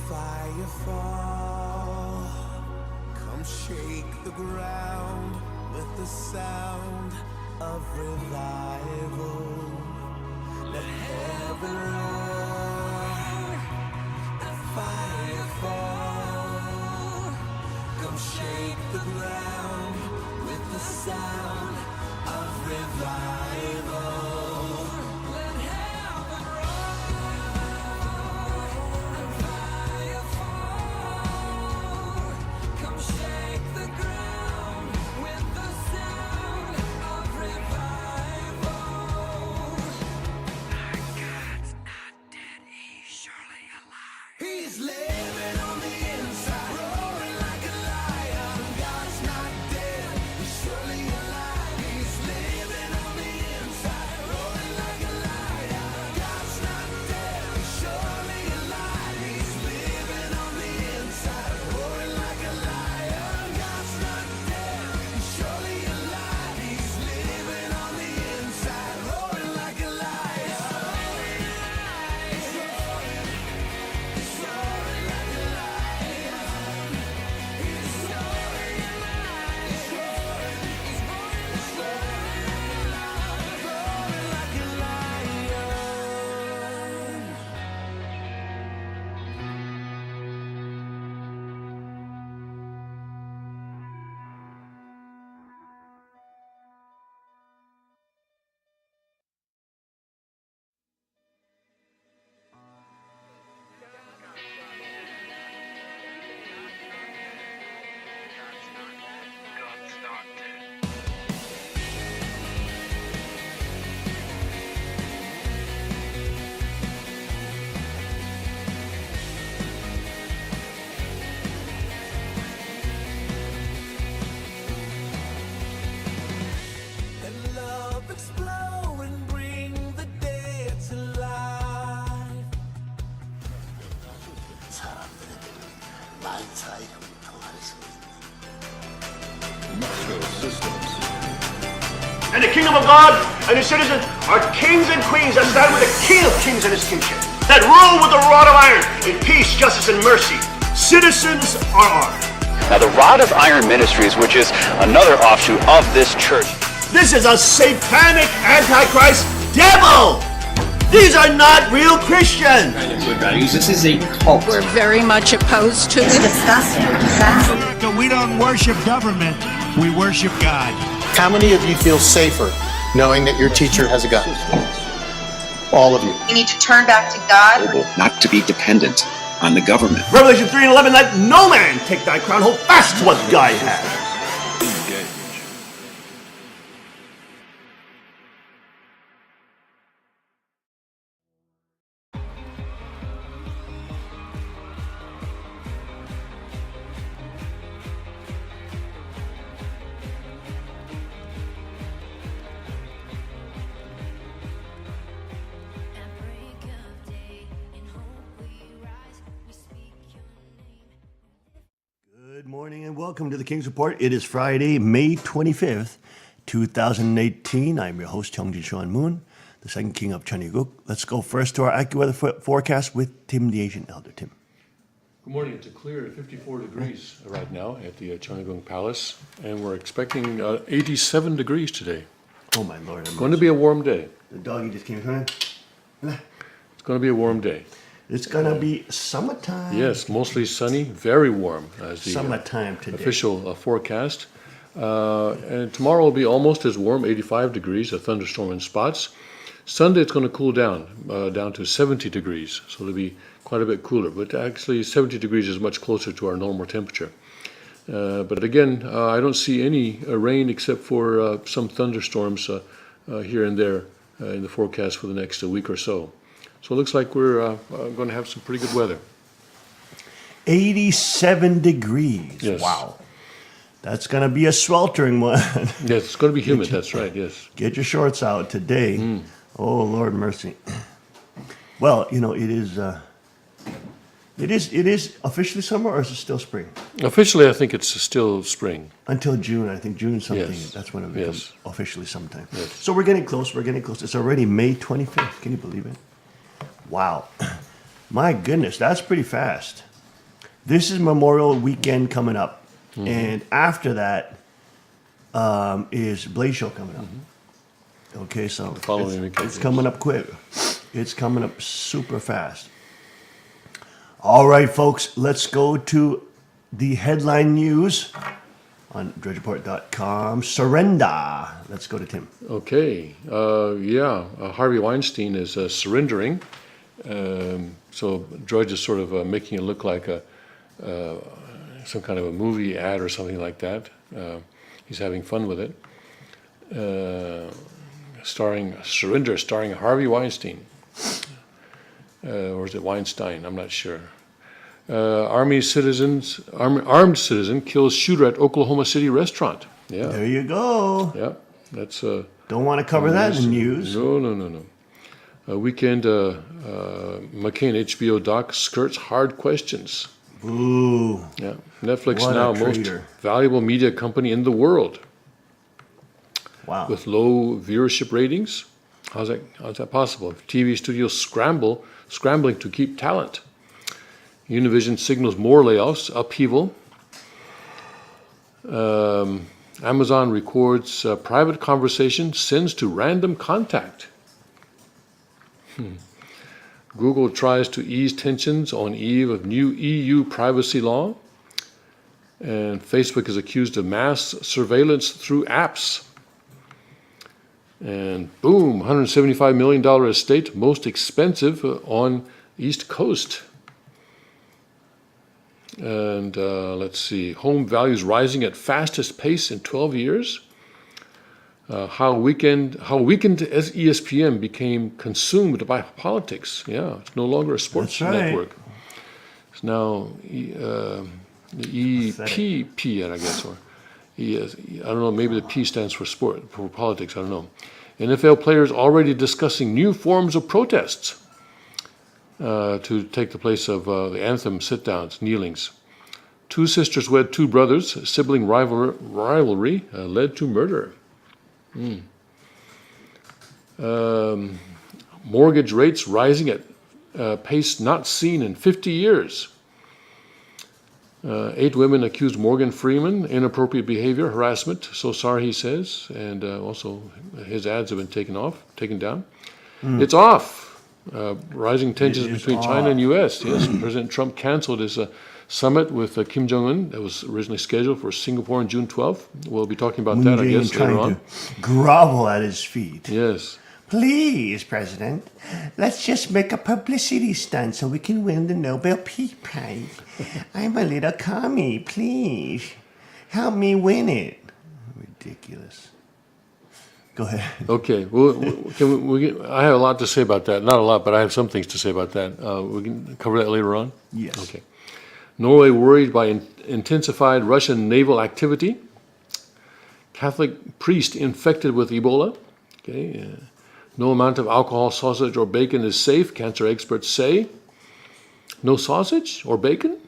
fire fall, come shake the ground with the sound of revival. Let heaven roar, the fire fall, come shake the ground with the sound of revival. He's living on the inside, roaring like a lion. God's not dead, he's surely alive. He's living on the inside, roaring like a lion. God's not dead, he's surely alive. He's living on the inside, roaring like a lion. God's not dead, he's surely alive. He's living on the inside, roaring like a lion. And the kingdom of God and his citizens are kings and queens that stand with the King of Kings and his kingship, that rule with the rod of iron in peace, justice, and mercy. Citizens are ours. Now, the Rod of Iron Ministries, which is another offshoot of this church. This is a satanic antichrist devil. These are not real Christians. Good values. This is a cult. We're very much opposed to it. America, we don't worship government. We worship God. How many of you feel safer knowing that your teacher has a gun? All of you. We need to turn back to God. Not to be dependent on the government. Revelation 3:11, let no man take thy crown. Hold fast to what God has. Good morning and welcome to the King's Report. It is Friday, May 25th, 2018. I'm your host, Cheongjin Sean Moon, the second king of Cheongguk. Let's go first to our AccuWeather forecast with Tim the Asian Elder. Tim. Good morning. It's a clear 54 degrees right now at the Cheongguk Palace, and we're expecting 87 degrees today. Oh my Lord. It's going to be a warm day. The doggy just came in. It's going to be a warm day. It's going to be summertime. Yes, mostly sunny, very warm as the summertime today. Official forecast. And tomorrow will be almost as warm, 85 degrees, a thunderstorm in spots. Sunday it's going to cool down to 70 degrees, so it'll be quite a bit cooler. But actually 70 degrees is much closer to our normal temperature. But again, I don't see any rain except for some thunderstorms here and there in the forecast for the next week or so. So it looks like we're going to have some pretty good weather. 87 degrees. Yes. Wow. That's going to be a sweltering one. Yes, it's going to be humid. That's right, yes. Get your shorts out today. Oh, Lord mercy. Well, you know, it is officially summer, or is it still spring? Officially, I think it's still spring. Until June. I think June something. Yes. That's when it becomes officially sometime. Yes. So we're getting close. We're getting close. It's already May 25th. Can you believe it? Wow. My goodness, that's pretty fast. This is Memorial Weekend coming up. And after that is Blaze Show coming up. Okay, so following weekend, it's yes. coming up quick. It's coming up super fast. All right, folks, let's go to the headline news on dredgereport.com. Surrender. Let's go to Tim. Okay, Harvey Weinstein is surrendering. So Drudge is sort of making it look like some kind of a movie ad or something like that. He's having fun with it. Surrender, starring Harvey Weinstein. Or is it Weinstein? I'm not sure. Armed citizen kills shooter at Oklahoma City restaurant. Yeah, There you go. yeah, that's Don't want to cover that in the news. No. Weekend McCain HBO doc skirts hard questions. Ooh. Yeah, Netflix What a now most traitor. valuable media company in the world Wow. with low viewership ratings. How's that possible? TV studios scrambling to keep talent. Univision signals more layoffs, upheaval. Amazon records private conversation, sends to random contact. Google tries to ease tensions on eve of new EU privacy law. And Facebook is accused of mass surveillance through apps. And boom, $175 million estate, most expensive on East Coast. And let's see, home values rising at fastest pace in 12 years. How weakened ESPN became consumed by politics. Yeah, it's no longer a sports That's right. network. It's now EPP, I guess, or I don't know. Maybe the P stands for politics. I don't know. NFL players already discussing new forms of protests to take the place of the anthem sit-downs, kneelings. Two sisters wed two brothers. Sibling rivalry led to murder. Mortgage rates rising at pace not seen in 50 years. 8 women accused Morgan Freeman inappropriate behavior, harassment. So sorry, he says, and also his ads have been taken down. It's off. Rising tensions It is between China off. and U.S. Yes, President Trump canceled his summit with Kim Jong-un that was originally scheduled for Singapore on June 12th. We'll be talking about that, I Moon guess, later trying on. to grovel at his feet. Yes. Please, President, let's just make a publicity stunt so we can win the Nobel Peace Prize. I'm a little commie, please. Help me win it. Ridiculous. Go ahead. Okay. I have a lot to say about that. Not a lot, but I have some things to say about that. We can cover that later on? Yes. Okay. Norway worried by intensified Russian naval activity. Catholic priest infected with Ebola. Okay. No amount of alcohol, sausage, or bacon is safe, cancer experts say. No sausage or bacon?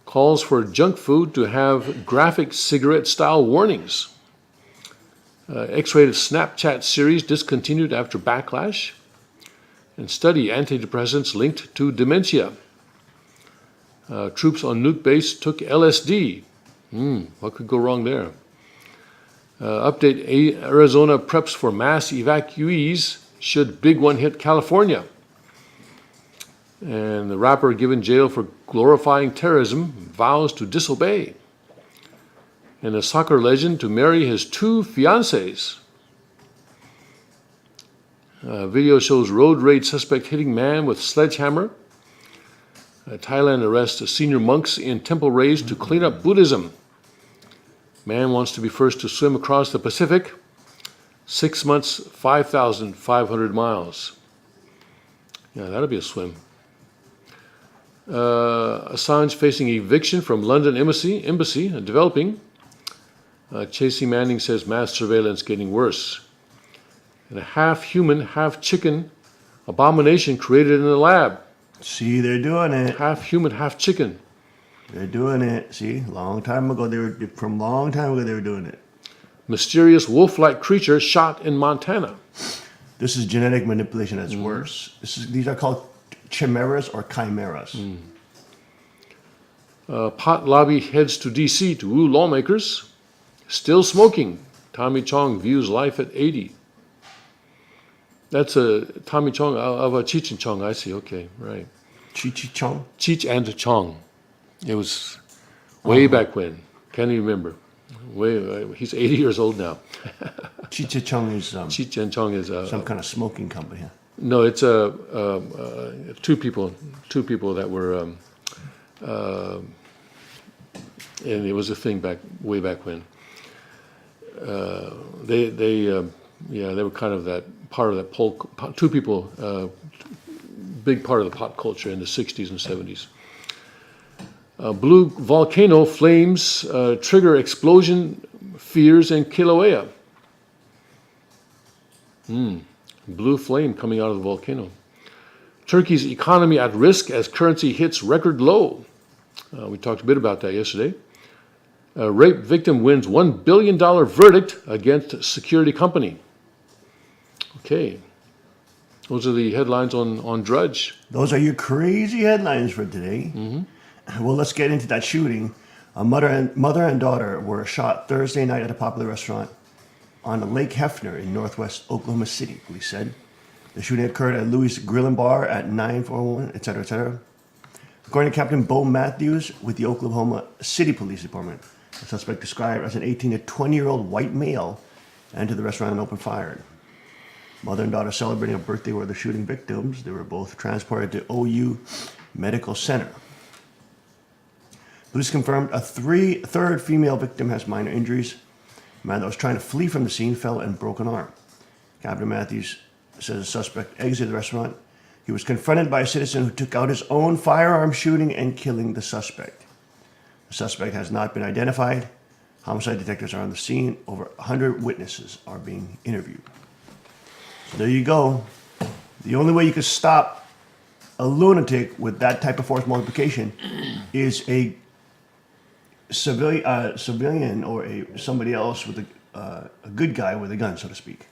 Calls for junk food to have graphic cigarette-style warnings. X-rated Snapchat series discontinued after backlash. And study antidepressants linked to dementia. Troops on nuke base took LSD. What could go wrong there? Update, Arizona preps for mass evacuees should big one hit California. And the rapper given jail for glorifying terrorism vows to disobey. And a soccer legend to marry his 2 fiancées. Video shows road rage suspect hitting man with sledgehammer. Thailand arrests senior monks in temple raised to clean up Buddhism. Man wants to be first to swim across the Pacific. 6 months, 5,500 miles. Yeah, that'll be a swim. Assange facing eviction from London embassy developing. Chasey Manning says mass surveillance getting worse. And a half-human, half-chicken abomination created in the lab. See, they're doing it. Half-human, half-chicken. They're doing it. See, long time ago they were doing it. Mysterious wolf-like creature shot in Montana. This is genetic manipulation that's worse. These are called chimeras or chimeras. Pot lobby heads to D.C. to woo lawmakers. Still smoking. Tommy Chong views life at 80. That's a Tommy Chong of a Cheech and Chong. I see. Okay, right. Chi Chong? Cheech and Chong. It was way back when. Can't even remember. He's 80 years old now. Chi Chong is Cheech and Chong is some kind of smoking company. Huh? no. It's two people that were, and it was a thing way back when. They were kind of that part of that two people, big part of the pop culture in the 60s and 70s. Blue volcano flames trigger explosion fears in Kilauea. Blue flame coming out of the volcano. Turkey's economy at risk as currency hits record low. We talked a bit about that yesterday. Rape victim wins $1 billion verdict against security company. Okay. Those are the headlines on Drudge. Those are your crazy headlines for today. Well, let's get into that shooting. A mother and daughter were shot Thursday night at a popular restaurant on Lake Hefner in northwest Oklahoma City, police said. The shooting occurred at Louis Grill and Bar at 941, etc., etc. According to Captain Bo Matthews with the Oklahoma City Police Department, the suspect described as an 18 to 20-year-old white male entered the restaurant and opened fire. Mother and daughter celebrating a birthday were the shooting victims. They were both transported to OU Medical Center. Police confirmed a third female victim has minor injuries. A man that was trying to flee from the scene fell and broke an arm. Captain Matthews says the suspect exited the restaurant. He was confronted by a citizen who took out his own firearm, shooting and killing the suspect. The suspect has not been identified. Homicide detectives are on the scene. Over 100 witnesses are being interviewed. So there you go. The only way you can stop a lunatic with that type of force multiplication is a civilian or somebody else with a good guy with a gun, so to speak.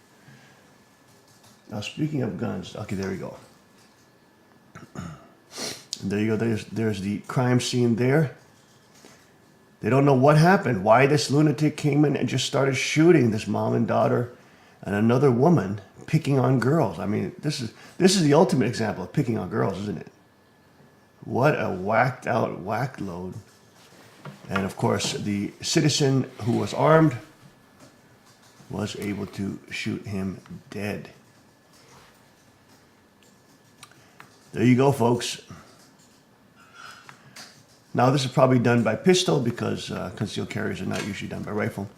Now, speaking of guns, okay, there we go. And there you go. There's the crime scene there. They don't know what happened, why this lunatic came in and just started shooting this mom and daughter and another woman, picking on girls. I mean, this is the ultimate example of picking on girls, isn't it? What a whacked out whack load. And of course, the citizen who was armed was able to shoot him dead. There you go, folks. Now, this is probably done by pistol because concealed carriers are not usually done by rifle.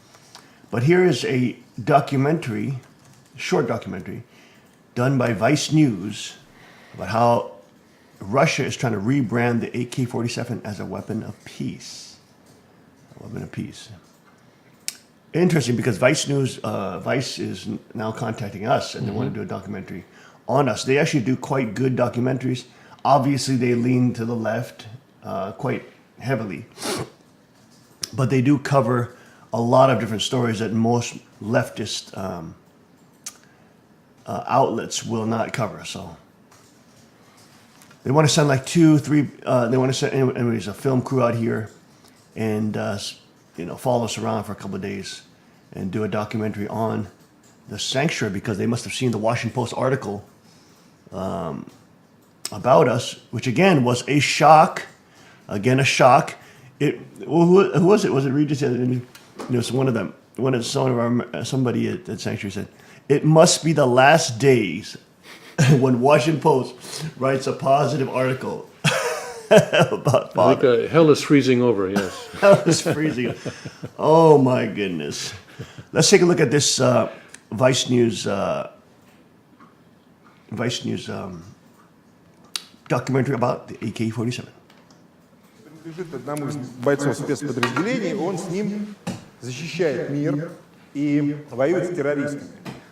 But here is a documentary, short documentary, done by Vice News about how Russia is trying to rebrand the AK-47 as a weapon of peace. A weapon of peace. Interesting, because Vice News, Vice is now contacting us, and they want to do a documentary on us. They actually do quite good documentaries. Obviously, they lean to the left quite heavily, but they do cover a lot of different stories that most leftist outlets will not cover. So they want to send like 2, 3. They want to send anyways a film crew out here, and follow us around for a couple of days and do a documentary on the sanctuary, because they must have seen the Washington Post article about us, which again was a shock. Again, a shock. Who was it? Was it Regis? So somebody at Sanctuary said, it must be the last days when Washington Post writes a positive article about father. I think hell is freezing over, yes. Hell is freezing. Oh, my goodness. Let's take a look at this Vice News documentary about the AK-47. Принадлежит одному из бойцов спецподразделений, он с ним защищает мир и воюет с террористами.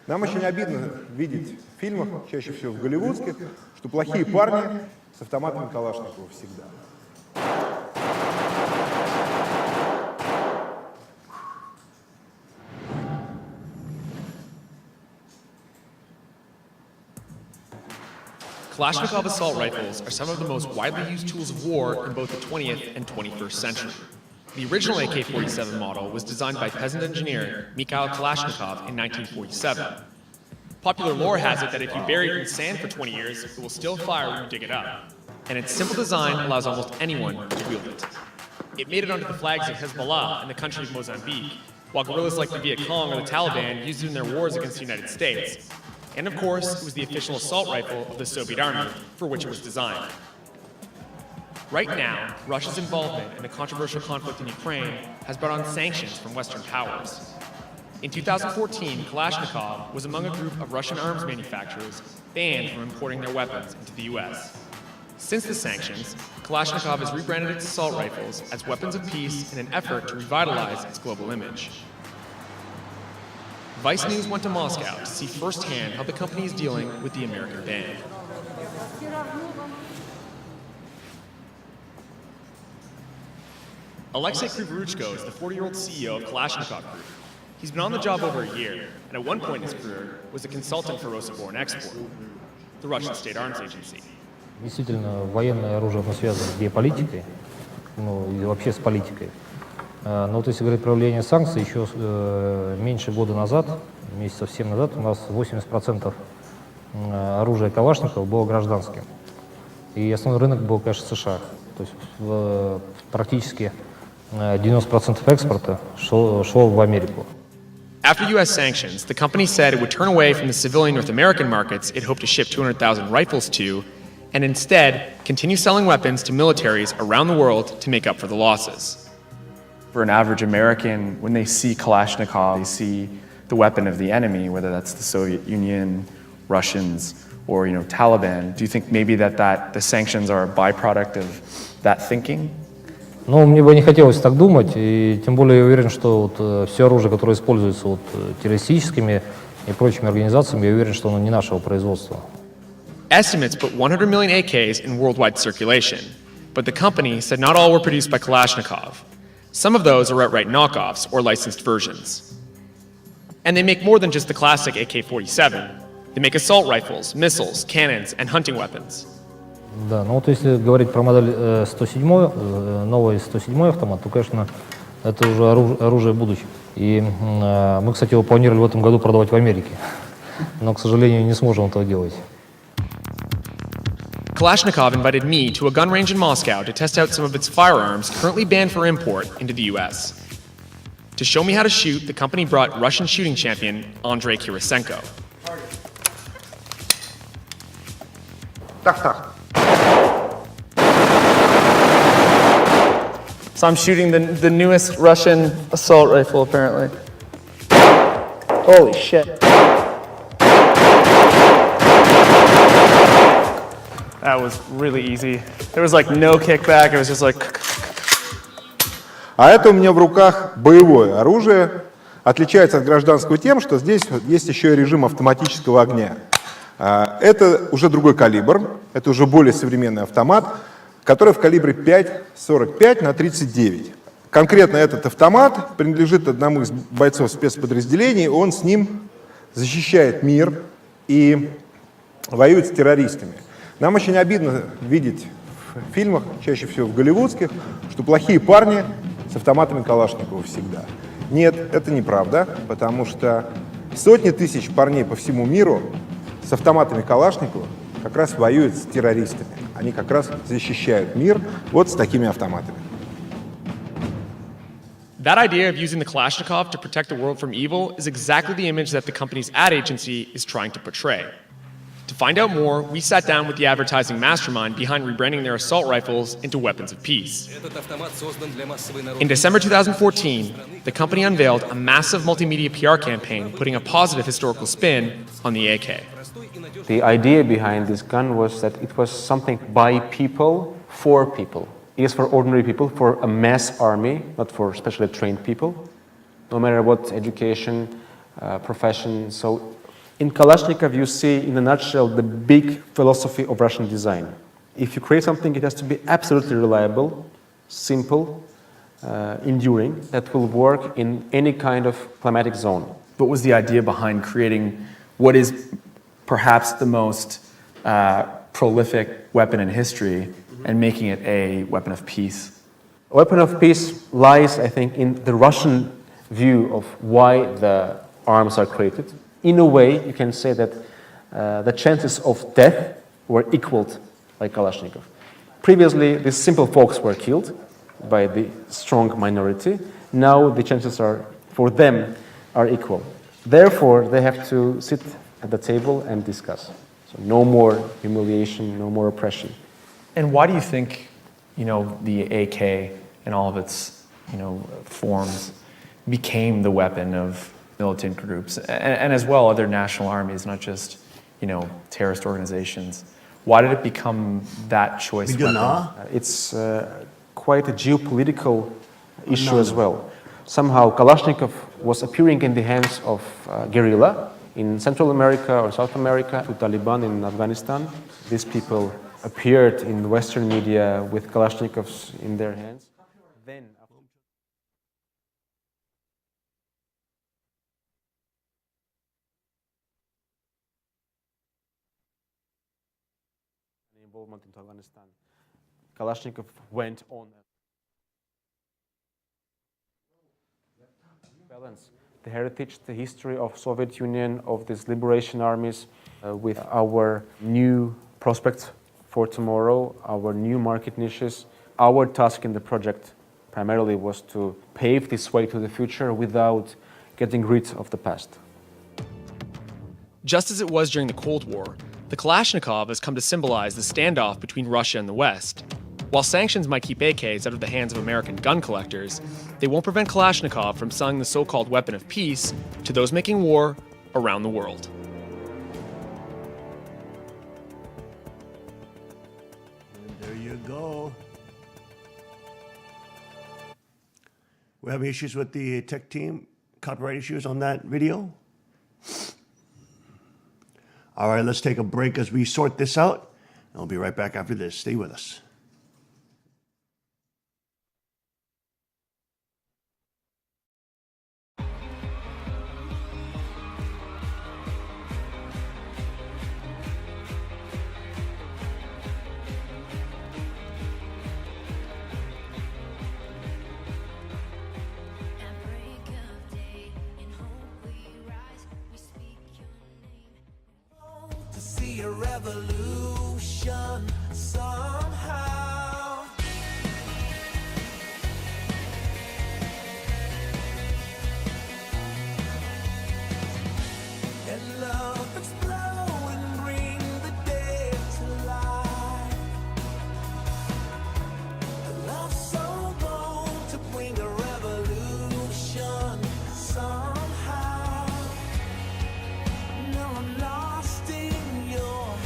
Нам очень обидно видеть в фильмах, чаще всего в голливудских, что плохие парни с автоматами Калашникова всегда. Kalashnikov assault rifles are some of the most widely used tools of war in both the 20th and 21st century. The original AK-47 model was designed by peasant engineer Mikhail Kalashnikov in 1947. Popular lore has it that if you bury it in sand for 20 years, it will still fire when you dig it up. And its simple design allows almost anyone to wield it. It made it onto the flags of Hezbollah in the country of Mozambique, while guerrillas like the Viet Cong or the Taliban used it in their wars against the United States. And of course, it was the official assault rifle of the Soviet Army, for which it was designed. Right now, Russia's involvement in the controversial conflict in Ukraine has brought on sanctions from Western powers. In 2014, Kalashnikov was among a group of Russian arms manufacturers banned from importing their weapons into the US. Since the sanctions, Kalashnikov has rebranded its assault rifles as weapons of peace in an effort to revitalize its global image. Vice News went to Moscow to see firsthand how the company is dealing with the American ban. Alexei Krivoruchko is the 40-year-old CEO of Kalashnikov Group. He's been on the job over a year, and at one point in his career was a consultant for Rosaborn Export, the Russian state arms agency. Действительно, военное оружие, оно связано с геополитикой, ну и вообще с политикой. Но вот если говорить про влияние санкций, еще меньше года назад, месяцев 7 назад, у нас 80% оружия Калашникова было гражданским. И основной рынок был, конечно, США. То есть практически 90% экспорта шло в Америку. After U.S. sanctions, the company said it would turn away from the civilian North American markets it hoped to ship 200,000 rifles to, and instead continue selling weapons to militaries around the world to make up for the losses. For an average American, when they see Kalashnikov, they see the weapon of the enemy, whether that's the Soviet Union, Russians, or Taliban. Do you think maybe that the sanctions are a byproduct of that thinking? Ну, мне бы не хотелось так думать, и тем более я уверен, что вот все оружие, которое используется вот террористическими и прочими организациями, я уверен, что оно не нашего производства. Estimates put 100 million AKs in worldwide circulation, but the company said not all were produced by Kalashnikov. Some of those are outright knockoffs or licensed versions. And they make more than just the classic AK-47. They make assault rifles, missiles, cannons, and hunting weapons. Да, ну вот если говорить про модель 107, новый 107 автомат, то, конечно, это уже оружие будущего. И мы, кстати, его планировали в этом году продавать в Америке, но, к сожалению, не сможем этого делать. Kalashnikov invited me to a gun range in Moscow to test out some of its firearms currently banned for import into the US. To show me how to shoot, the company brought Russian shooting champion Andrei Kirisenko. So I'm shooting the newest Russian assault rifle, apparently. Holy shit. That was really easy. There was like no kickback, it was just like... А это у меня в руках боевое оружие. Отличается от гражданского тем, что здесь есть еще и режим автоматического огня. Это уже другой калибр, это уже более современный автомат, который в калибре 5,45 на 39. Конкретно этот автомат принадлежит одному из бойцов спецподразделений, он с ним защищает мир и воюет с террористами. Нам очень обидно видеть в фильмах, чаще всего в голливудских, что плохие парни с автоматами Калашникова всегда. Нет, это неправда, потому что сотни тысяч парней по всему миру с автоматами Калашникова как раз воюют с террористами. Они как раз защищают мир вот с такими автоматами. That idea of using the Kalashnikov to protect the world from evil is exactly the image that the company's ad agency is trying to portray. To find out more, we sat down with the advertising mastermind behind rebranding their assault rifles into weapons of peace. In December 2014, the company unveiled a massive multimedia PR campaign putting a positive historical spin on the AK. The idea behind this gun was that it was something by people, for people. It is for ordinary people, for a mass army, not for specially trained people, no matter what education, profession. So in Kalashnikov, you see, in a nutshell, the big philosophy of Russian design. If you create something, it has to be absolutely reliable, simple, enduring, that will work in any kind of climatic zone. What was the idea behind creating what is perhaps the most prolific weapon in history and making it a weapon of peace? A weapon of peace lies, I think, in the Russian view of why the arms are created. In a way, you can say that the chances of death were equaled by Kalashnikov. Previously, these simple folks were killed by the strong minority. Now the chances for them are equal. Therefore, they have to sit at the table and discuss. So no more humiliation, no more oppression. And why do you think, the AK and all of its, forms became the weapon of militant groups and as well other national armies, not just, terrorist organizations? Why did it become that choice weapon? It's quite a geopolitical issue as well. Somehow Kalashnikov was appearing in the hands of guerrilla in Central America or South America, with Taliban in Afghanistan. These people appeared in Western media with Kalashnikovs in their hands. Then, involvement into Afghanistan, Kalashnikov went on balance the heritage, the history of Soviet Union, of these liberation armies, with our new prospects for tomorrow, our new market niches. Our task in the project primarily was to pave this way to the future without getting rid of the past. Just as it was during the Cold War, the Kalashnikov has come to symbolize the standoff between Russia and the West. While sanctions might keep AKs out of the hands of American gun collectors, they won't prevent Kalashnikov from selling the so-called weapon of peace to those making war around the world. And there you go. We're having issues with the tech team, copyright issues on that video. All right, let's take a break as we sort this out. I'll be right back after this. Stay with us. To see a revolution somehow. And love explode and bring the dead to life. A love so bold to bring a revolution somehow. No, I'm lost in your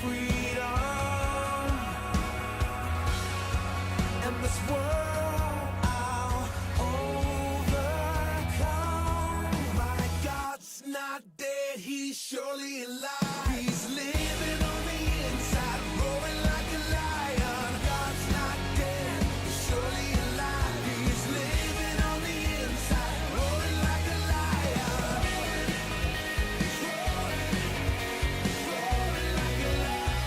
freedom. And this world I'll overcome. My God's not dead, he's surely alive. He's living on the inside, roaring like a lion. God's not dead, he's surely alive. He's living on the inside, roaring like a lion. He's roaring like a lion.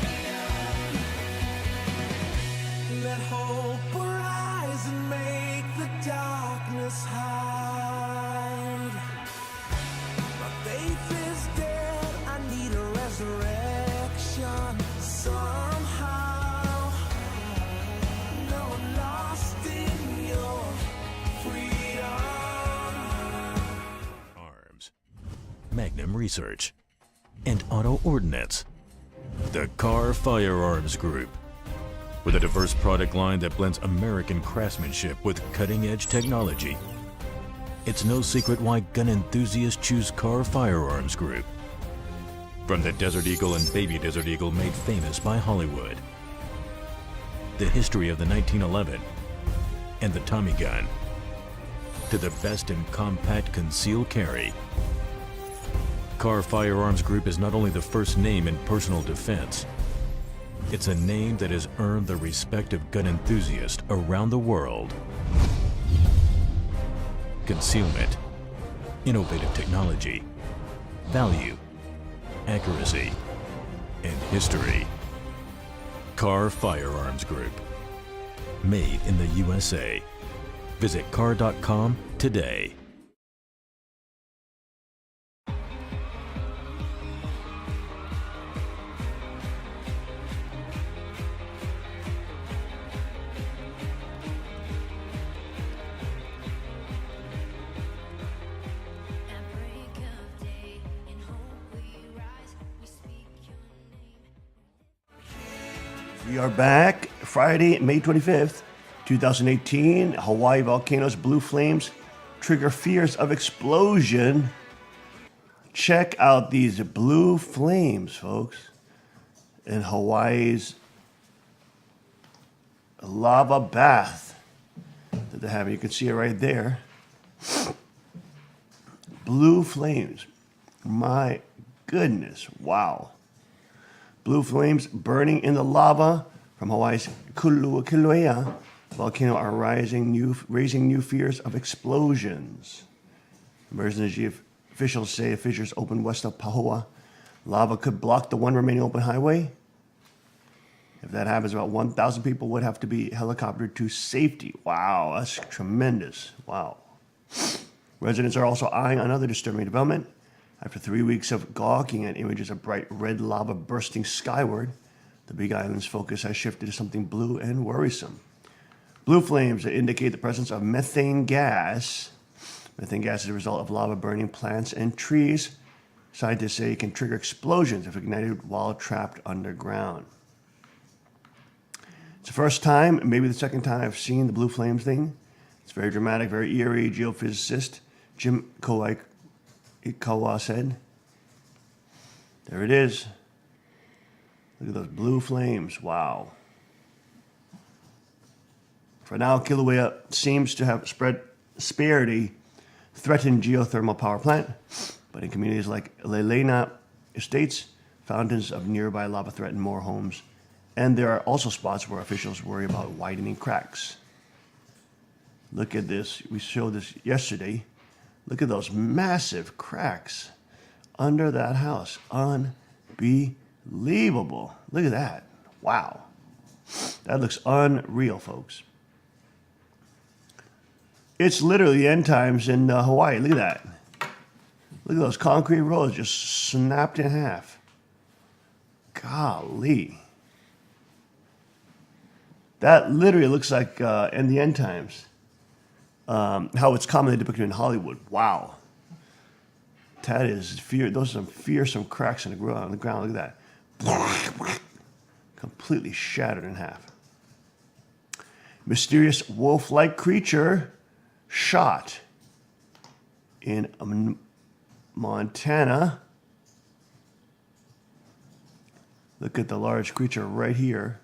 Let hope arise and make the darkness hide. My faith is dead, I need a resurrection somehow. No, I'm lost in your freedom. Arms, Magnum Research, and Auto Ordnance. The Car Firearms Group. With a diverse product line that blends American craftsmanship with cutting-edge technology. It's no secret why gun enthusiasts choose Car Firearms Group. From the Desert Eagle and Baby Desert Eagle made famous by Hollywood. The history of the 1911 and the Tommy gun. To the best in compact concealed carry. Car Firearms Group is not only the first name in personal defense, it's a name that has earned the respect of gun enthusiasts around the world. Concealment, innovative technology, value, accuracy, and history. Car Firearms Group. Made in the USA. Visit car.com today. We are back Friday, May 25th, 2018. Hawaii volcanoes, blue flames trigger fears of explosion. Check out these blue flames, folks, in Hawaii's lava bath that they have. You can see it right there. Blue flames. My goodness. Wow. Blue flames burning in the lava from Hawaii's Kilauea volcano are raising new fears of explosions. Emergency officials say if fissures open west of Pahoa, lava could block the one remaining open highway. If that happens, about 1,000 people would have to be helicoptered to safety. Wow, that's tremendous. Wow. Residents are also eyeing another disturbing development. After 3 weeks of gawking at images of bright red lava bursting skyward, the Big Island's focus has shifted to something blue and worrisome. Blue flames that indicate the presence of methane gas. Methane gas is a result of lava burning plants and trees. Scientists say it can trigger explosions if ignited while trapped underground. It's the first time, maybe the second time, I've seen the blue flames thing. It's very dramatic, very eerie. Geophysicist Jim Ikawa said. There it is. Look at those blue flames. Wow. For now, Kilauea seems to have spared a threatened geothermal power plant, but in communities like Leleina Estates, fountains of nearby lava threaten more homes, and there are also spots where officials worry about widening cracks. Look at this. We showed this yesterday. Look at those massive cracks under that house. Unbelievable. Look at that. Wow. That looks unreal, folks. It's literally the end times in Hawaii. Look at that. Look at those concrete roads just snapped in half. Golly. That literally looks like in the end times. How it's commonly depicted in Hollywood. Wow. That is fear. Those are some fearsome cracks on the ground. Look at that. Completely shattered in half. Mysterious wolf-like creature shot in Montana. Look at the large creature right here.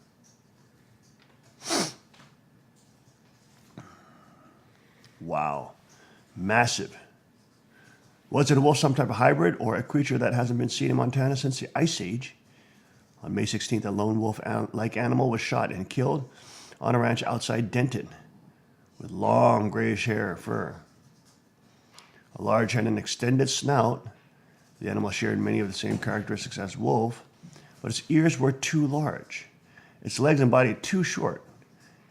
Wow. Massive. Was it a wolf, some type of hybrid, or a creature that hasn't been seen in Montana since the Ice Age? On May 16th, a lone wolf-like animal was shot and killed on a ranch outside Denton with long grayish hair and fur. A large head and extended snout. The animal shared many of the same characteristics as wolf, but its ears were too large. Its legs and body too short.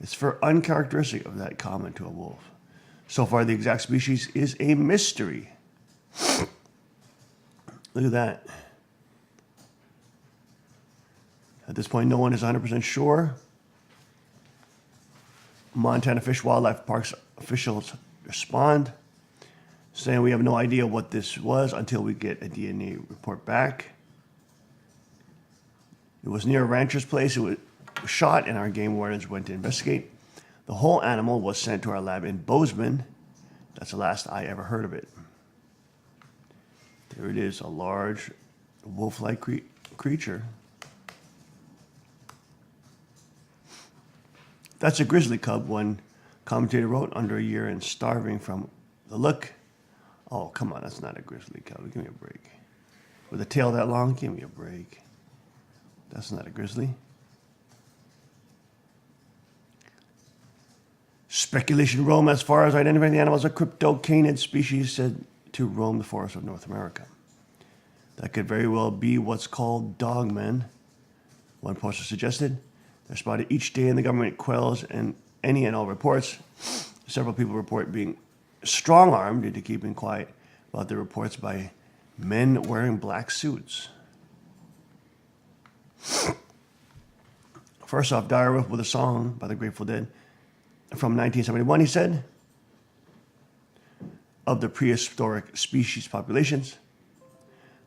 Its fur uncharacteristic of that common to a wolf. So far, the exact species is a mystery. Look at that. At this point, no one is 100% sure. Montana Fish Wildlife Parks officials respond, saying we have no idea what this was until we get a DNA report back. It was near a rancher's place. It was shot, and our game wardens went to investigate. The whole animal was sent to our lab in Bozeman. That's the last I ever heard of it. There it is, a large wolf-like creature. That's a grizzly cub, one commentator wrote, under a year and starving from the look. Oh, come on, that's not a grizzly cub. Give me a break. With a tail that long, give me a break. That's not a grizzly. Speculation roam as far as identifying the animal as a cryptocanid species said to roam the forests of North America. That could very well be what's called dogmen. One poster suggested They're spotted each day, and the government quells any and all reports. Several people report being strong-armed into keeping quiet about the reports by men wearing black suits. First off, Dire with a song by the Grateful Dead from 1971, he said, of the prehistoric species populations.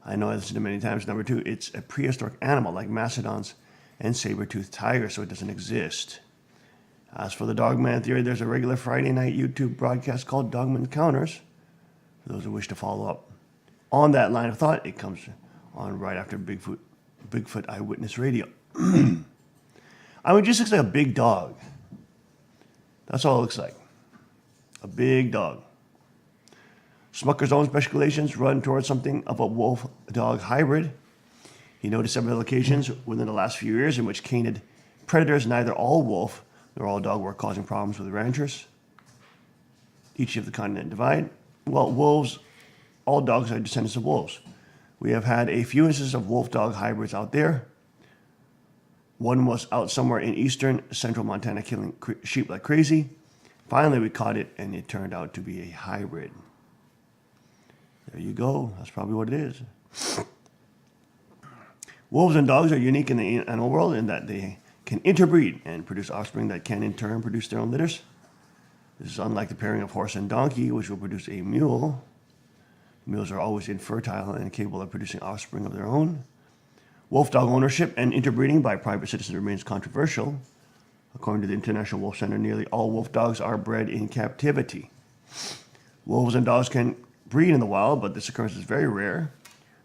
I know I've listened to many times. Number two, it's a prehistoric animal like mastodons and saber-toothed tigers, so it doesn't exist. As for the Dogman theory, there's a regular Friday night YouTube broadcast called Dogman Counters. For those who wish to follow up on that line of thought, it comes on right after Bigfoot Eyewitness Radio. I mean, it just looks like a big dog. That's all it looks like. A big dog. Smucker's own speculations run towards something of a wolf-dog hybrid. He noticed several occasions within the last few years in which canid predators, neither all wolf nor all dog, were causing problems with ranchers. Each of the continent divide. Well, wolves, all dogs are descendants of wolves. We have had a few instances of wolf-dog hybrids out there. One was out somewhere in eastern central Montana killing sheep like crazy. Finally, we caught it, and it turned out to be a hybrid. There you go. That's probably what it is. Wolves and dogs are unique in the animal world in that they can interbreed and produce offspring that can in turn produce their own litters. This is unlike the pairing of horse and donkey, which will produce a mule. Mules are always infertile and capable of producing offspring of their own. Wolf dog ownership and interbreeding by private citizens remains controversial. According to the International Wolf Center, nearly all wolf dogs are bred in captivity. Wolves and dogs can breed in the wild, but this occurrence is very rare,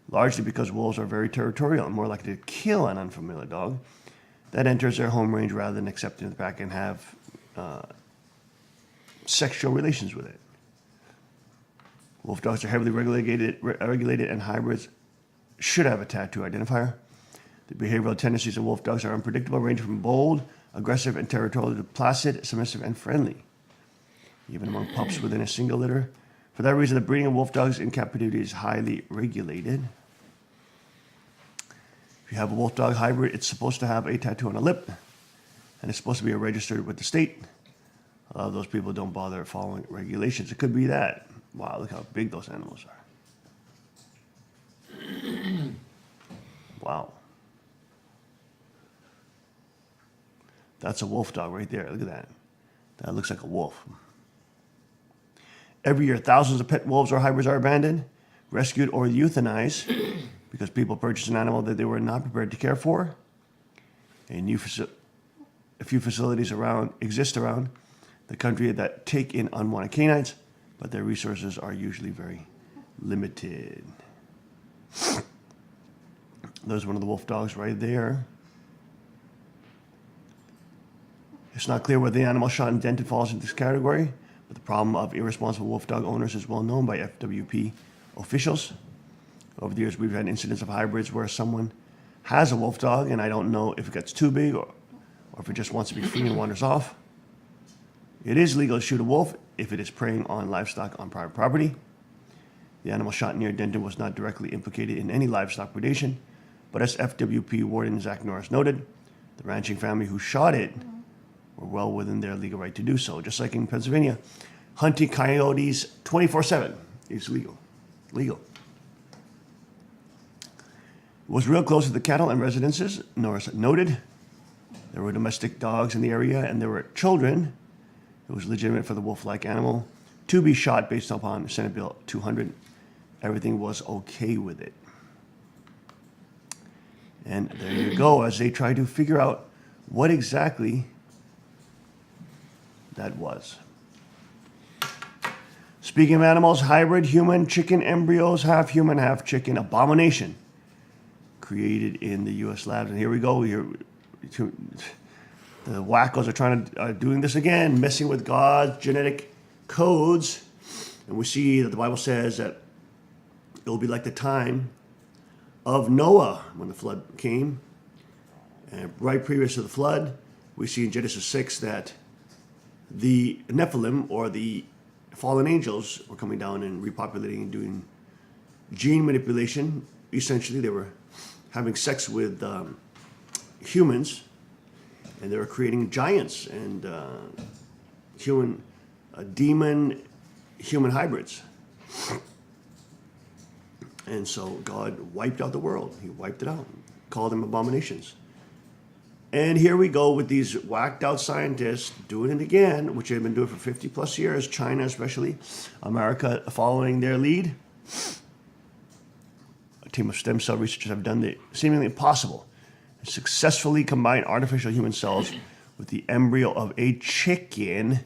largely because wolves are very territorial and more likely to kill an unfamiliar dog that enters their home range rather than accept it back and have sexual relations with it. Wolf dogs are heavily regulated, and hybrids should have a tattoo identifier. The behavioral tendencies of wolf dogs are unpredictable, ranging from bold, aggressive, and territorial to placid, submissive, and friendly, even among pups within a single litter. For that reason, the breeding of wolf dogs in captivity is highly regulated. If you have a wolf dog hybrid, it's supposed to have a tattoo on a lip, and it's supposed to be registered with the state. A lot of those people don't bother following regulations. It could be that. Wow, look how big those animals are. Wow. That's a wolf dog right there. Look at that. That looks like a wolf. Every year, thousands of pet wolves or hybrids are abandoned, rescued, or euthanized because people purchase an animal that they were not prepared to care for. A few facilities exist around the country that take in unwanted canines, but their resources are usually very limited. There's one of the wolf dogs right there. It's not clear whether the animal shot and dented falls into this category, but the problem of irresponsible wolf dog owners is well known by FWP officials. Over the years, we've had incidents of hybrids where someone has a wolf dog, and I don't know if it gets too big or if it just wants to be free and wanders off. It is legal to shoot a wolf if it is preying on livestock on private property. The animal shot near Denton was not directly implicated in any livestock predation, but as FWP Warden Zach Norris noted, the ranching family who shot it were well within their legal right to do so. Just like in Pennsylvania, hunting coyotes 24/7 is legal. Legal. It was real close to the cattle and residences, Norris noted. There were domestic dogs in the area, and there were children. It was legitimate for the wolf-like animal to be shot based upon Senate Bill 200. Everything was okay with it. And there you go, as they try to figure out what exactly that was. Speaking of animals, hybrid human chicken embryos, half human, half chicken abomination created in the U.S. labs. And here we go. The wackos are doing this again, messing with God's genetic codes. And we see that the Bible says that it will be like the time of Noah when the flood came. And right previous to the flood, we see in Genesis 6 that the Nephilim, or the fallen angels, were coming down and repopulating and doing gene manipulation. Essentially, they were having sex with humans And they were creating giants and demon-human hybrids. And so God wiped out the world. He wiped it out, called them abominations. And here we go with these whacked out scientists doing it again, which they've been doing for 50 plus years, China especially, America following their lead. A team of stem cell researchers have done the seemingly impossible and successfully combined artificial human cells with the embryo of a chicken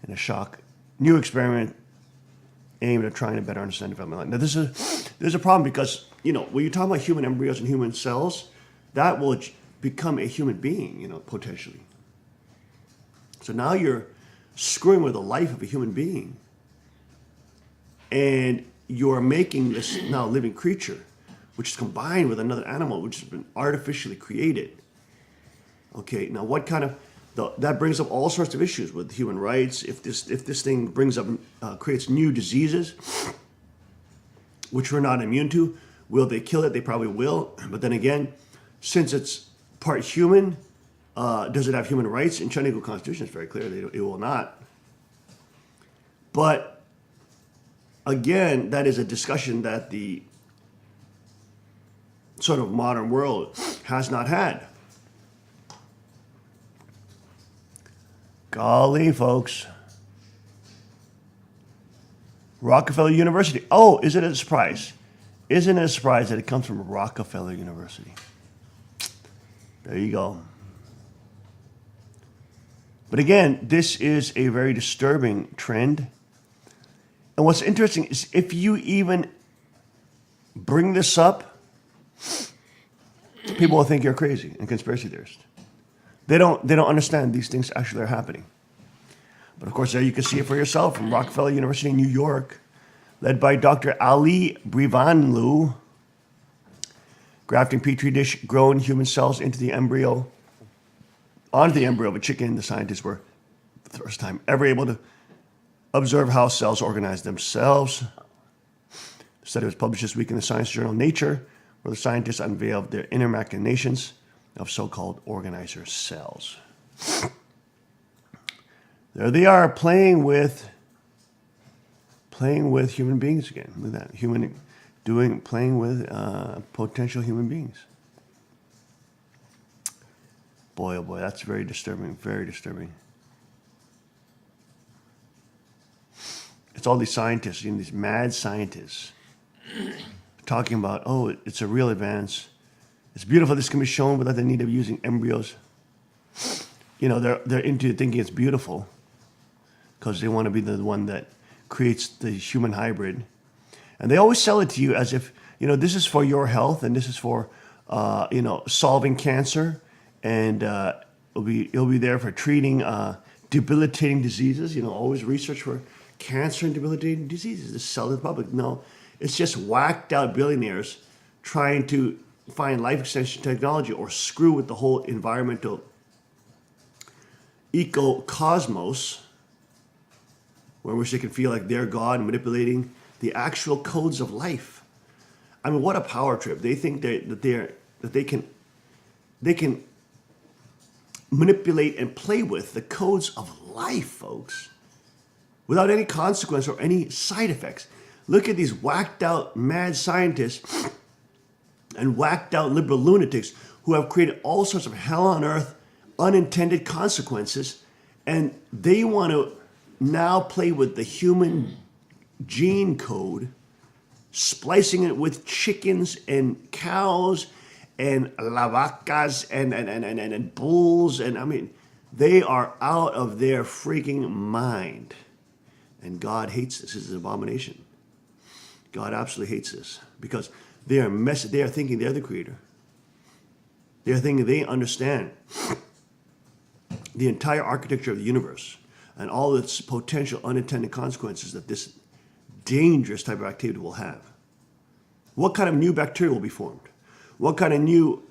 in a shock new experiment aimed at trying to better understand development. Now there's a problem because, you know, when you're talking about human embryos and human cells, that will become a human being, you know, potentially. So now you're screwing with the life of a human being. And you're making this now living creature, which is combined with another animal, which has been artificially created. Okay, now what kind of, that brings up all sorts of issues with human rights. If this thing brings up, creates new diseases, which we're not immune to, will they kill it? They probably will. But then again, since it's part human, does it have human rights? In Chinese Constitution, it's very clear it will not. But again, that is a discussion that the sort of modern world has not had. Golly, folks. Rockefeller University. Oh, is it a surprise? Isn't it a surprise that it comes from Rockefeller University? There you go. But again, this is a very disturbing trend. And what's interesting is if you even bring this up, people will think you're crazy and conspiracy theorist. They don't understand these things actually are happening. But of course, there you can see it for yourself from Rockefeller University in New York, led by Dr. Ali Brivanlu, grafting petri dish grown human cells onto the embryo of a chicken. The scientists were, for the first time ever, able to observe how cells organize themselves. The study was published this week in the science journal Nature, where the scientists unveiled their inner machinations of so-called organizer cells. There they are, playing with human beings again. Look at that, playing with potential human beings. Boy, oh boy, that's very disturbing, very disturbing. It's all these scientists, you know, these mad scientists talking about, oh, it's a real advance. It's beautiful this can be shown without the need of using embryos. You know, they're into thinking it's beautiful because they want to be the one that creates the human hybrid. And they always sell it to you as if, you know, this is for your health and this is for, you know, solving cancer. And it'll be there for treating debilitating diseases. You know, always research for cancer and debilitating diseases to sell to the public. No, it's just whacked out billionaires trying to find life extension technology or screw with the whole environmental eco-cosmos, where which they can feel like they're God, manipulating the actual codes of life. I mean, what a power trip! They think that they can manipulate and play with the codes of life, folks, without any consequence or any side effects. Look at these whacked out mad scientists and whacked out liberal lunatics who have created all sorts of hell on earth unintended consequences, and they want to now play with the human gene code, splicing it with chickens and cows and lavacas and bulls, and I mean, they are out of their freaking mind. And God hates this. This is an abomination. God absolutely hates this because they are thinking they're the creator. They're thinking they understand the entire architecture of the universe and all its potential unintended consequences that this dangerous type of activity will have. What kind of new bacteria will be formed? What kind of new,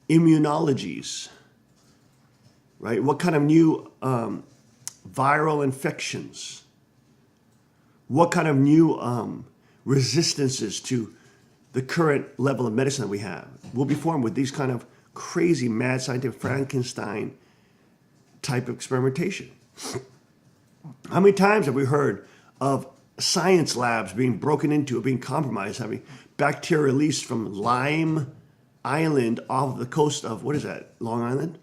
immunologies, right? What kind of new viral infections? What kind of new resistances to the current level of medicine that we have will be formed with these kind of crazy, mad scientific Frankenstein type of experimentation. How many times have we heard of science labs being broken into, being compromised, having bacteria released from Lime Island off the coast of, what is that, Long Island?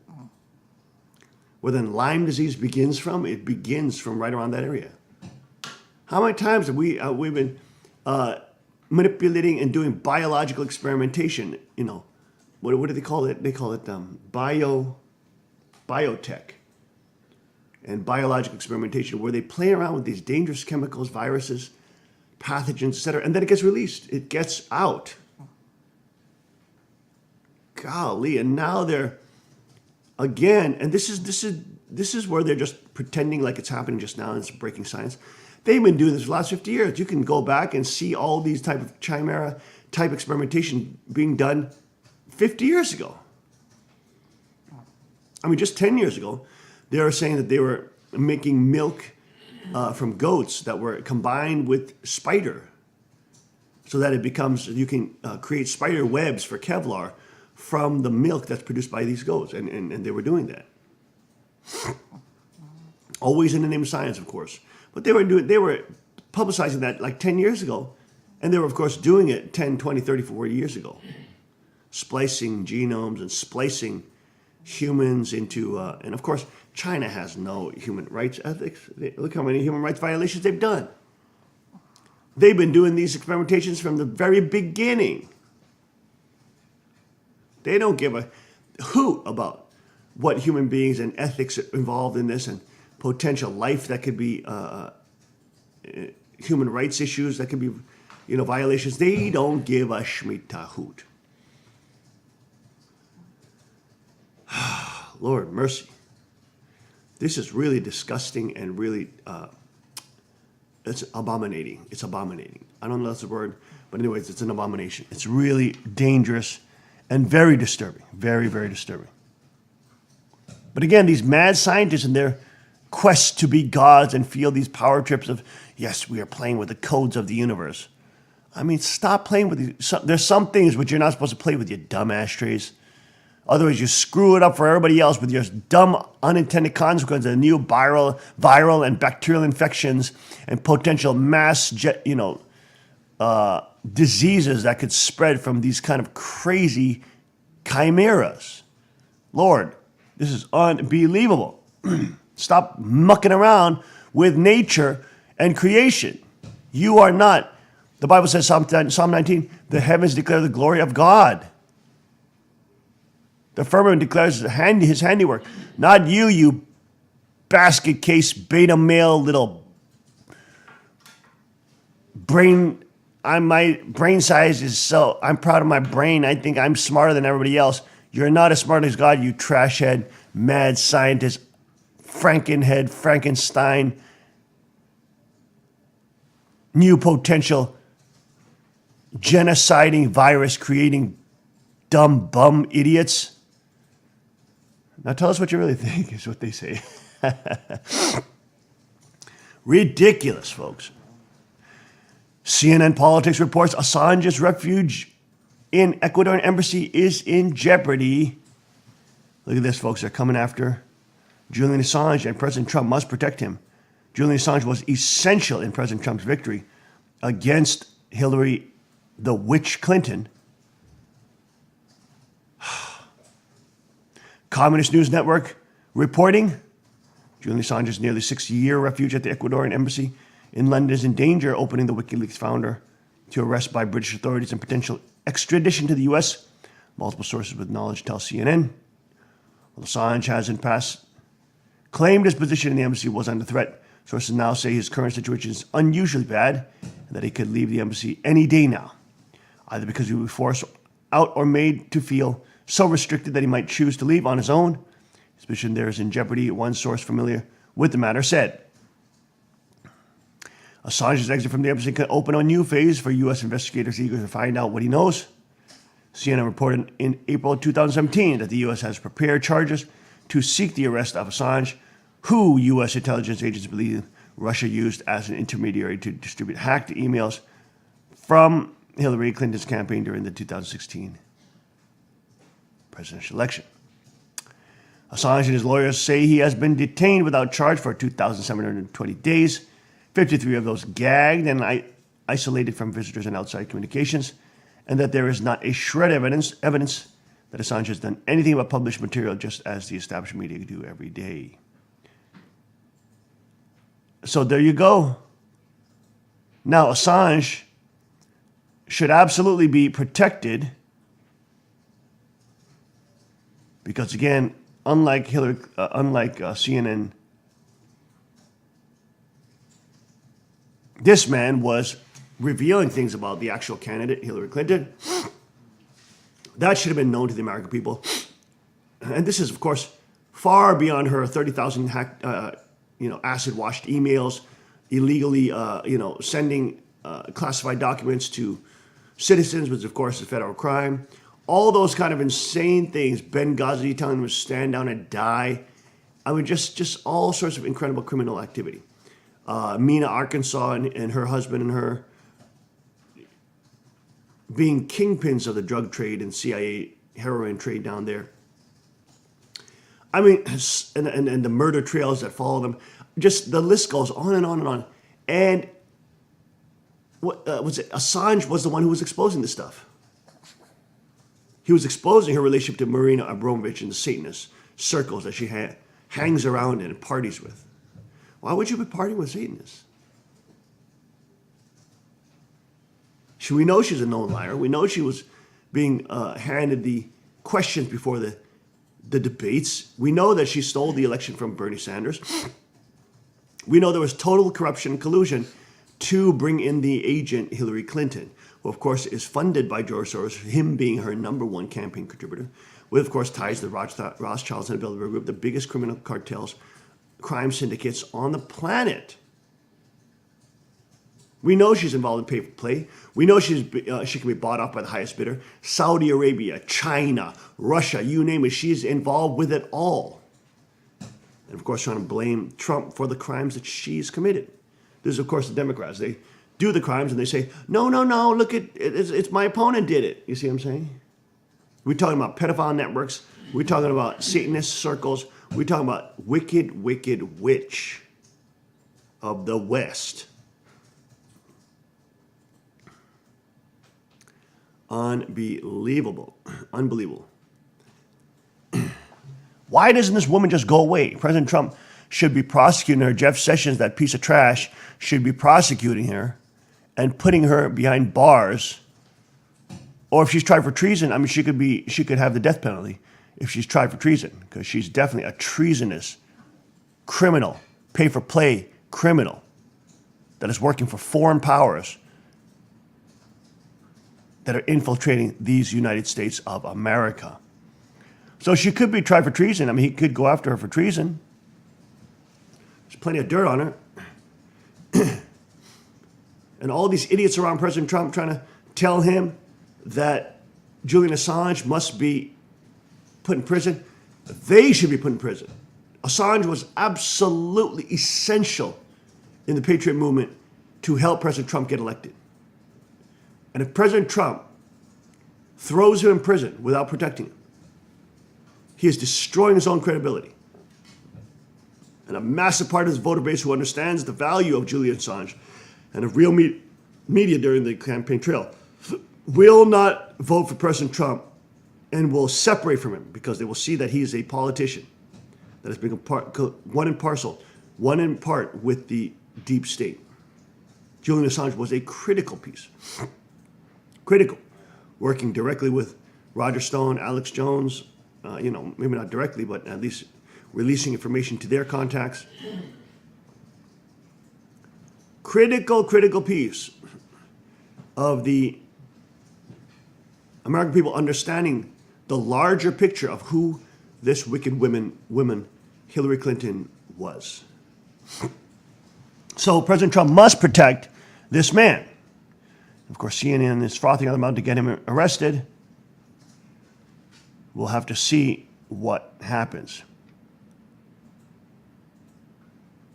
Where then Lyme disease begins from? It begins from right around that area. How many times have we've been manipulating and doing biological experimentation? You know, what do they call it? They call it biotech and biological experimentation, where they play around with these dangerous chemicals, viruses, pathogens, etc., and then it gets released. It gets out. Golly, and now they're again, and this is where they're just pretending like it's happening just now and it's breaking science. They've been doing this for the last 50 years. You can go back and see all these type of chimera type experimentation being done 50 years ago. I mean, just 10 years ago, they were saying that they were making milk from goats that were combined with spider, so that it becomes, you can create spider webs for Kevlar from the milk that's produced by these goats, and they were doing that. Always in the name of science, of course. But they were publicizing that like 10 years ago, and they were, of course, doing it 10, 20, 30, 40 years ago. Splicing genomes and splicing humans into, and of course, China has no human rights ethics. Look how many human rights violations they've done. They've been doing these experimentations from the very beginning. They don't give a hoot about what human beings and ethics are involved in this, and potential life that could be human rights issues that could be, violations. They don't give a schmita hoot. Lord mercy. This is really disgusting and really, it's abominating. It's abominating. I don't know if that's a word, but anyways, it's an abomination. It's really dangerous and very disturbing. Very, very disturbing. But again, these mad scientists and their quest to be gods and feel these power trips of, yes, we are playing with the codes of the universe. I mean, stop playing with these. There's some things which you're not supposed to play with, you dumb ashtrays. Otherwise, you screw it up for everybody else with your dumb unintended consequences of new viral and bacterial infections and potential mass, diseases that could spread from these kind of crazy chimeras. Lord, this is unbelievable. Stop mucking around with nature and creation. You are not. The Bible says, Psalm 19, the heavens declare the glory of God. The firmament declares his handiwork. Not you, you basket case beta male little brain. My brain size is so, I'm proud of my brain. I think I'm smarter than everybody else. You're not as smart as God, you trash head, mad scientist, Frankenstein, new potential genociding, virus creating dumb bum idiots. Now tell us what you really think, is what they say. Ridiculous, folks. CNN Politics reports Assange's refuge in Ecuadorian embassy is in jeopardy. Look at this, folks. They're coming after Julian Assange, and President Trump must protect him. Julian Assange was essential in President Trump's victory against Hillary, the witch Clinton. Communist News Network reporting Julian Assange's nearly 6-year refuge at the Ecuadorian embassy in London is in danger, opening the WikiLeaks founder to arrest by British authorities and potential extradition to the U.S. Multiple sources with knowledge tell CNN. While Assange has in the past claimed his position in the embassy was under threat, sources now say his current situation is unusually bad and that he could leave the embassy any day now, either because he will be forced out or made to feel so restricted that he might choose to leave on his own. His position there is in jeopardy, one source familiar with the matter said. Assange's exit from the embassy could open a new phase for U.S. investigators eager to find out what he knows. CNN reported in April 2017 that the U.S. has prepared charges to seek the arrest of Assange, who U.S. intelligence agents believe Russia used as an intermediary to distribute hacked emails from Hillary Clinton's campaign during the 2016 presidential election. Assange and his lawyers say he has been detained without charge for 2,720 days, 53 of those gagged and isolated from visitors and outside communications, and that there is not a shred of evidence that Assange has done anything but publish material just as the established media do every day. So there you go. Now, Assange should absolutely be protected because, again, unlike CNN, this man was revealing things about the actual candidate, Hillary Clinton. That should have been known to the American people. And this is, of course, far beyond her 30,000 acid-washed emails, illegally, sending classified documents to citizens, which, of course, is a federal crime. All those kind of insane things. Benghazi telling them to stand down and die. I mean, just all sorts of incredible criminal activity. Mena, Arkansas, and her husband and her being kingpins of the drug trade and CIA heroin trade down there. I mean, and the murder trails that follow them. Just the list goes on and on and on. And what was it? Assange was the one who was exposing this stuff. He was exposing her relationship to Marina Abramovich and the Satanist circles that she hangs around in and parties with. Why would you be partying with Satanists? We know she's a known liar. We know she was being handed the questions before the debates. We know that she stole the election from Bernie Sanders. We know there was total corruption and collusion to bring in the agent Hillary Clinton, who, of course, is funded by George Soros, him being her #1 campaign contributor, with, of course, ties to the Rothschilds and the Bilderberg Group, the biggest criminal cartels, crime syndicates on the planet. We know she's involved in pay-for-play. We know she can be bought off by the highest bidder. Saudi Arabia, China, Russia, you name it, she's involved with it all. And, of course, trying to blame Trump for the crimes that she's committed. This is, of course, the Democrats. They do the crimes and they say, no, look, it's my opponent did it. You see what I'm saying? We're talking about pedophile networks. We're talking about Satanist circles. We're talking about wicked, wicked witch of the West. Unbelievable. Unbelievable. Why doesn't this woman just go away? President Trump should be prosecuting her. Jeff Sessions, that piece of trash, should be prosecuting her and putting her behind bars. Or if she's tried for treason, I mean, she could have the death penalty if she's tried for treason, because she's definitely a treasonous criminal, pay-for-play criminal that is working for foreign powers that are infiltrating these United States of America. So she could be tried for treason. I mean, he could go after her for treason. There's plenty of dirt on her. And all these idiots around President Trump trying to tell him that Julian Assange must be put in prison. They should be put in prison. Assange was absolutely essential in the Patriot movement to help President Trump get elected. And if President Trump throws him in prison without protecting him, he is destroying his own credibility. And a massive part of his voter base who understands the value of Julian Assange and of real media during the campaign trail will not vote for President Trump and will separate from him because they will see that he is a politician that has become one in part with the deep state. Julian Assange was a critical piece. Critical. Working directly with Roger Stone, Alex Jones, maybe not directly, but at least releasing information to their contacts. Critical piece of the American people understanding the larger picture of who this wicked woman, Hillary Clinton, was. So President Trump must protect this man. Of course, CNN is frothing on the mouth to get him arrested. We'll have to see what happens.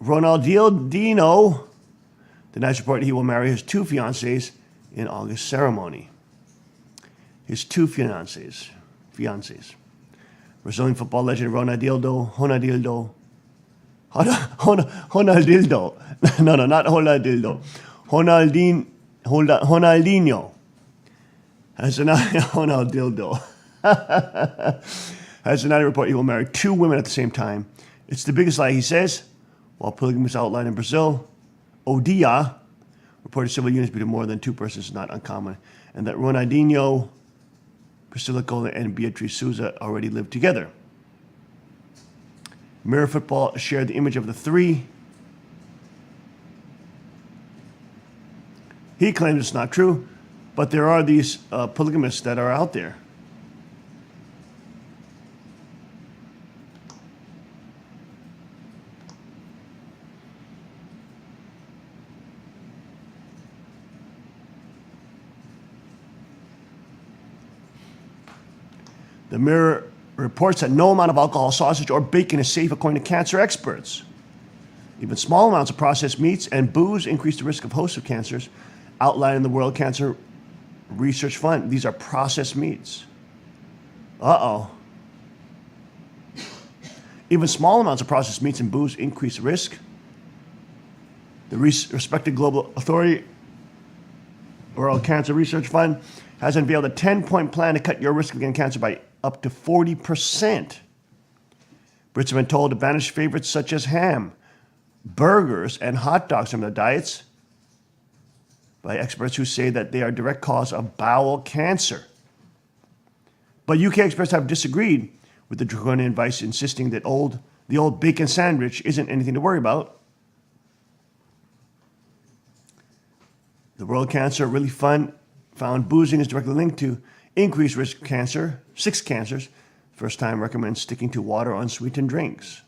Ronaldinho denies report he will marry his two fiancées in August ceremony. His two fiancés. Brazilian football legend Ronaldinho. No, not Ronaldinho. Ronaldinho has announced report he will marry two women at the same time. It's the biggest lie, he says. While polygamy is outlawed in Brazil, Odia reported civil unions between more than two persons is not uncommon, and that Ronaldinho, Priscilla Cola, and Beatriz Souza already live together. Mirror Football shared the image of the three. He claims it's not true, but there are these polygamists that are out there. The Mirror reports that no amount of alcohol, sausage, or bacon is safe according to cancer experts. Even small amounts of processed meats and booze increase the risk of hosts of cancers, outlined in the World Cancer Research Fund. These are processed meats. Even small amounts of processed meats and booze increase risk. The respected global authority, World Cancer Research Fund, has unveiled a 10-point plan to cut your risk of getting cancer by up to 40%. Brits have been told to banish favorites such as ham, burgers, and hot dogs from their diets by experts who say that they are a direct cause of bowel cancer. But UK experts have disagreed with the draconian advice, insisting that the old bacon sandwich isn't anything to worry about. The World Cancer Relief Fund found boozing is directly linked to increased risk of cancer, 6 cancers. First time recommends sticking to water or unsweetened drinks.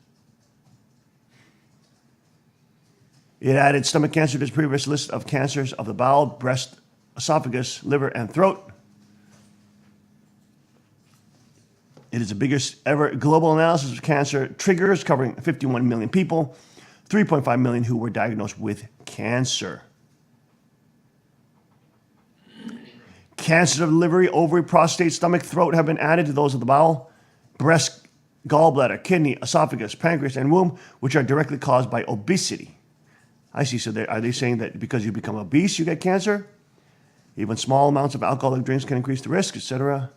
It added stomach cancer to its previous list of cancers of the bowel, breast, esophagus, liver, and throat. It is the biggest ever global analysis of cancer triggers, covering 51 million people, 3.5 million who were diagnosed with cancer. Cancers of the liver, ovary, prostate, stomach, throat have been added to those of the bowel, breast, gallbladder, kidney, esophagus, pancreas, and womb, which are directly caused by obesity. I see. So are they saying that because you become obese, you get cancer? Even small amounts of alcoholic drinks can increase the risk, etc.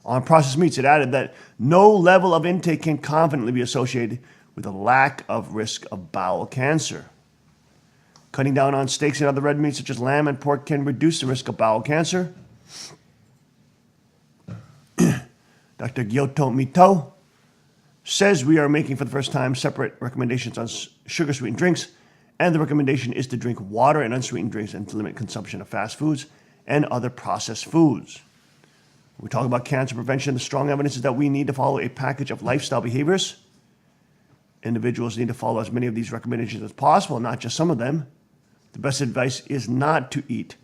On processed meats, it added that no level of intake can confidently be associated with a lack of risk of bowel cancer. Cutting down on steaks and other red meats such as lamb and pork can reduce the risk of bowel cancer. Dr. Gyoto Mito says we are making for the first time separate recommendations on sugar-sweetened drinks, and the recommendation is to drink water and unsweetened drinks and to limit consumption of fast foods and other processed foods. When we talk about cancer prevention, the strong evidence is that we need to follow a package of lifestyle behaviors. Individuals need to follow as many of these recommendations as possible, not just some of them. The best advice is not to eat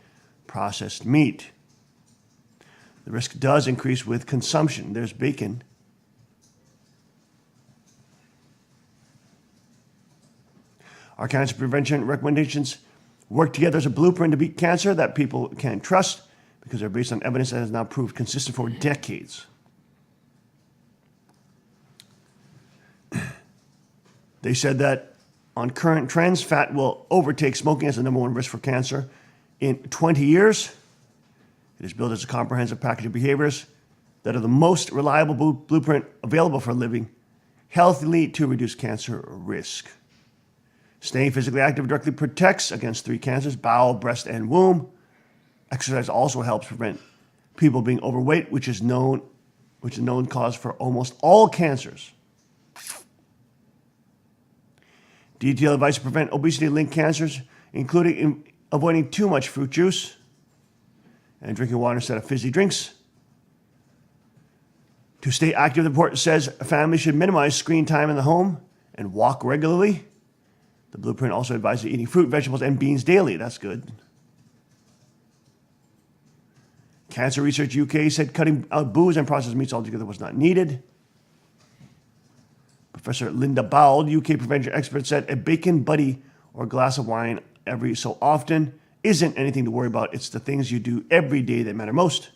processed meat. The risk does increase with consumption. There's bacon. Our cancer prevention recommendations work together as a blueprint to beat cancer that people can trust because they're based on evidence that has now proved consistent for decades. They said that on current trends, fat will overtake smoking as the number one risk for cancer in 20 years. It is built as a comprehensive package of behaviors that are the most reliable blueprint available for living healthily to reduce cancer risk. Staying physically active directly protects against 3 cancers: bowel, breast, and womb. Exercise also helps prevent people being overweight, which is a known cause for almost all cancers. Detailed advice to prevent obesity-linked cancers, including avoiding too much fruit juice and drinking water instead of fizzy drinks. To stay active, the report says families should minimize screen time in the home and walk regularly. The blueprint also advises eating fruit, vegetables, and beans daily. That's good. Cancer Research UK said cutting out booze and processed meats altogether was not needed. Professor Linda Bowles, UK prevention expert, said a bacon buddy or glass of wine every so often isn't anything to worry about. It's the things you do every day that matter most.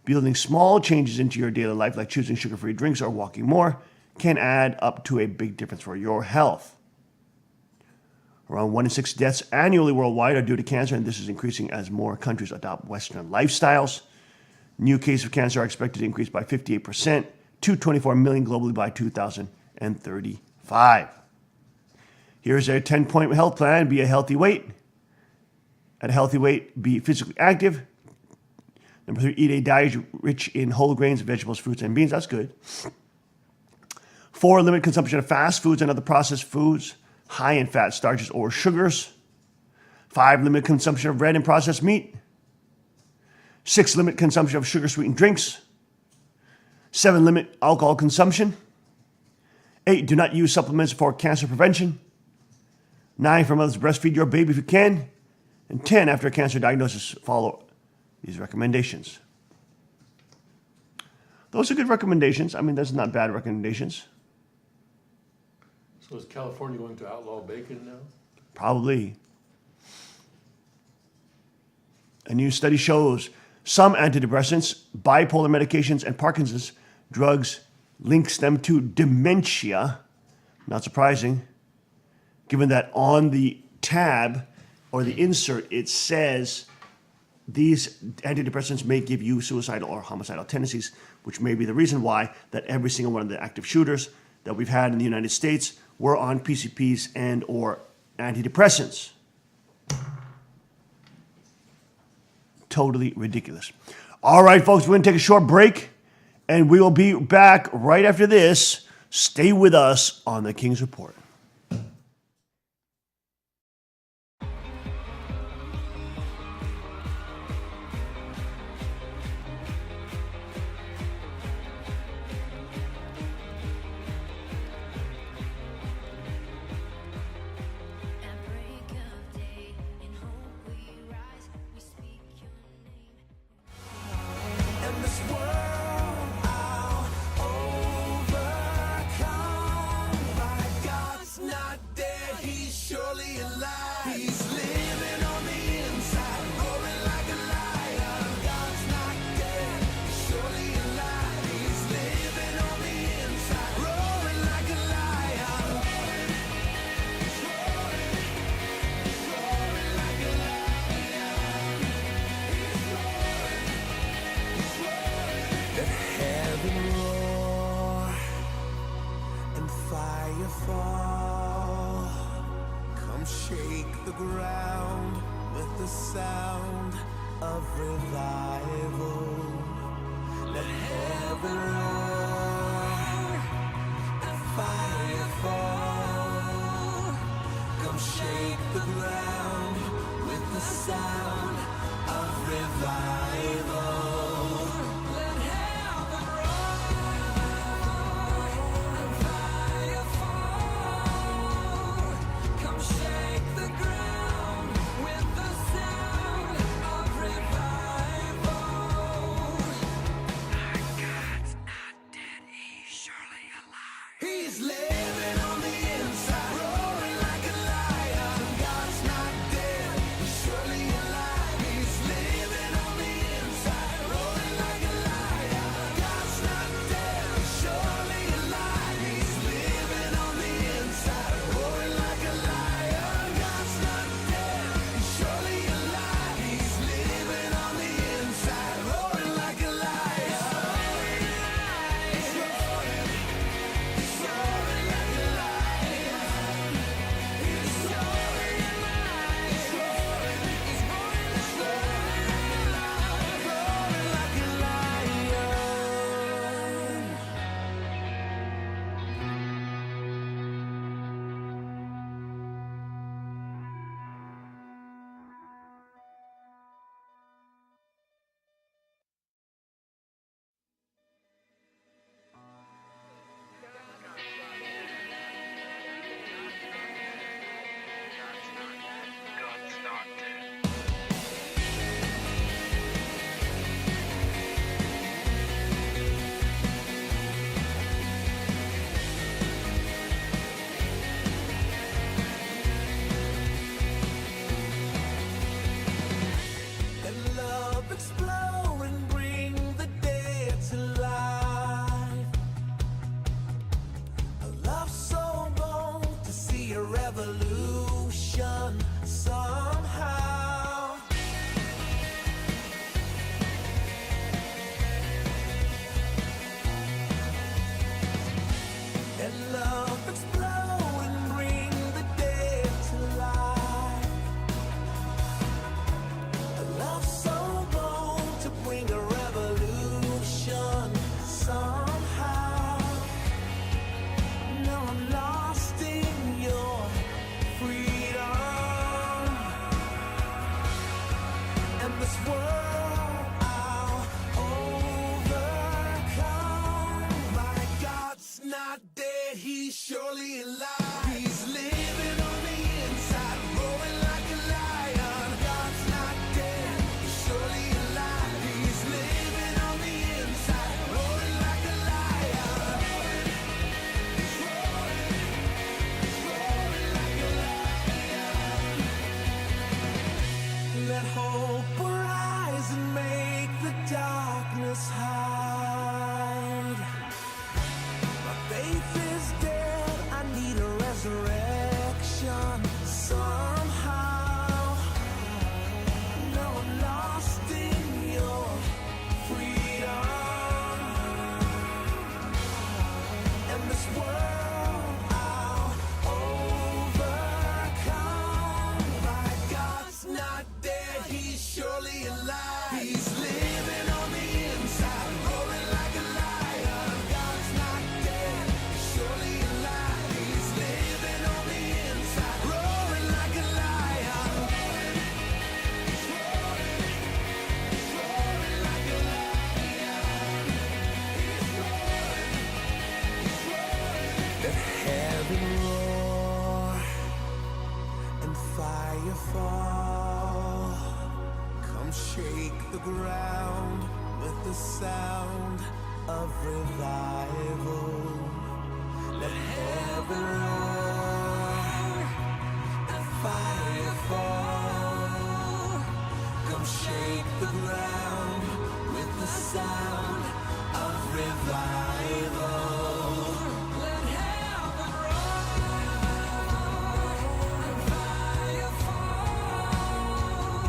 Building small changes into your daily life, like choosing sugar-free drinks or walking more, can add up to a big difference for your health. Around 1 in 6 deaths annually worldwide are due to cancer, and this is increasing as more countries adopt Western lifestyles. New cases of cancer are expected to increase by 58% to 24 million globally by 2035. Here's a 10-point health plan. Be a healthy weight. At a healthy weight, be physically active. Number 3, eat a diet rich in whole grains, vegetables, fruits, and beans. That's good. 4, limit consumption of fast foods and other processed foods, high in fat, starches, or sugars. 5, limit consumption of red and processed meat. 6, limit consumption of sugar-sweetened drinks. 7, limit alcohol consumption. 8, do not use supplements for cancer prevention. 9, for mothers, breastfeed your baby if you can. And 10, after a cancer diagnosis, follow these recommendations. Those are good recommendations. I mean, those are not bad recommendations. So is California going to outlaw bacon now? Probably. A new study shows some antidepressants, bipolar medications, and Parkinson's drugs links them to dementia. Not surprising, given that on the tab or the insert, it says these antidepressants may give you suicidal or homicidal tendencies, which may be the reason why that every single one of the active shooters that we've had in the United States were on PCPs and or antidepressants. Totally ridiculous. All right, folks, we're going to take a short break, and we will be back right after this. Stay with us on the King's Report. Fall. Come shake the ground with the sound of revival. Let heaven roar and fire fall. Come shake the ground with the sound of revival. Let heaven roar and fire fall. Come shake the ground with the sound of revival. ground with the sound of revival. Let heaven roar and fire fall. Come shake the ground with the sound of revival. Let heaven roar and fire fall.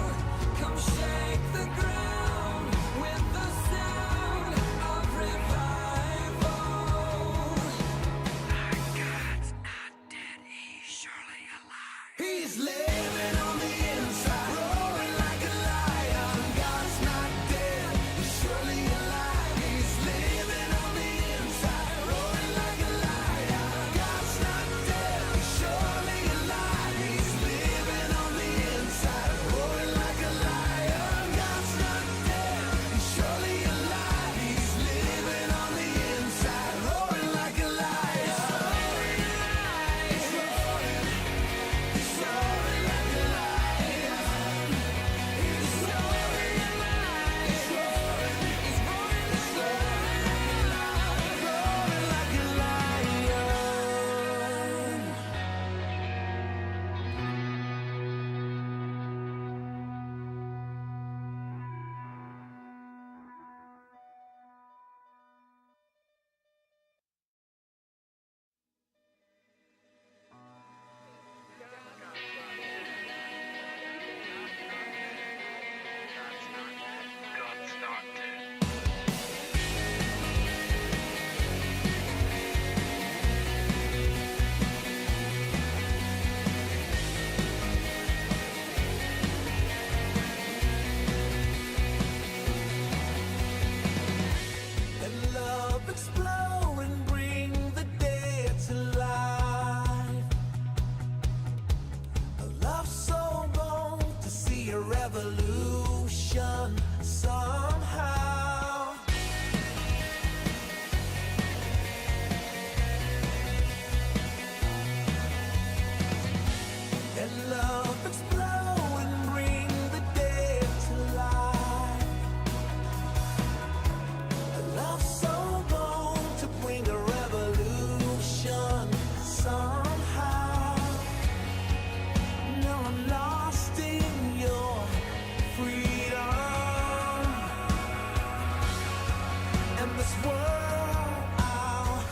Come shake the ground with the sound of revival. Our God's not dead, he's surely alive. He's living on the inside, roaring like a lion. God's not dead, he's surely alive. He's living on the inside, roaring like a lion. God's not dead, he's surely alive. He's living on the inside, roaring like a lion. God's not dead, he's surely alive. He's living on the inside, roaring like a lion. He's roaring like a lion. He's roaring alive. He's roaring like a lion. Let love explode and bring the dead to life. A love so bold to see a revolution somehow. Let love explode and bring the dead to life. A love so bold to bring a revolution somehow. No, I'm lost in your freedom. And this world I'll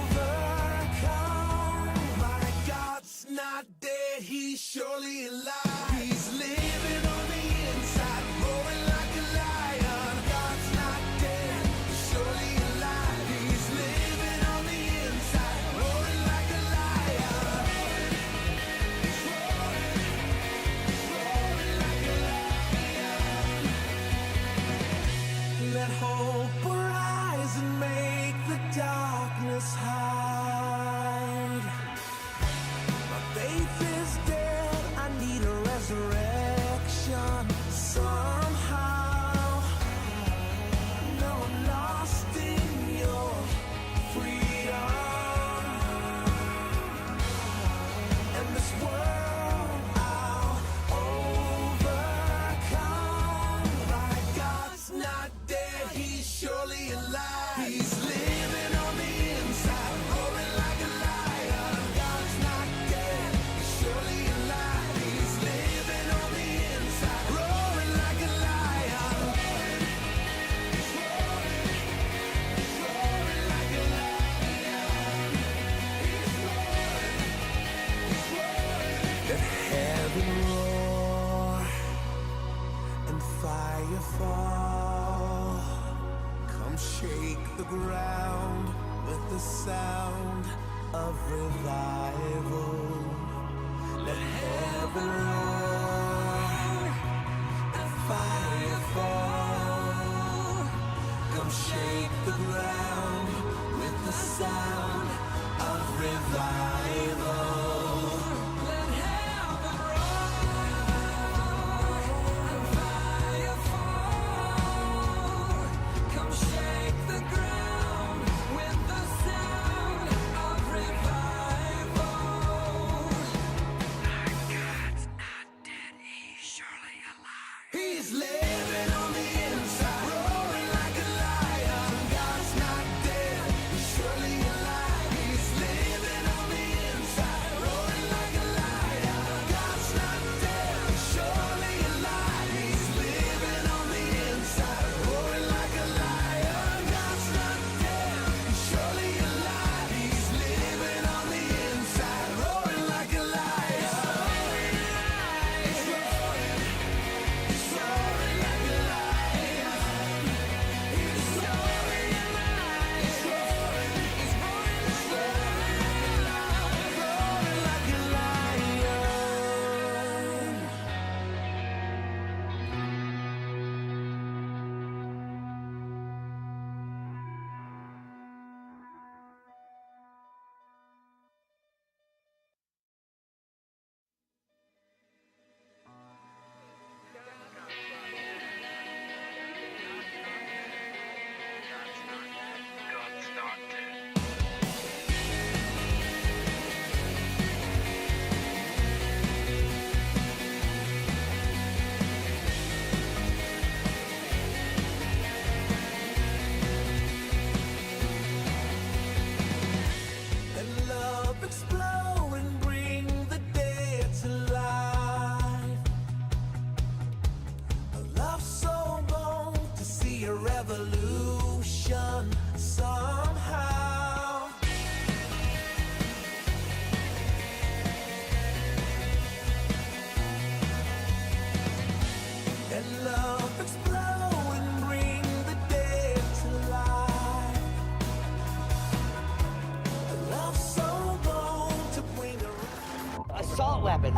overcome. My God's not dead, he's surely alive. He's living on the inside, roaring like a lion. God's not dead, he's surely alive. He's living on the inside, roaring like a lion. He's roaring like a lion. Let hope arise and make the darkness hide. My faith is dead, I need a resurrection somehow. No, I'm lost in your freedom. And this world I'll overcome. My God's not dead, he's surely alive. He's living on the inside, roaring like a lion. God's not dead, he's surely alive. He's living on the inside, roaring like a lion. He's roaring like a lion. He's roaring. Let heaven roar and fire fall. Come shake the ground with the sound of revival. Let heaven roar and fire fall. Come shake the ground with the sound of revival. Let heaven roar and fire fall. Come shake the ground with the sound of revival. Our God's not dead, he's surely alive. He's living on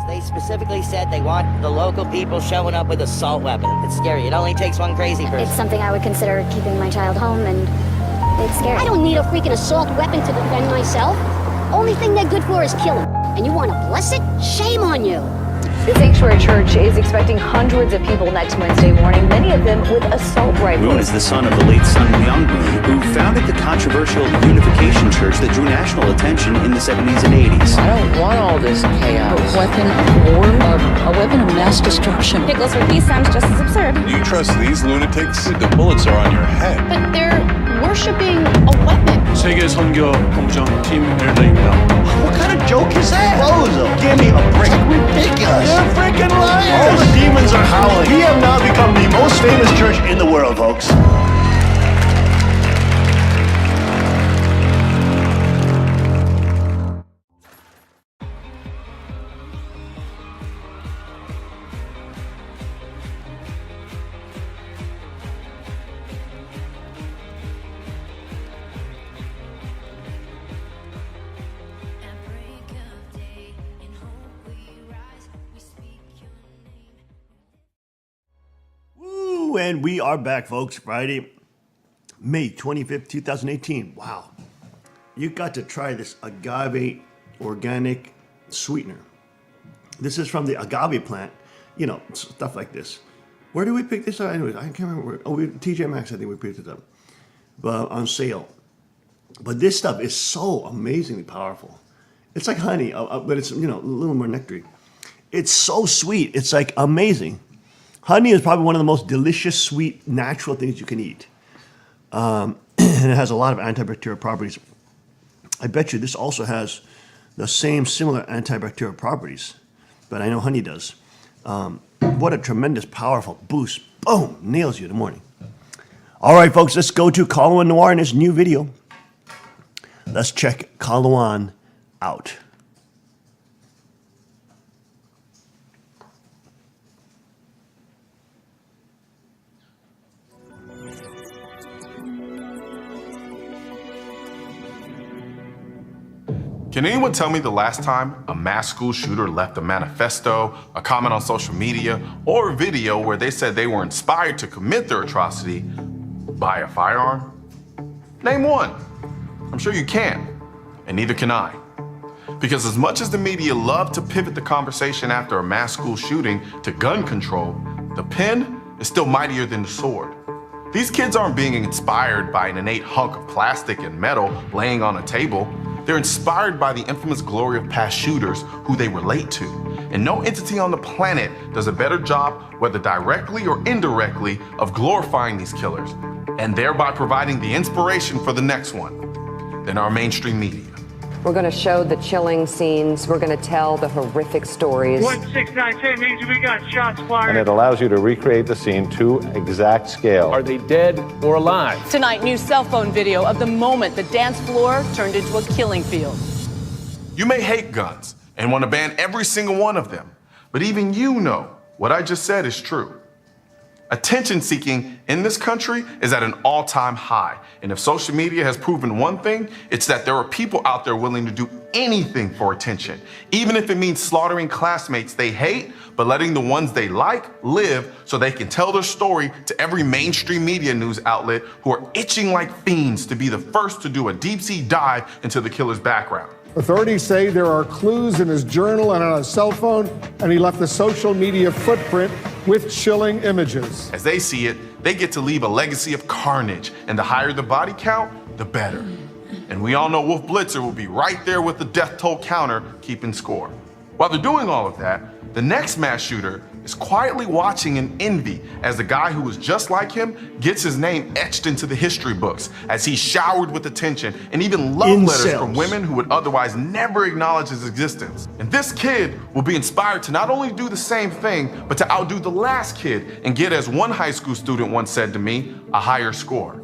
They specifically said they want the local people showing up with assault weapons. It's scary. It only takes one crazy person. It's something I would consider keeping my child home, and it's scary. I don't need a freaking assault weapon to defend myself. Only thing they're good for is killing. And you want to bless it? Shame on you. The Sanctuary Church is expecting hundreds of people next Wednesday morning, many of them with assault rifles. Moon is the son of the late Sun Myung-moon, who founded the controversial Unification Church that drew national attention in the 70s and 80s. I don't want all this chaos. A weapon of war, a weapon of mass destruction. Nichols for peace sounds just as absurd. You trust these lunatics? The bullets are on your head. But they're worshiping a weapon. 세계 선교 본부장 팀 헬더입니다. What kind of joke is that? Bozo, give me a break. Ridiculous. You're freaking lying. All the demons are howling. We have now become the most famous church in the world, folks. And we are back, folks. Friday, May 25th, 2018. Wow. You got to try this agave organic sweetener. This is from the agave plant. You know, stuff like this. Where did we pick this up? Anyways, I can't remember where. Oh, TJ Maxx, I think we picked it up. But on sale. But this stuff is so amazingly powerful. It's like honey, but it's, you know, a little more nectary. It's so sweet. It's like amazing. Honey is probably one of the most delicious, sweet, natural things you can eat. And it has a lot of antibacterial properties. I bet you this also has the same similar antibacterial properties, but I know honey does. What a tremendous, powerful boost. Boom, nails you in the morning. All right, folks, let's go to Kalawan Noir in his new video. Let's check Kalawan out. Can anyone tell me the last time a mass school shooter left a manifesto, a comment on social media, or a video where they said they were inspired to commit their atrocity by a firearm? Name one. I'm sure you can, and neither can I. Because as much as the media love to pivot the conversation after a mass school shooting to gun control, the pen is still mightier than the sword. These kids aren't being inspired by an innate hunk of plastic and metal laying on a table. They're inspired by the infamous glory of past shooters who they relate to. And no entity on the planet does a better job, whether directly or indirectly, of glorifying these killers, and thereby providing the inspiration for the next one, than our mainstream media. We're going to show the chilling scenes. We're going to tell the horrific stories. 1692 means we got shots fired. And it allows you to recreate the scene to exact scale. Are they dead or alive? Tonight, new cell phone video of the moment the dance floor turned into a killing field. You may hate guns and want to ban every single one of them, but even you know what I just said is true. Attention seeking in this country is at an all-time high. And if social media has proven one thing, it's that there are people out there willing to do anything for attention, even if it means slaughtering classmates they hate, but letting the ones they like live so they can tell their story to every mainstream media news outlet who are itching like fiends to be the first to do a deep-sea dive into the killer's background. Authorities say there are clues in his journal and on his cell phone, and he left a social media footprint with chilling images. As they see it, they get to leave a legacy of carnage, and the higher the body count, the better. And we all know Wolf Blitzer will be right there with the death toll counter keeping score. While they're doing all of that, the next mass shooter is quietly watching in envy as the guy who was just like him gets his name etched into the history books as he's showered with attention and even love letters from women who would otherwise never acknowledge his existence. And this kid will be inspired to not only do the same thing, but to outdo the last kid and get, as one high school student once said to me, a higher score.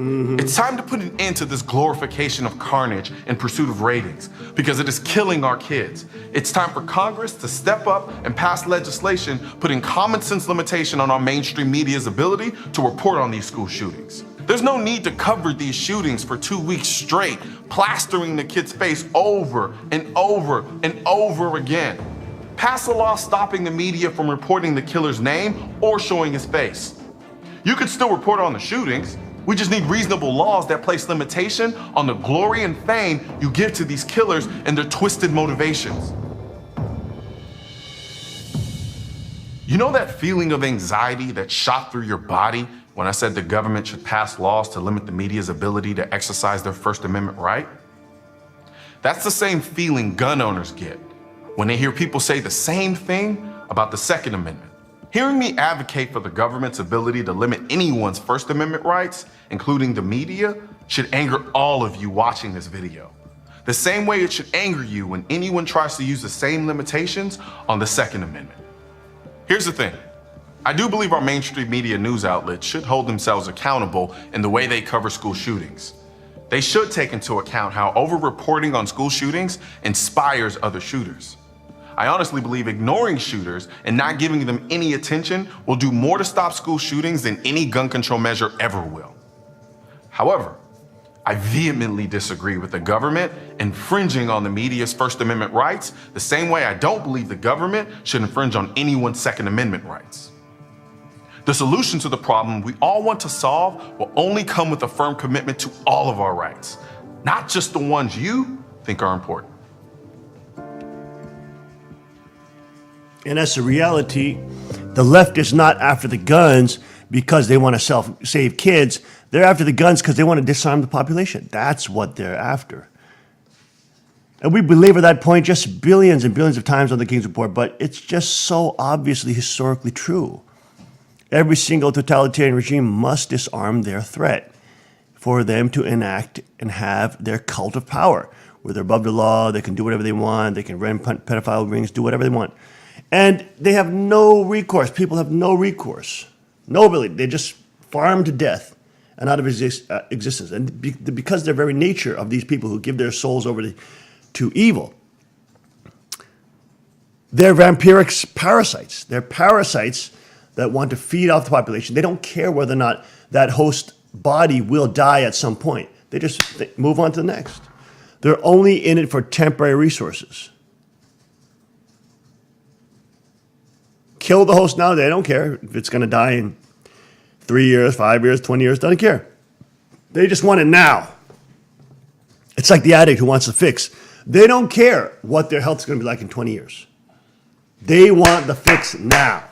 It's time to put an end to this glorification of carnage in pursuit of ratings, because it is killing our kids. It's time for Congress to step up and pass legislation putting common sense limitation on our mainstream media's ability to report on these school shootings. There's no need to cover these shootings for 2 weeks straight, plastering the kid's face over and over and over again. Pass a law stopping the media from reporting the killer's name or showing his face. You could still report on the shootings. We just need reasonable laws that place limitation on the glory and fame you give to these killers and their twisted motivations. You know that feeling of anxiety that shot through your body when I said the government should pass laws to limit the media's ability to exercise their First Amendment right? That's the same feeling gun owners get when they hear people say the same thing about the Second Amendment. Hearing me advocate for the government's ability to limit anyone's First Amendment rights, including the media, should anger all of you watching this video. The same way it should anger you when anyone tries to use the same limitations on the Second Amendment. Here's the thing. I do believe our mainstream media news outlets should hold themselves accountable in the way they cover school shootings. They should take into account how over-reporting on school shootings inspires other shooters. I honestly believe ignoring shooters and not giving them any attention will do more to stop school shootings than any gun control measure ever will. However, I vehemently disagree with the government infringing on the media's First Amendment rights the same way I don't believe the government should infringe on anyone's Second Amendment rights. The solution to the problem we all want to solve will only come with a firm commitment to all of our rights, not just the ones you think are important. And that's the reality. The left is not after the guns because they want to save kids. They're after the guns because they want to disarm the population. That's what they're after. And we belabor that point just billions and billions of times on the King's Report, but it's just so obviously historically true. Every single totalitarian regime must disarm their threat for them to enact and have their cult of power, where they're above the law, they can do whatever they want, they can run pedophile rings, do whatever they want. And they have no recourse. People have no recourse. No ability. They just farm to death and out of existence. And because the very nature of these people who give their souls over to evil, they're vampiric parasites. They're parasites that want to feed off the population. They don't care whether or not that host body will die at some point. They just move on to the next. They're only in it for temporary resources. Kill the host now, they don't care if it's going to die in 3 years, 5 years, 20 years, doesn't care. They just want it now. It's like the addict who wants the fix. They don't care what their health is going to be like in 20 years. They want the fix now.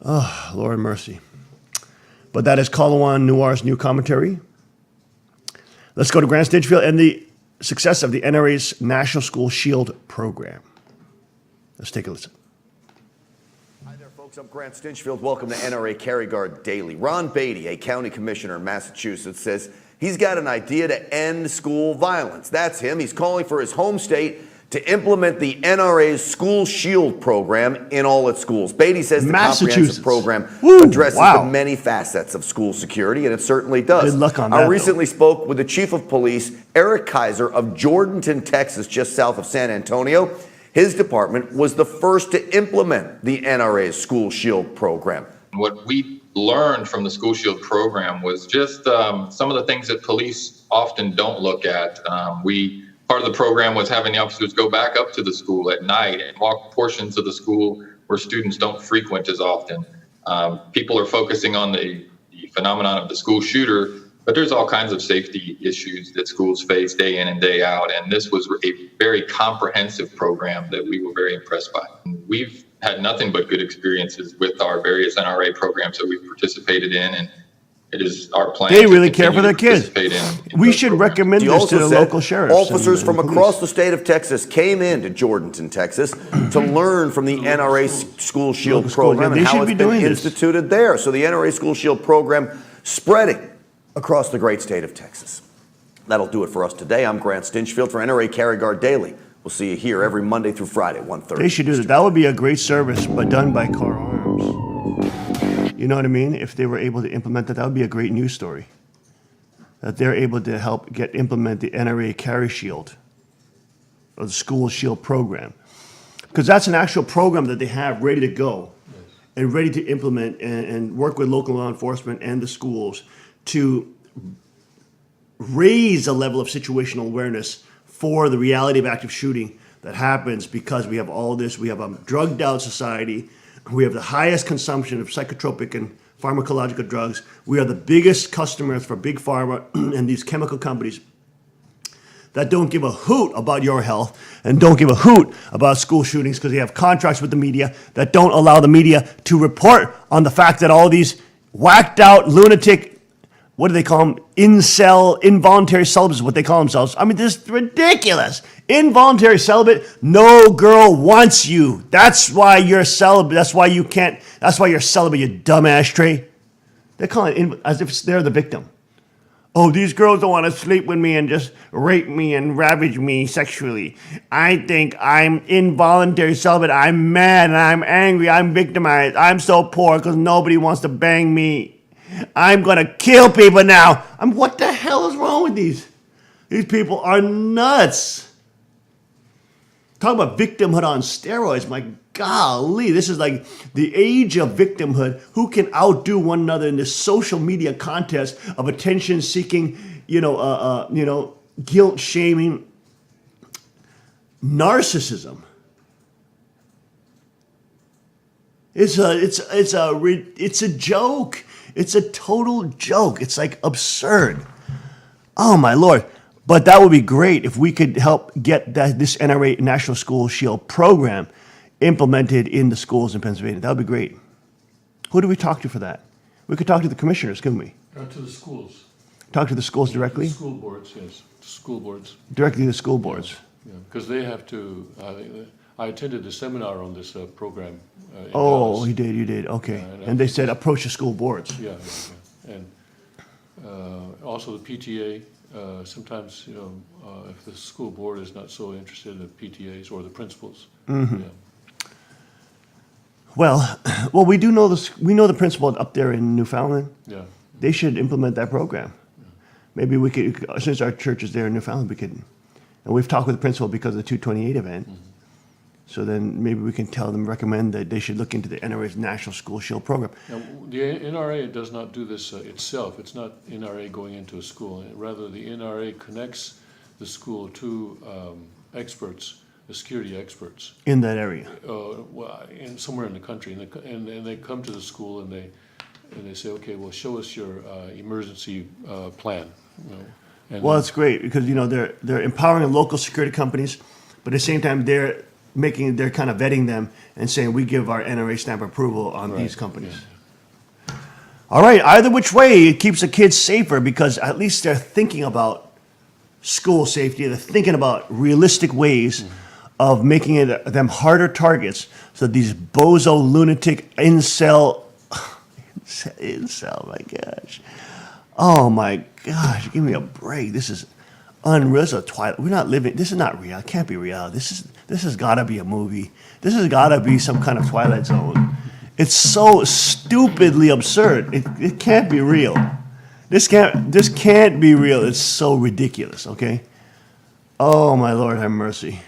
Oh, Lord mercy. But that is Kalawan Noir's new commentary. Let's go to Grant Stinchfield and the success of the NRA's National School Shield program. Let's take a listen. Hi there, folks. I'm Grant Stinchfield. Welcome to NRA Carry Guard Daily. Ron Beatty, a county commissioner in Massachusetts, says he's got an idea to end school violence. That's him. He's calling for his home state to implement the NRA's School Shield program in all its schools. Beatty says the comprehensive program addresses the many facets of school security, and it certainly does. Good luck on that, I recently spoke with the chief of police, Eric Kaiser of Jordanton, Texas, just south of San Antonio. His department was the first to implement the NRA's School Shield program. What we learned from the School Shield program was just some of the things that police often don't look at. Part of the program was having the officers go back up to the school at night and walk portions of the school where students don't frequent as often. People are focusing on the phenomenon of the school shooter, but there's all kinds of safety issues that schools face day in and day out. And this was a very comprehensive program that we were very impressed by. We've had nothing but good experiences with our various NRA programs that we've participated in, and it is our plan. They really care for their kids. We should recommend this to the local sheriffs. Officers from across the state of Texas came into Jordanton, Texas, to learn from the NRA School Shield program and how it's been instituted there. So the NRA School Shield program spreading across the great state of Texas. That'll do it for us today. I'm Grant Stinchfield for NRA Carry Guard Daily. We'll see you here every Monday through Friday, 1:30. They should do that. That would be a great service, but done by Car Arms. You know what I mean? If they were able to implement that, that would be a great news story. That they're able to help implement the NRA Carry Shield, or the School Shield program. Because that's an actual program that they have ready to go and ready to implement and work with local law enforcement and the schools to raise a level of situational awareness for the reality of active shooting that happens because we have all this. We have a drugged out society. We have the highest consumption of psychotropic and pharmacological drugs. We are the biggest customers for big pharma and these chemical companies that don't give a hoot about your health and don't give a hoot about school shootings because they have contracts with the media that don't allow the media to report on the fact that all these whacked out lunatic, what do they call them? Involuntary celibates is what they call themselves. I mean, this is ridiculous. Involuntary celibate, no girl wants you. That's why you're celibate. That's why you can't, that's why you're celibate, you dumb ashtray. They call it as if they're the victim. Oh, these girls don't want to sleep with me and just rape me and ravage me sexually. I think I'm involuntary celibate. I'm mad and I'm angry. I'm victimized. I'm so poor because nobody wants to bang me. I'm going to kill people now. What the hell is wrong with these? These people are nuts. Talk about victimhood on steroids. My golly, this is like the age of victimhood. Who can outdo one another in this social media contest of attention seeking, guilt shaming, narcissism. It's a joke. It's a total joke. It's like absurd. Oh my Lord. But that would be great if we could help get this NRA National School Shield program implemented in the schools in Pennsylvania. That would be great. Who do we talk to for that? We could talk to the commissioners, couldn't we? To the schools. Talk to the schools directly? The school boards, yes. School boards. Directly to the school boards. Yeah, because they have to, I attended the seminar on this program. Oh, you did, okay. And they said approach the school boards. Yeah. And also the PTA. Sometimes, if the school board is not so interested in the PTAs or the principals. Mm-hmm. Yeah. Well, we do know we know the principal up there in Newfoundland. Yeah. They should implement that program. Yeah. Maybe we could, since our church is there in Newfoundland, we could, and we've talked with the principal because of the 228 event. Mm-hmm. So then maybe we can tell them, recommend that they should look into the NRA's National School Shield program. Now, the NRA does not do this itself. It's not NRA going into a school. Rather, the NRA connects the school to experts, the security experts. In that area? Somewhere in the country. And they come to the school and they say, okay, well, show us your emergency plan. Well, it's great because, they're empowering local security companies, but at the same time, they're kind of vetting them and saying we give our NRA stamp approval on these companies. Yeah. All right, either which way, it keeps the kids safer because at least they're thinking about school safety. They're thinking about realistic ways of making them harder targets so that these bozo, lunatic, incel, my gosh. Oh my gosh, give me a break. This is unreal. This is a Twilight. We're not living. This is not real. It can't be real. This has got to be a movie. This has got to be some kind of Twilight Zone. It's so stupidly absurd. It can't be real. This can't be real. It's so ridiculous. Okay. Oh my Lord, have mercy.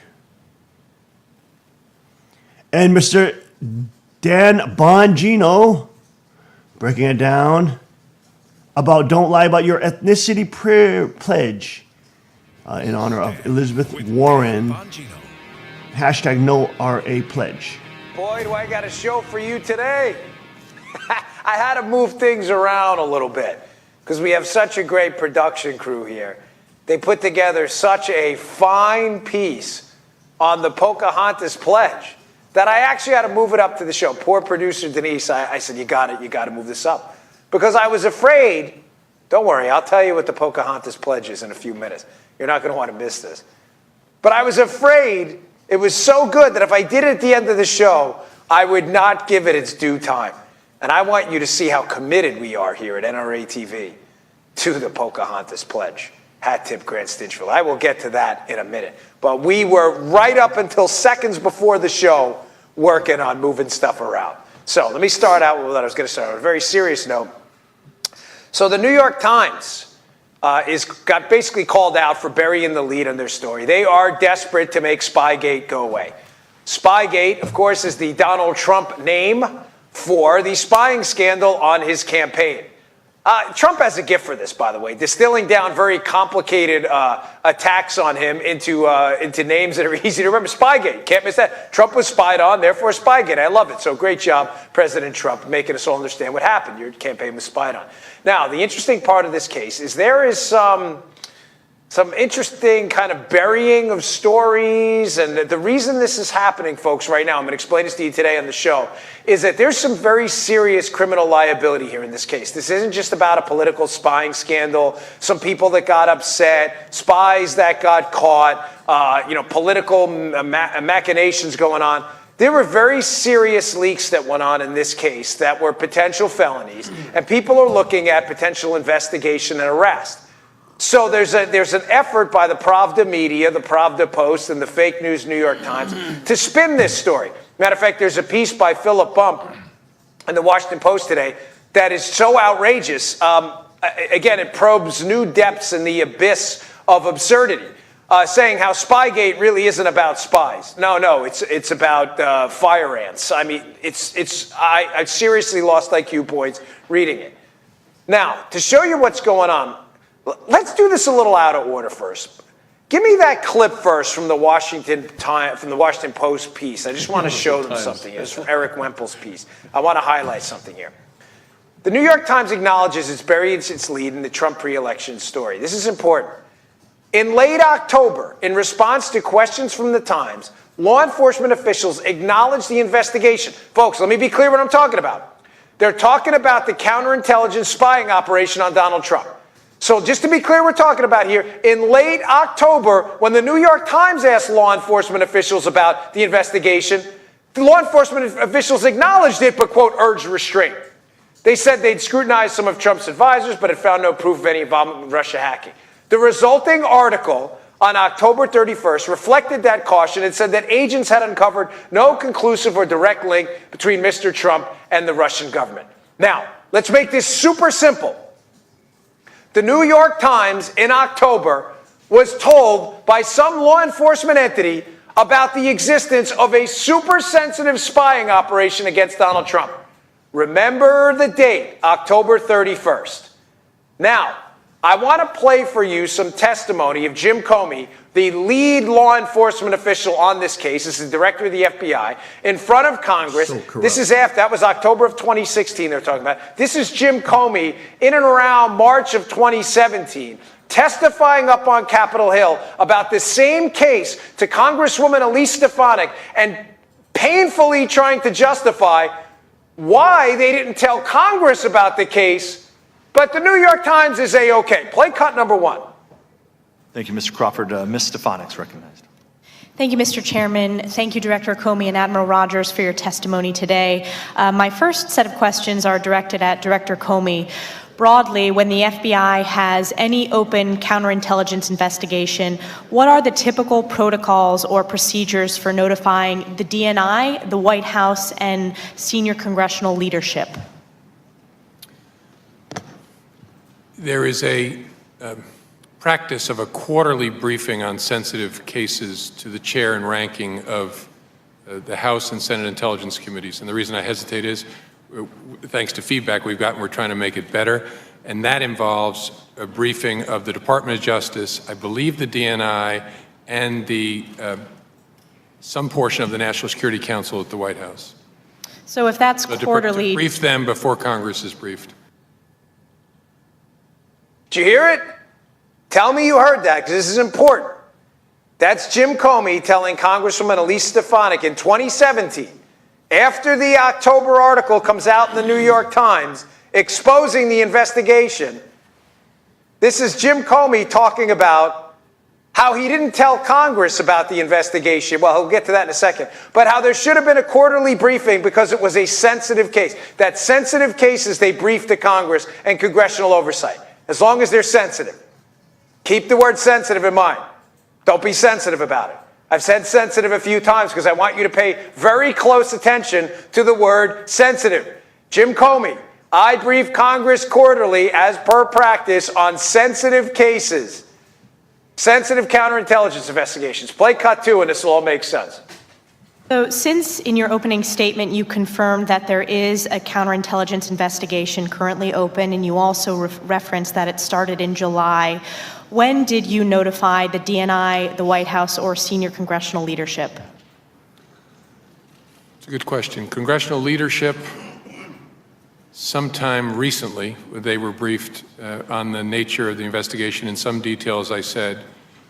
And Mr. Dan Bongino breaking it down about don't lie about your ethnicity pledge. In honor of Elizabeth Warren, hashtag no RA pledge. Boy, do I got a show for you today. I had to move things around a little bit because we have such a great production crew here. They put together such a fine piece on the Pocahontas pledge that I actually had to move it up to the show. Poor producer Denise, I said, you got to move this up. Because I was afraid, don't worry, I'll tell you what the Pocahontas pledge is in a few minutes. You're not going to want to miss this. But I was afraid it was so good that if I did it at the end of the show, I would not give it its due time. And I want you to see how committed we are here at NRA TV to the Pocahontas pledge. Hat tip, Grant Stinchfield. I will get to that in a minute. But we were right up until seconds before the show working on moving stuff around. So let me start out with what I was going to start on a very serious note. So the New York Times got basically called out for burying the lead on their story. They are desperate to make Spygate go away. Spygate, of course, is the Donald Trump name for the spying scandal on his campaign. Trump has a gift for this, by the way, distilling down very complicated attacks on him into names that are easy to remember. Spygate, can't miss that. Trump was spied on, therefore Spygate. I love it. So great job, President Trump, making us all understand what happened. Your campaign was spied on. Now, the interesting part of this case is there is some interesting kind of burying of stories. And the reason this is happening, folks, right now, I'm going to explain this to you today on the show, is that there's some very serious criminal liability here in this case. This isn't just about a political spying scandal, some people that got upset, spies that got caught, political machinations going on. There were very serious leaks that went on in this case that were potential felonies, and people are looking at potential investigation and arrest. So there's an effort by the Pravda media, the Pravda Post, and the fake news New York Times to spin this story. Matter of fact, there's a piece by Philip Bump in the Washington Post today that is so outrageous. Again, it probes new depths in the abyss of absurdity, saying how Spygate really isn't about spies. No, it's about fire ants. I mean, I seriously lost IQ points reading it. Now, to show you what's going on, let's do this a little out of order first. Give me that clip first from the Washington Post piece. I just want to show them something. It's from Eric Wempel's piece. I want to highlight something here. The New York Times acknowledges it's buried its lead in the Trump pre-election story. This is important. In late October, in response to questions from the Times, law enforcement officials acknowledged the investigation. Folks, let me be clear what I'm talking about. They're talking about the counterintelligence spying operation on Donald Trump. So just to be clear, we're talking about here, in late October, when the New York Times asked law enforcement officials about the investigation, the law enforcement officials acknowledged it, but, quote, urged restraint. They said they'd scrutinized some of Trump's advisors, but had found no proof of any involvement with Russia hacking. The resulting article on October 31st reflected that caution and said that agents had uncovered no conclusive or direct link between Mr. Trump and the Russian government. Now, let's make this super simple. The New York Times in October was told by some law enforcement entity about the existence of a super sensitive spying operation against Donald Trump. Remember the date, October 31st. Now, I want to play for you some testimony of Jim Comey, the lead law enforcement official on this case. This is the director of the FBI, in front of Congress. This is after, that was October of 2016 they're talking about. This is Jim Comey in and around March of 2017, testifying up on Capitol Hill about the same case to Congresswoman Elise Stefanik and painfully trying to justify why they didn't tell Congress about the case, but the New York Times is A-OK. Play cut number one. Thank you, Mr. Crawford. Ms. Stefanik's recognized. Thank you, Mr. Chairman. Thank you, Director Comey and Admiral Rogers, for your testimony today. My first set of questions are directed at Director Comey. Broadly, when the FBI has any open counterintelligence investigation, what are the typical protocols or procedures for notifying the DNI, the White House, and senior congressional leadership? There is a practice of a quarterly briefing on sensitive cases to the chair and ranking of the House and Senate Intelligence Committees. And the reason I hesitate is, thanks to feedback we've gotten, we're trying to make it better. And that involves a briefing of the Department of Justice, I believe the DNI, and some portion of the National Security Council at the White House. So if that's quarterly... To brief them before Congress is briefed. Did you hear it? Tell me you heard that, because this is important. That's Jim Comey telling Congresswoman Elise Stefanik in 2017, after the October article comes out in the New York Times exposing the investigation. This is Jim Comey talking about how he didn't tell Congress about the investigation. Well, he'll get to that in a second. But how there should have been a quarterly briefing because it was a sensitive case. That sensitive cases they briefed to Congress and congressional oversight. As long as they're sensitive. Keep the word sensitive in mind. Don't be sensitive about it. I've said sensitive a few times because I want you to pay very close attention to the word sensitive. Jim Comey, I brief Congress quarterly as per practice on sensitive cases. Sensitive counterintelligence investigations. Play cut two and this will all make sense. So since in your opening statement you confirmed that there is a counterintelligence investigation currently open, and you also referenced that it started in July, when did you notify the DNI, the White House, or senior congressional leadership? It's a good question. Congressional leadership, sometime recently, they were briefed on the nature of the investigation in some detail, as I said.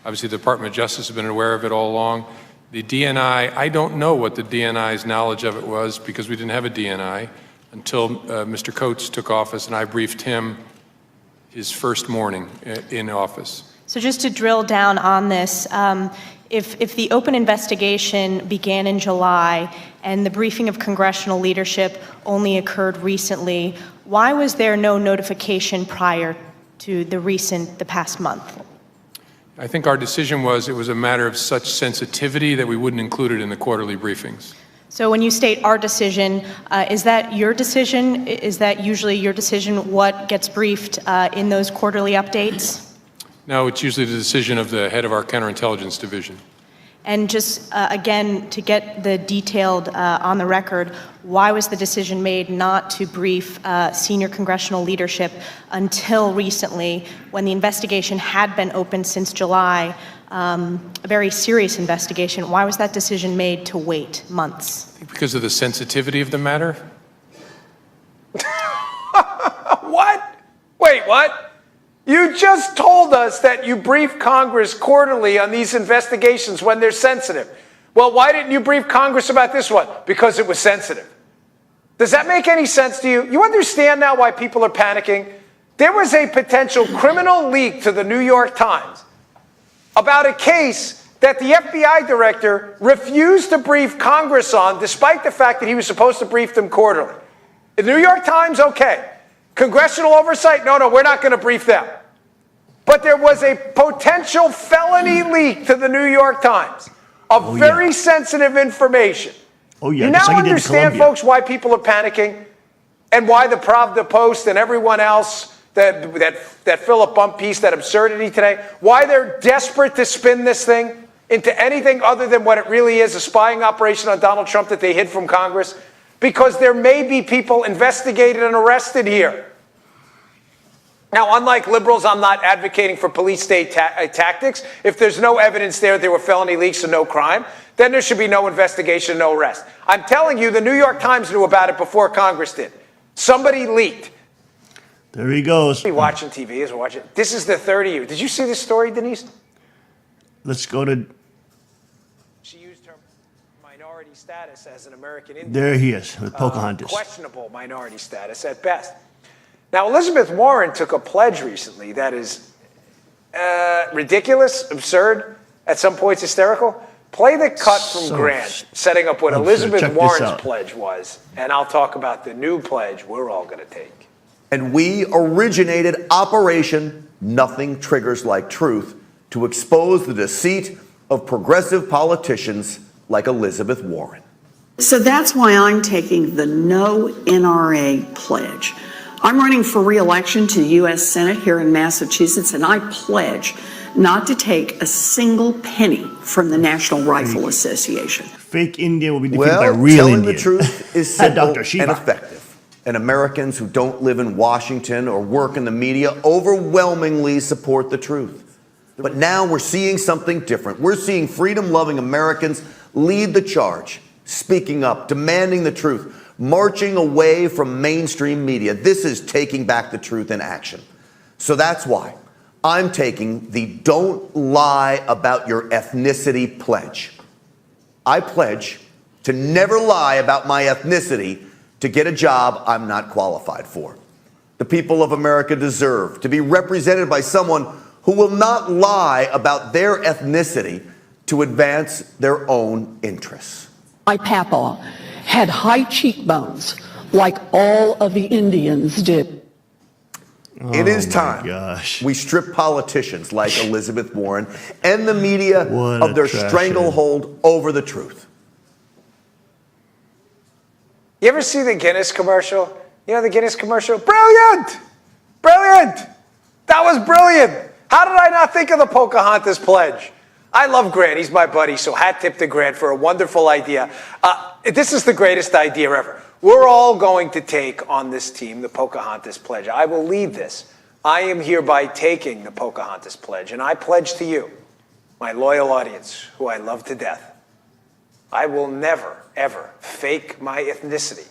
Obviously, the Department of Justice has been aware of it all along. The DNI, I don't know what the DNI's knowledge of it was, because we didn't have a DNI until Mr. Coates took office, and I briefed him his first morning in office. So just to drill down on this, if the open investigation began in July and the briefing of congressional leadership only occurred recently, why was there no notification prior to the past month? I think our decision was it was a matter of such sensitivity that we wouldn't include it in the quarterly briefings. So when you state our decision, is that your decision? Is that usually your decision what gets briefed in those quarterly updates? No, it's usually the decision of the head of our counterintelligence division. And just, again, to get the detailed on the record, why was the decision made not to brief senior congressional leadership until recently, when the investigation had been open since July, a very serious investigation? Why was that decision made to wait months? I think because of the sensitivity of the matter. What? Wait, what? You just told us that you brief Congress quarterly on these investigations when they're sensitive. Well, why didn't you brief Congress about this one? Because it was sensitive. Does that make any sense to you? You understand now why people are panicking? There was a potential criminal leak to the New York Times about a case that the FBI director refused to brief Congress on, despite the fact that he was supposed to brief them quarterly. The New York Times, okay. Congressional oversight? No, we're not going to brief them. But there was a potential felony leak to the New York Times of very sensitive information. Oh, yeah. You now understand, folks, why people are panicking and why the Pravda Post and everyone else, that Philip Bump piece, that absurdity today, why they're desperate to spin this thing into anything other than what it really is, a spying operation on Donald Trump that they hid from Congress. Because there may be people investigated and arrested here. Now, unlike liberals, I'm not advocating for police state tactics. If there's no evidence there were felony leaks and no crime, then there should be no investigation, no arrest. I'm telling you, the New York Times knew about it before Congress did. Somebody leaked. There he goes. Watching TV as we're watching. This is the 30-year. Did you see this story, Denise? Let's go to... status as an American Indian. There he is, with Pocahontas. Questionable minority status at best. Now, Elizabeth Warren took a pledge recently that is ridiculous, absurd, at some points hysterical. Play the cut from Grant, setting up what Elizabeth Warren's pledge was, and I'll talk about the new pledge we're all going to take. And we originated Operation Nothing Triggers Like Truth to expose the deceit of progressive politicians like Elizabeth Warren. So that's why I'm taking the No NRA pledge. I'm running for re-election to the U.S. Senate here in Massachusetts, and I pledge not to take a single penny from the National Rifle Association. Fake Indian will be defeated by real telling Indian. The truth is simple and effective. And Americans who don't live in Washington or work in the media overwhelmingly support the truth. But now we're seeing something different. We're seeing freedom-loving Americans lead the charge, speaking up, demanding the truth, marching away from mainstream media. This is taking back the truth in action. So that's why I'm taking the Don't Lie About Your Ethnicity pledge. I pledge to never lie about my ethnicity to get a job I'm not qualified for. The people of America deserve to be represented by someone who will not lie about their ethnicity to advance their own interests. My papa had high cheekbones like all of the Indians did. It is time we strip politicians like Elizabeth Warren and the media of their stranglehold over the truth. You ever see the Guinness commercial? You know the Guinness commercial? Brilliant! Brilliant! That was brilliant! How did I not think of the Pocahontas pledge? I love Grant. He's my buddy, so hat tip to Grant for a wonderful idea. This is the greatest idea ever. We're all going to take on this team the Pocahontas Pledge. I will lead this. I am hereby taking the Pocahontas Pledge, and I pledge to you, my loyal audience, who I love to death, I will never, ever fake my ethnicity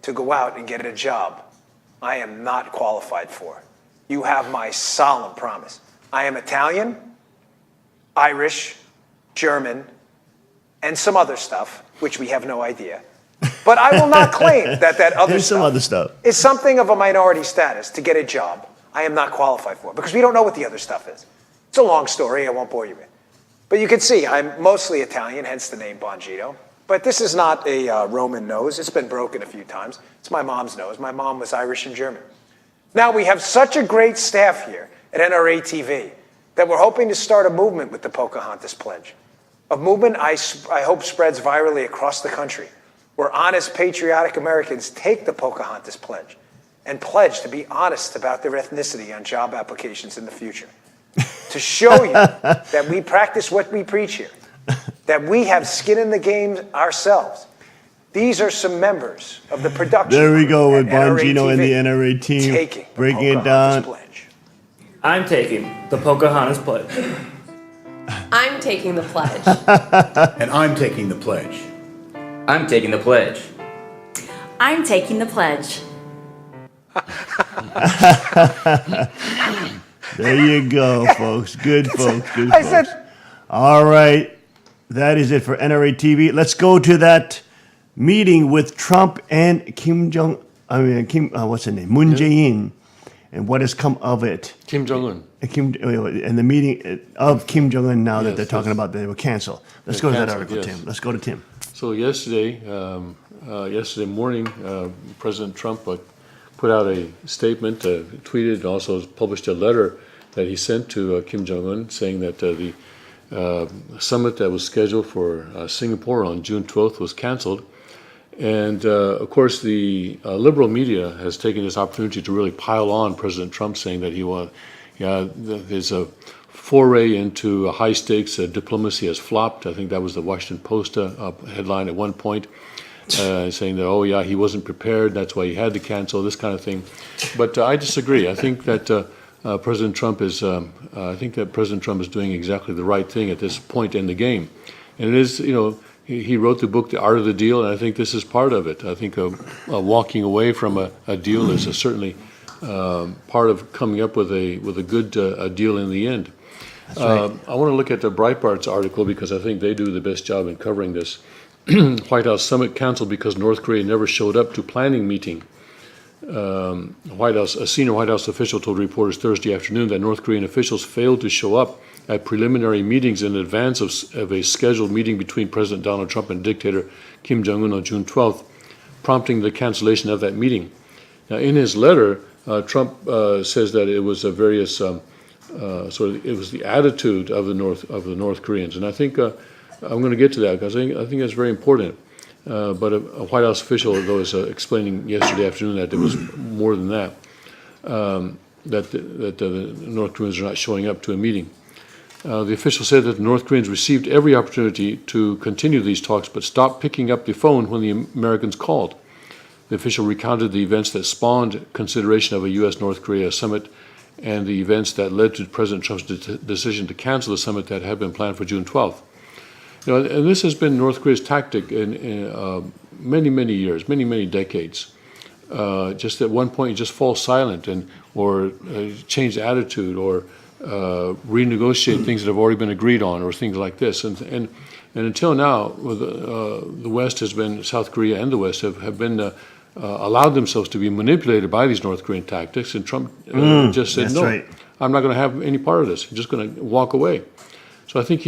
to go out and get a job I am not qualified for. You have my solemn promise. I am Italian, Irish, German, and some other stuff, which we have no idea. But I will not claim that other There's some other stuff. is something of a minority status to get a job I am not qualified for, because we don't know what the other stuff is. It's a long story, I won't bore you with. But you can see I'm mostly Italian, hence the name Bongito. But this is not a Roman nose. It's been broken a few times. It's my mom's nose. My mom was Irish and German. Now we have such a great staff here at NRA TV that we're hoping to start a movement with the Pocahontas Pledge. A movement I hope spreads virally across the country, where honest, patriotic Americans take the Pocahontas Pledge and pledge to be honest about their ethnicity on job applications in the future. To show you that we practice what we preach here, that we have skin in the game ourselves. These are some members of the production. There we go with at NRA Bongino and TV, the NRA team taking the breaking it Pocahontas down. Pledge. I'm taking the Pocahontas Pledge. I'm taking the pledge. And I'm taking the pledge. I'm taking the pledge. I'm taking the pledge. There you go, folks. Good folks. Good I folks. said- All right. That is it for NRA TV. Let's go to that meeting with Trump and what's her name? Moon Jae-in, and what has come of it. Kim Jong-un. And the meeting of Kim Jong-un now that Yes, they're talking yes. about they were canceled. Let's They're go to that canceled, article, yes. Tim. Let's go to Tim. So yesterday morning, President Trump put out a statement, tweeted, and also published a letter that he sent to Kim Jong-un saying that the summit that was scheduled for Singapore on June 12th was canceled. And of course, the liberal media has taken this opportunity to really pile on President Trump, saying that there's a foray into high stakes diplomacy has flopped. I think that was the Washington Post headline at one point, saying that, oh yeah, he wasn't prepared, that's why he had to cancel, this kind of thing. But I disagree. I think that President Trump is doing exactly the right thing at this point in the game. And it is, he wrote the book, The Art of the Deal, and I think this is part of it. I think walking away from a deal is certainly part of coming up with a good deal in the end. Right. I want to look at the Breitbart's article because I think they do the best job in covering this. White House summit canceled because North Korea never showed up to planning meeting. A senior White House official told reporters Thursday afternoon that North Korean officials failed to show up at preliminary meetings in advance of a scheduled meeting between President Donald Trump and dictator Kim Jong-un on June 12th, prompting the cancellation of that meeting. Now, in his letter, Trump says that it was a various it was the attitude of the North Koreans, and I think I'm going to get to that because I think that's very important. But a White House official, though, is explaining yesterday afternoon that there was more than that, that the North Koreans are not showing up to a meeting. The official said that the North Koreans received every opportunity to continue these talks, but stopped picking up the phone when the Americans called. The official recounted the events that spawned consideration of a U.S.-North Korea summit and the events that led to President Trump's decision to cancel the summit that had been planned for June 12th. And this has been North Korea's tactic in many years, many decades. Just at one point, you just fall silent or change attitude or renegotiate things that have already been agreed on or things like this. And until now, the West has been, South Korea and the West have been allowed themselves to be manipulated by these North Korean tactics. And Trump just said, no, right. I'm not going to have any part of this. I'm just going to walk away. So I think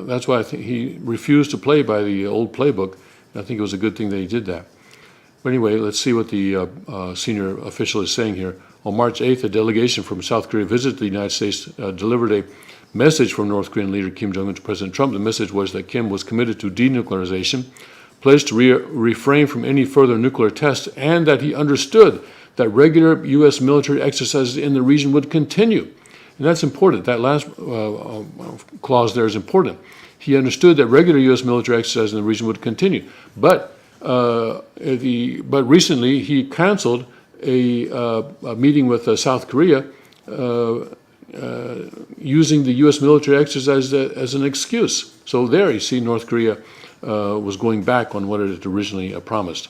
that's why I think he refused to play by the old playbook. I think it was a good thing that he did that. But anyway, let's see what the senior official is saying here. On March 8th, a delegation from South Korea visited the United States, delivered a message from North Korean leader Kim Jong-un to President Trump. The message was that Kim was committed to denuclearization, pledged to refrain from any further nuclear tests, and that he understood that regular U.S. military exercises in the region would continue. And that's important. That last clause there is important. He understood that regular U.S. military exercise in the region would continue. But recently he canceled a meeting with South Korea using the U.S. military exercise as an excuse. So there you see North Korea was going back on what it had originally promised.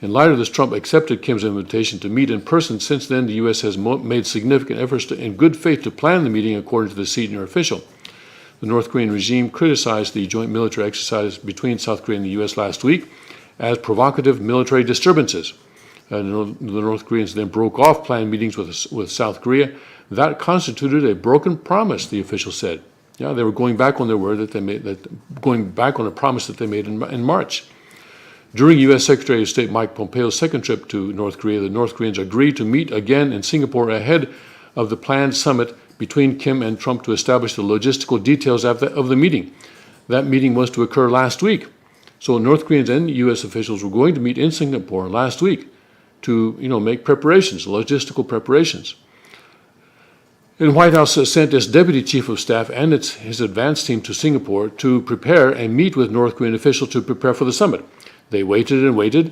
In light of this, Trump accepted Kim's invitation to meet in person. Since then, the U.S. has made significant efforts in good faith to plan the meeting, according to the senior official. The North Korean regime criticized the joint military exercise between South Korea and the U.S. last week as provocative military disturbances. The North Koreans then broke off planned meetings with South Korea. That constituted a broken promise, the official said. Yeah, they were going back on their word that they made, going back on a promise that they made in March. During U.S. Secretary of State Mike Pompeo's second trip to North Korea, the North Koreans agreed to meet again in Singapore ahead of the planned summit between Kim and Trump to establish the logistical details of the meeting. That meeting was to occur last week. So North Koreans and U.S. officials were going to meet in Singapore last week to, make preparations, logistical preparations. The White House sent its deputy chief of staff and his advance team to Singapore to prepare and meet with North Korean officials to prepare for the summit. They waited and waited.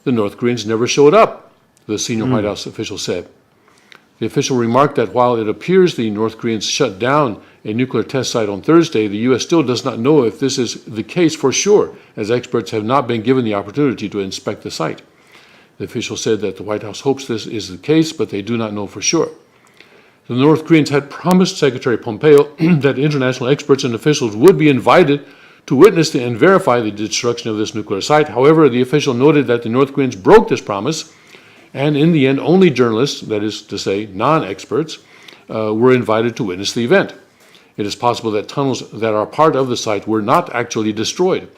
The North Koreans never showed up, the senior White House official said. The official remarked that while it appears the North Koreans shut down a nuclear test site on Thursday, the U.S. still does not know if this is the case for sure, as experts have not been given the opportunity to inspect the site. The official said that the White House hopes this is the case, but they do not know for sure. The North Koreans had promised Secretary Pompeo that international experts and officials would be invited to witness and verify the destruction of this nuclear site. However, the official noted that the North Koreans broke this promise, and in the end, only journalists, that is to say, non-experts, were invited to witness the event. It is possible that tunnels that are part of the site were not actually destroyed.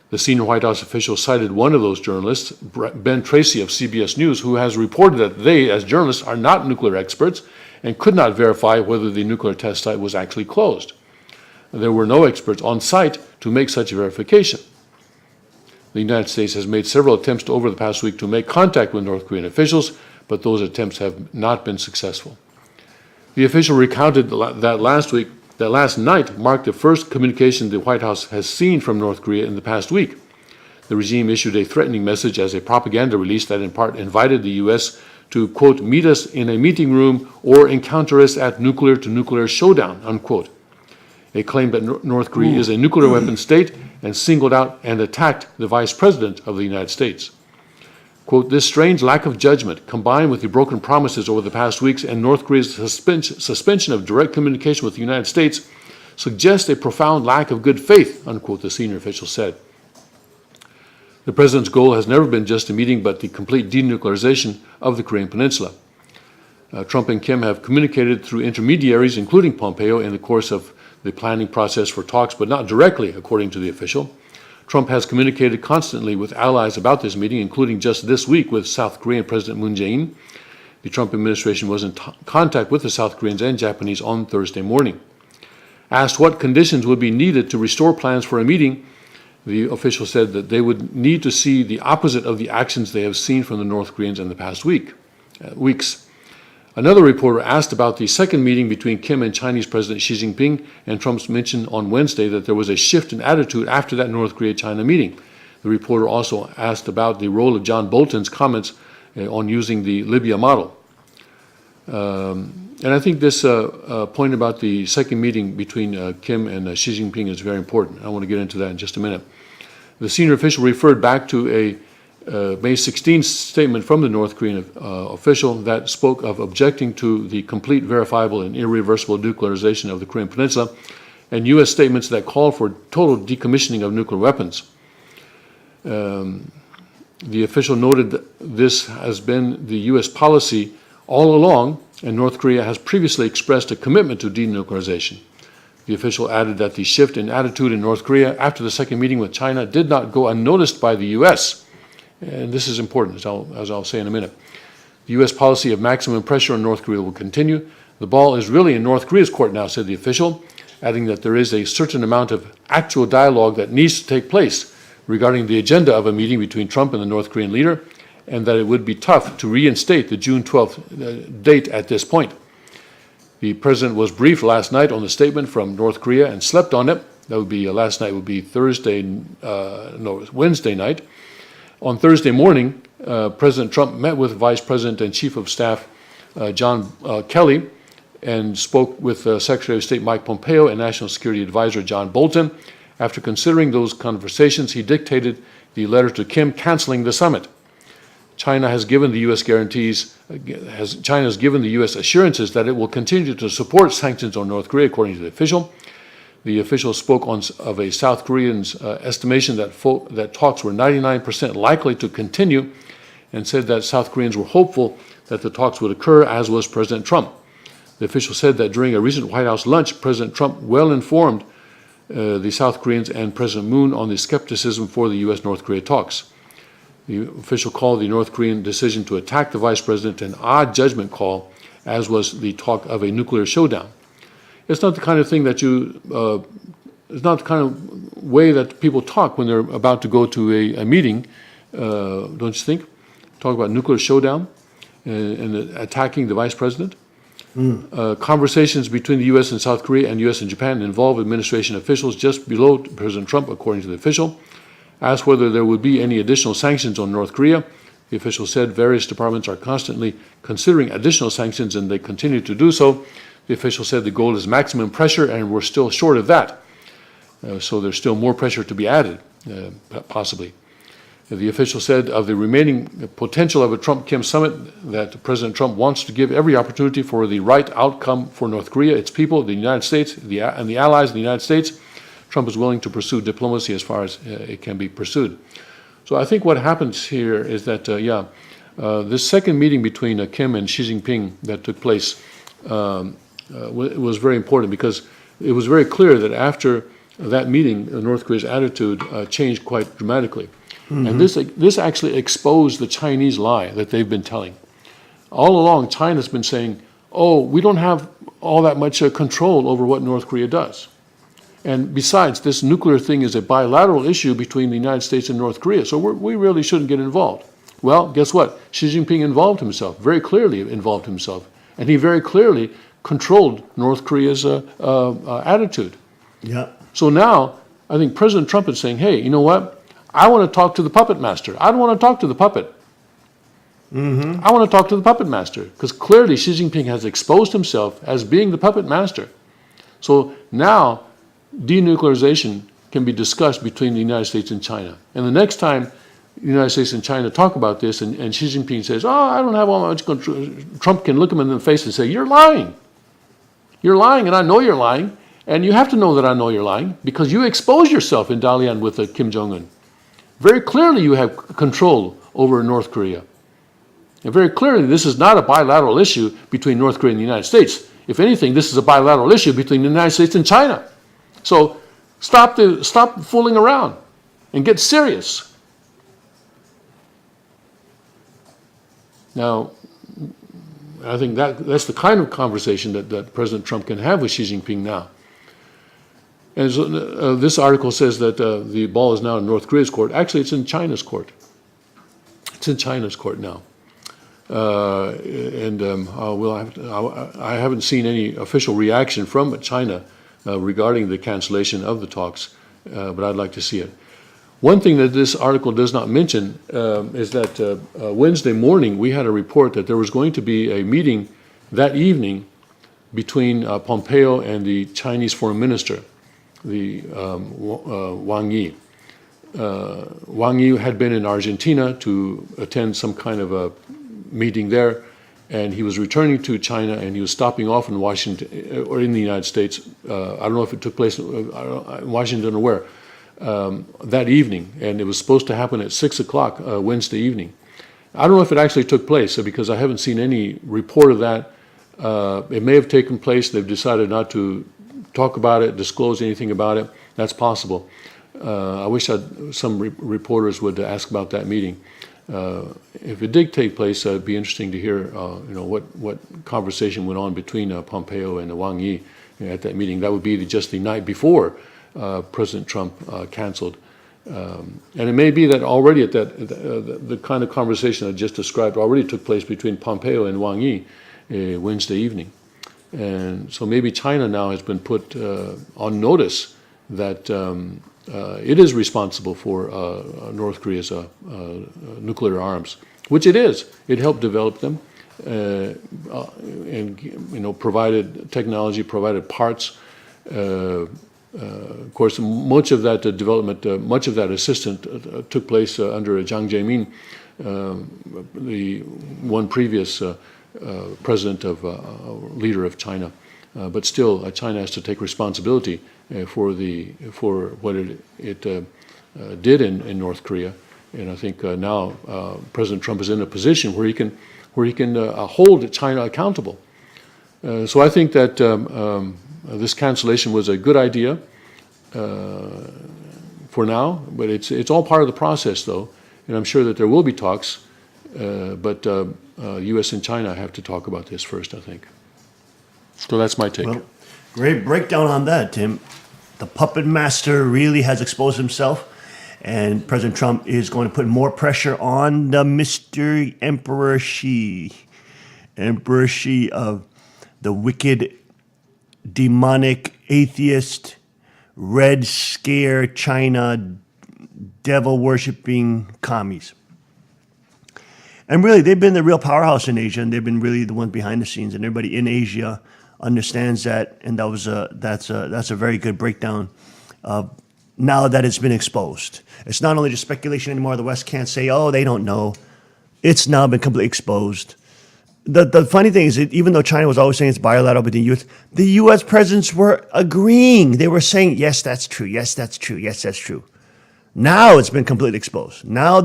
The senior White House official cited one of those journalists, Ben Tracy of CBS News, who has reported that they, as journalists, are not nuclear experts and could not verify whether the nuclear test site was actually closed. There were no experts on site to make such a verification. The United States has made several attempts over the past week to make contact with North Korean officials, but those attempts have not been successful. The official recounted that last night marked the first communication the White House has seen from North Korea in the past week. The regime issued a threatening message as a propaganda release that in part invited the U.S. to, quote, meet us in a meeting room or encounter us at nuclear-to-nuclear showdown, unquote. They claimed that North Korea is a nuclear weapon state and singled out and attacked the Vice President of the United States. Quote, this strange lack of judgment, combined with the broken promises over the past weeks and North Korea's suspension of direct communication with the United States, suggests a profound lack of good faith, unquote, the senior official said. The president's goal has never been just a meeting, but the complete denuclearization of the Korean Peninsula. Trump and Kim have communicated through intermediaries, including Pompeo, in the course of the planning process for talks, but not directly, according to the official. Trump has communicated constantly with allies about this meeting, including just this week with South Korean President Moon Jae-in. The Trump administration was in contact with the South Koreans and Japanese on Thursday morning. Asked what conditions would be needed to restore plans for a meeting, the official said that they would need to see the opposite of the actions they have seen from the North Koreans in the past weeks. Another reporter asked about the second meeting between Kim and Chinese President Xi Jinping, and Trump's mention on Wednesday that there was a shift in attitude after that North Korea-China meeting. The reporter also asked about the role of John Bolton's comments on using the Libya model. And I think this point about the second meeting between Kim and Xi Jinping is very important. I want to get into that in just a minute. The senior official referred back to a May 16th statement from the North Korean official that spoke of objecting to the complete, verifiable, and irreversible nuclearization of the Korean Peninsula, and U.S. statements that call for total decommissioning of nuclear weapons. The official noted that this has been the U.S. policy all along, and North Korea has previously expressed a commitment to denuclearization. The official added that the shift in attitude in North Korea after the second meeting with China did not go unnoticed by the U.S., and this is important, as I'll say in a minute. The U.S. policy of maximum pressure on North Korea will continue. The ball is really in North Korea's court now, said the official, adding that there is a certain amount of actual dialogue that needs to take place regarding the agenda of a meeting between Trump and the North Korean leader, and that it would be tough to reinstate the June 12th date at this point. The president was briefed last night on the statement from North Korea and slept on it. That would be last night would be Wednesday night. On Thursday morning, President Trump met with Vice President and Chief of Staff John Kelly and spoke with Secretary of State Mike Pompeo and National Security Advisor John Bolton. After considering those conversations, he dictated the letter to Kim canceling the summit. China has given the U.S. China has given the U.S. assurances that it will continue to support sanctions on North Korea, according to the official. The official spoke of a South Korean's estimation that talks were 99% likely to continue, and said that South Koreans were hopeful that the talks would occur, as was President Trump. The official said that during a recent White House lunch, President Trump well informed the South Koreans and President Moon on the skepticism for the U.S.-North Korea talks. The official called the North Korean decision to attack the vice president an odd judgment call, as was the talk of a nuclear showdown. It's not the kind of thing that it's not the kind of way that people talk when they're about to go to a meeting, don't you think? Talk about nuclear showdown and attacking the vice president. Conversations between the U.S. and South Korea and U.S. and Japan involve administration officials just below President Trump, according to the official. Asked whether there would be any additional sanctions on North Korea, the official said various departments are constantly considering additional sanctions, and they continue to do so. The official said the goal is maximum pressure, and we're still short of that. So there's still more pressure to be added, possibly. The official said of the remaining potential of a Trump-Kim summit that President Trump wants to give every opportunity for the right outcome for North Korea, its people, the United States, and the allies of the United States. Trump is willing to pursue diplomacy as far as it can be pursued. So I think what happens here is that, this second meeting between Kim and Xi Jinping that took place was very important, because it was very clear that after that meeting, North Korea's attitude changed quite dramatically. Mm-hmm. And this actually exposed the Chinese lie that they've been telling. All along, China's been saying, oh, we don't have all that much control over what North Korea does. And besides, this nuclear thing is a bilateral issue between the United States and North Korea, so we really shouldn't get involved. Well, guess what? Xi Jinping involved himself, very clearly involved himself, and he very clearly controlled North Korea's attitude. Yeah. So now, I think President Trump is saying, hey, you know what? I want to talk to the puppet master. I don't want to talk to the puppet. Mm-hmm. I want to talk to the puppet master, because clearly Xi Jinping has exposed himself as being the puppet master. So now, denuclearization can be discussed between the United States and China. And the next time the United States and China talk about this, and Xi Jinping says, oh, I don't have all much control, Trump can look him in the face and say, you're lying. You're lying, and I know you're lying. And you have to know that I know you're lying, because you exposed yourself in Dalian with Kim Jong-un. Very clearly you have control over North Korea. And very clearly this is not a bilateral issue between North Korea and the United States. If anything, this is a bilateral issue between the United States and China. So stop fooling around and get serious. Now, I think that's the kind of conversation that President Trump can have with Xi Jinping now. And so, this article says that the ball is now in North Korea's court. Actually, it's in China's court. It's in China's court now. I haven't seen any official reaction from China regarding the cancellation of the talks, but I'd like to see it. One thing that this article does not mention is that Wednesday morning we had a report that there was going to be a meeting that evening between Pompeo and the Chinese foreign minister, the Wang Yi. Wang Yi had been in Argentina to attend some kind of a meeting there, and he was returning to China, and he was stopping off in Washington or in the United States. I don't know if it took place in Washington or where, that evening, and it was supposed to happen at 6 o'clock Wednesday evening. I don't know if it actually took place, because I haven't seen any report of that. It may have taken place. They've decided not to talk about it, disclose anything about it. That's possible. I wish some reporters would ask about that meeting. If it did take place, it'd be interesting to hear, what conversation went on between Pompeo and Wang Yi at that meeting. That would be just the night before President Trump canceled. And it may be that already at the kind of conversation I just described already took place between Pompeo and Wang Yi Wednesday evening. And so maybe China now has been put on notice that it is responsible for North Korea's nuclear arms, which it is. It helped develop them, and provided technology, provided parts. Of course, much of that development, much of that assistance took place under Jiang Zemin, the one previous president leader of China. But still, China has to take responsibility for what it did in North Korea, and I think now President Trump is in a position where he can hold China accountable. So I think that this cancellation was a good idea for now, but it's all part of the process, though, and I'm sure that there will be talks. But U.S. and China have to talk about this first, I think. So that's my take. Well, great breakdown on that, Tim. The puppet master really has exposed himself, and President Trump is going to put more pressure on the Mr. Emperor Xi of the wicked, demonic, atheist, Red Scare China, devil-worshipping commies. And really, they've been the real powerhouse in Asia, and they've been really the ones behind the scenes, and everybody in Asia understands that, and that's a very good breakdown now that it's been exposed. It's not only just speculation anymore. The West can't say, oh, they don't know. It's now been completely exposed. The funny thing is that even though China was always saying it's bilateral between the U.S. presidents were agreeing. They were saying, yes, that's true. Yes, that's true. Yes, that's true. Now it's been completely exposed. Now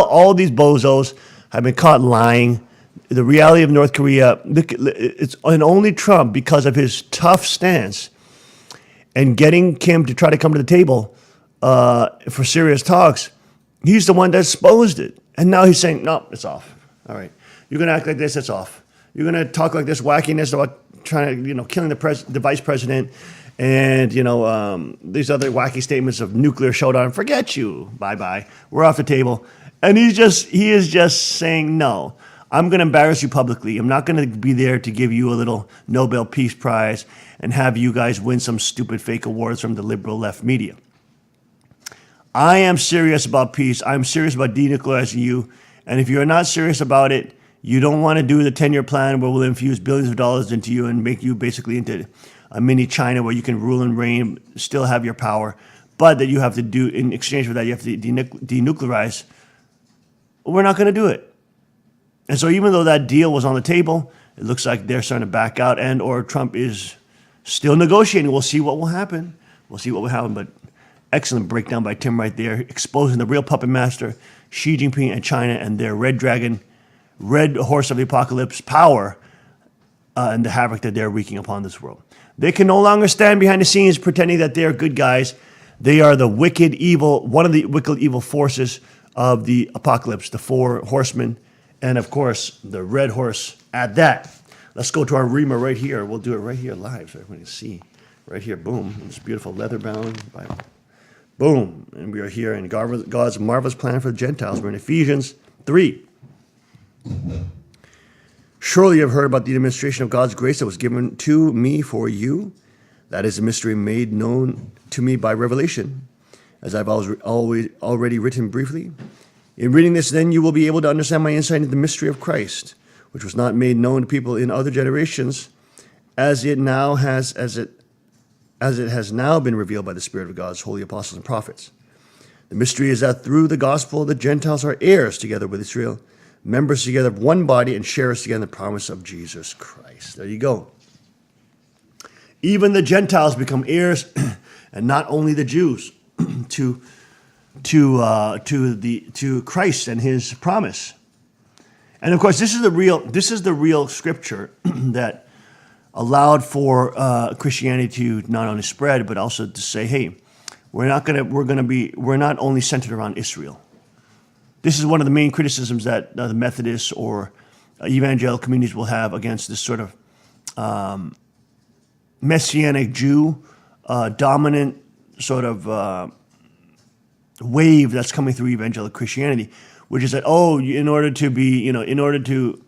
all these bozos have been caught lying. The reality of North Korea, and only Trump, because of his tough stance and getting Kim to try to come to the table for serious talks, he's the one that exposed it. And now he's saying, no, it's off. All right. You're going to act like this, it's off. You're going to talk like this wackiness about trying to, killing the vice president and, these other wacky statements of nuclear showdown. Forget you. Bye-bye. We're off the table. And he is just saying, no, I'm going to embarrass you publicly. I'm not going to be there to give you a little Nobel Peace Prize and have you guys win some stupid fake awards from the liberal left media. I am serious about peace. I'm serious about denuclearizing you. And if you're not serious about it, you don't want to do the 10-year plan where we'll infuse billions of dollars into you and make you basically into a mini China where you can rule and reign, still have your power, but that you have to do, in exchange for that, you have to denuclearize. We're not going to do it. And so even though that deal was on the table, it looks like they're starting to back out, and or Trump is still negotiating. We'll see what will happen. But excellent breakdown by Tim right there, exposing the real puppet master, Xi Jinping and China and their red dragon, red horse of the apocalypse power, and the havoc that they're wreaking upon this world. They can no longer stand behind the scenes pretending that they are good guys. They are the wicked evil, one of the wicked evil forces of the apocalypse, the four horsemen, and of course, the red horse at that. Let's go to our Rima right here. We'll do it right here live so everyone can see. Right here, boom. This beautiful leather-bound Bible. Boom. And we are here in God's marvelous plan for the Gentiles. We're in Ephesians 3. Surely you have heard about the administration of God's grace that was given to me for you. That is a mystery made known to me by revelation, as I've already written briefly. In reading this, then, you will be able to understand my insight into the mystery of Christ, which was not made known to people in other generations, as it has now been revealed by the Spirit of God's holy apostles and prophets. The mystery is that through the gospel, the Gentiles are heirs together with Israel, members together of one body, and sharers together in the promise of Jesus Christ. There you go. Even the Gentiles become heirs, and not only the Jews, to Christ and His promise. And of course, this is the real scripture that allowed for Christianity to not only spread but also to say, hey, we're not only centered around Israel. This is one of the main criticisms that the Methodists or evangelical communities will have against this sort of Messianic Jew dominant sort of wave that's coming through evangelical Christianity, which is that, in order to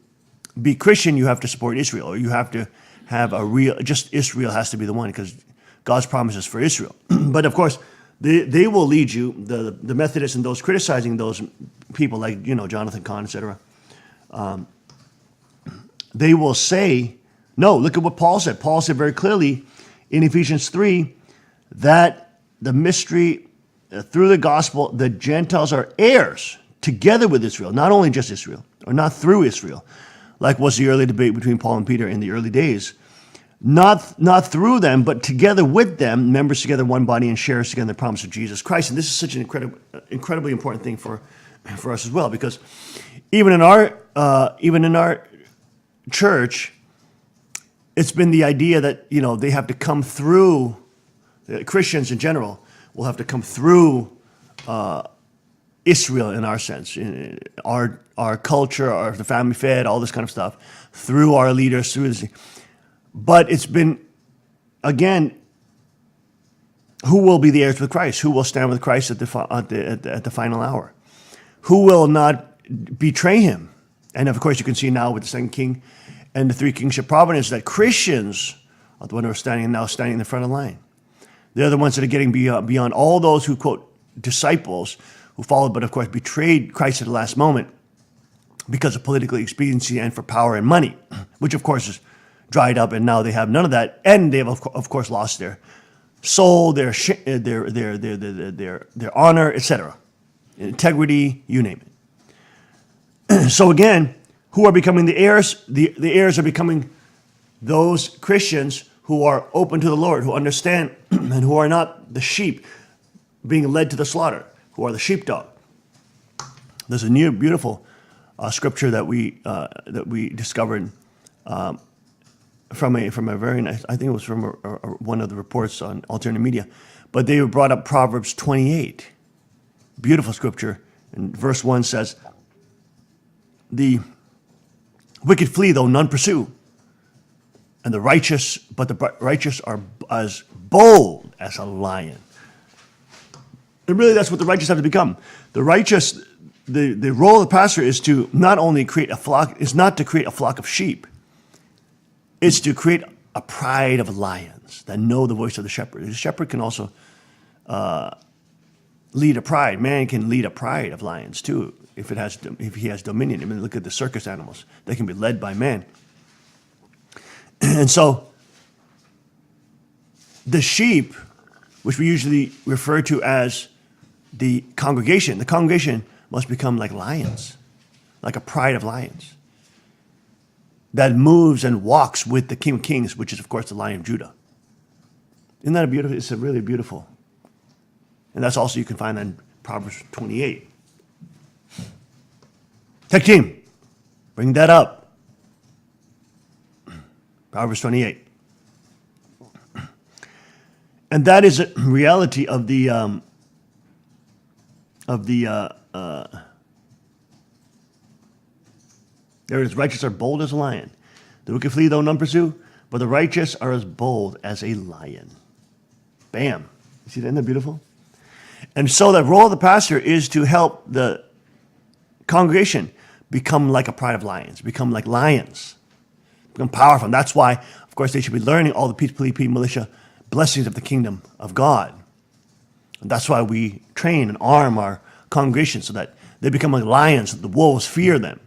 be Christian, you have to support Israel, or you have to have a real, just Israel has to be the one because God's promises for Israel. But of course, they will lead you, the Methodists and those criticizing those people like, Jonathan Cahn, etc. They will say, no, look at what Paul said. Paul said very clearly in Ephesians 3 that the mystery, through the gospel, the Gentiles are heirs together with Israel, not only just Israel, or not through Israel, like was the early debate between Paul and Peter in the early days. Not through them, but together with them, members together, one body, and shares together the promise of Jesus Christ. And this is such an incredibly important thing for us as well, because even in our church, it's been the idea that they have to come through. Christians in general will have to come through Israel in our sense, in our culture, the family fed, all this kind of stuff, through our leaders, through this. But it's been, again, who will be the heirs with Christ? Who will stand with Christ at the final hour? Who will not betray him? And of course, you can see now with the second king and the three kingship providence that Christians are the ones who are standing in the front of the line. They're the ones that are getting beyond all those who, quote, disciples who followed, but of course betrayed Christ at the last moment because of political expediency and for power and money, which of course is dried up, and now they have none of that, and they have of course lost their soul, their honor, etc., integrity, you name it. So again, who are becoming the heirs? The heirs are becoming those Christians who are open to the Lord, who understand, and who are not the sheep being led to the slaughter, who are the sheepdog. There's a new beautiful scripture that we discovered from a very nice, I think it was from one of the reports on alternative media, but they brought up Proverbs 28, beautiful scripture, and verse 1 says, the wicked flee though none pursue, and the righteous are as bold as a lion. And really that's what the righteous have to become. The righteous, the role of the pastor is to not only create a flock, is not to create a flock of sheep. It's to create a pride of lions that know the voice of the shepherd. The shepherd can also lead a pride. Man can lead a pride of lions too, if he has dominion. I mean, look at the circus animals; they can be led by man. And so, the sheep, which we usually refer to as the congregation must become like lions, like a pride of lions that moves and walks with the King of Kings, which is, of course, the Lion of Judah. Isn't that a beautiful? It's a really beautiful. And that's also, you can find that in Proverbs 28. Tech team, bring that up. Proverbs 28. And that is a reality of the there is righteous are bold as a lion. The wicked flee though none pursue, but the righteous are as bold as a lion. Bam. You see that? Isn't that beautiful? And so the role of the pastor is to help the congregation become like a pride of lions, become like lions, become powerful. And that's why, of course, they should be learning all the peace, militia blessings of the kingdom of God. And that's why we train and arm our congregation so that they become like lions, so the wolves fear them.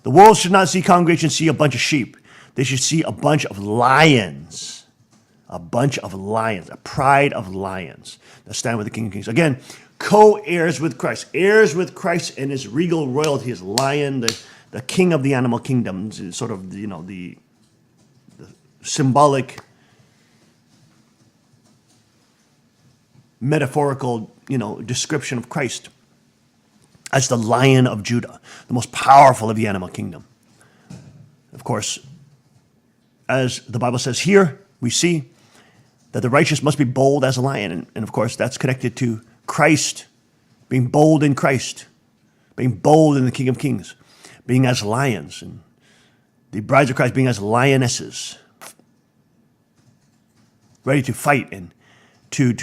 The wolves should not see congregations see a bunch of sheep. They should see a bunch of lions. A bunch of lions, a pride of lions that stand with the King of Kings. Again, co-heirs with Christ. Heirs with Christ and his regal royalty, his lion, the king of the animal kingdom, sort of, the symbolic, metaphorical, description of Christ as the Lion of Judah, the most powerful of the animal kingdom. Of course, as the Bible says here, we see that the righteous must be bold as a lion. And of course, that's connected to Christ, being bold in Christ, being bold in the King of Kings, being as lions, and the brides of Christ being as lionesses, ready to fight and to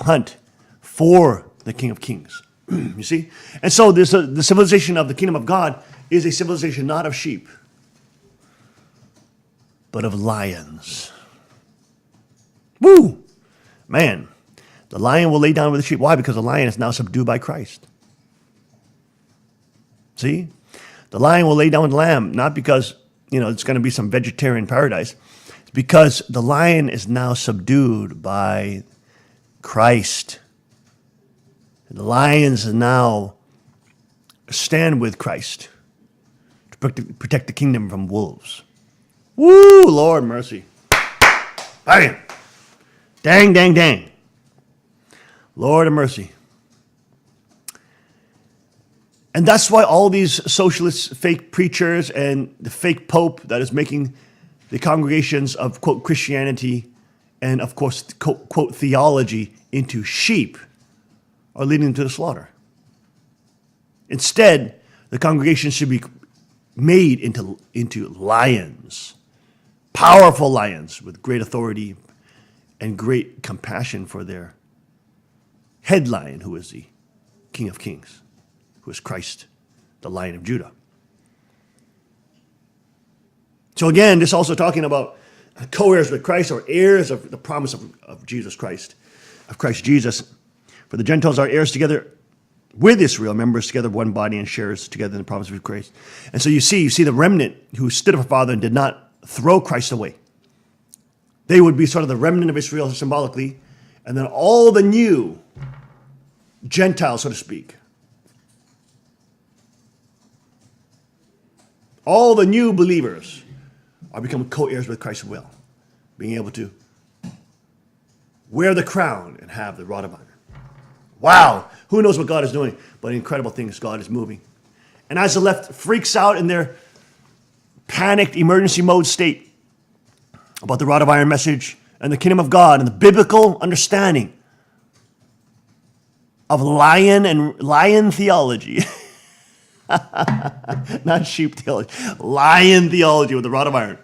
hunt for the King of Kings. You see? And so the civilization of the kingdom of God is a civilization not of sheep, but of lions. Woo! Man, the lion will lay down with the sheep. Why? Because the lion is now subdued by Christ. See? The lion will lay down with the lamb, not because, it's going to be some vegetarian paradise. It's because the lion is now subdued by Christ. The lions now stand with Christ to protect the kingdom from wolves. Woo, Lord mercy. Bang. Dang, dang, dang. Lord of mercy. And that's why all these socialist fake preachers and the fake pope that is making the congregations of, quote, Christianity and, of course, quote, theology into sheep are leading them to the slaughter. Instead, the congregation should be made into lions, powerful lions with great authority and great compassion for their head lion, who is the King of Kings, who is Christ, the Lion of Judah. So again, this is also talking about co-heirs with Christ, or heirs of the promise of Jesus Christ, of Christ Jesus. For the Gentiles are heirs together with Israel, members together of one body, and shares together in the promise of Christ. And so you see the remnant who stood up for Father and did not throw Christ away. They would be sort of the remnant of Israel symbolically, and then all the new Gentiles, so to speak, all the new believers are becoming co-heirs with Christ's will, being able to wear the crown and have the rod of iron. Wow, who knows what God is doing, but incredible things God is moving. And as the left freaks out in their panicked emergency mode state about the rod of iron message and the kingdom of God and the biblical understanding of lion theology, not sheep theology, lion theology with the rod of iron.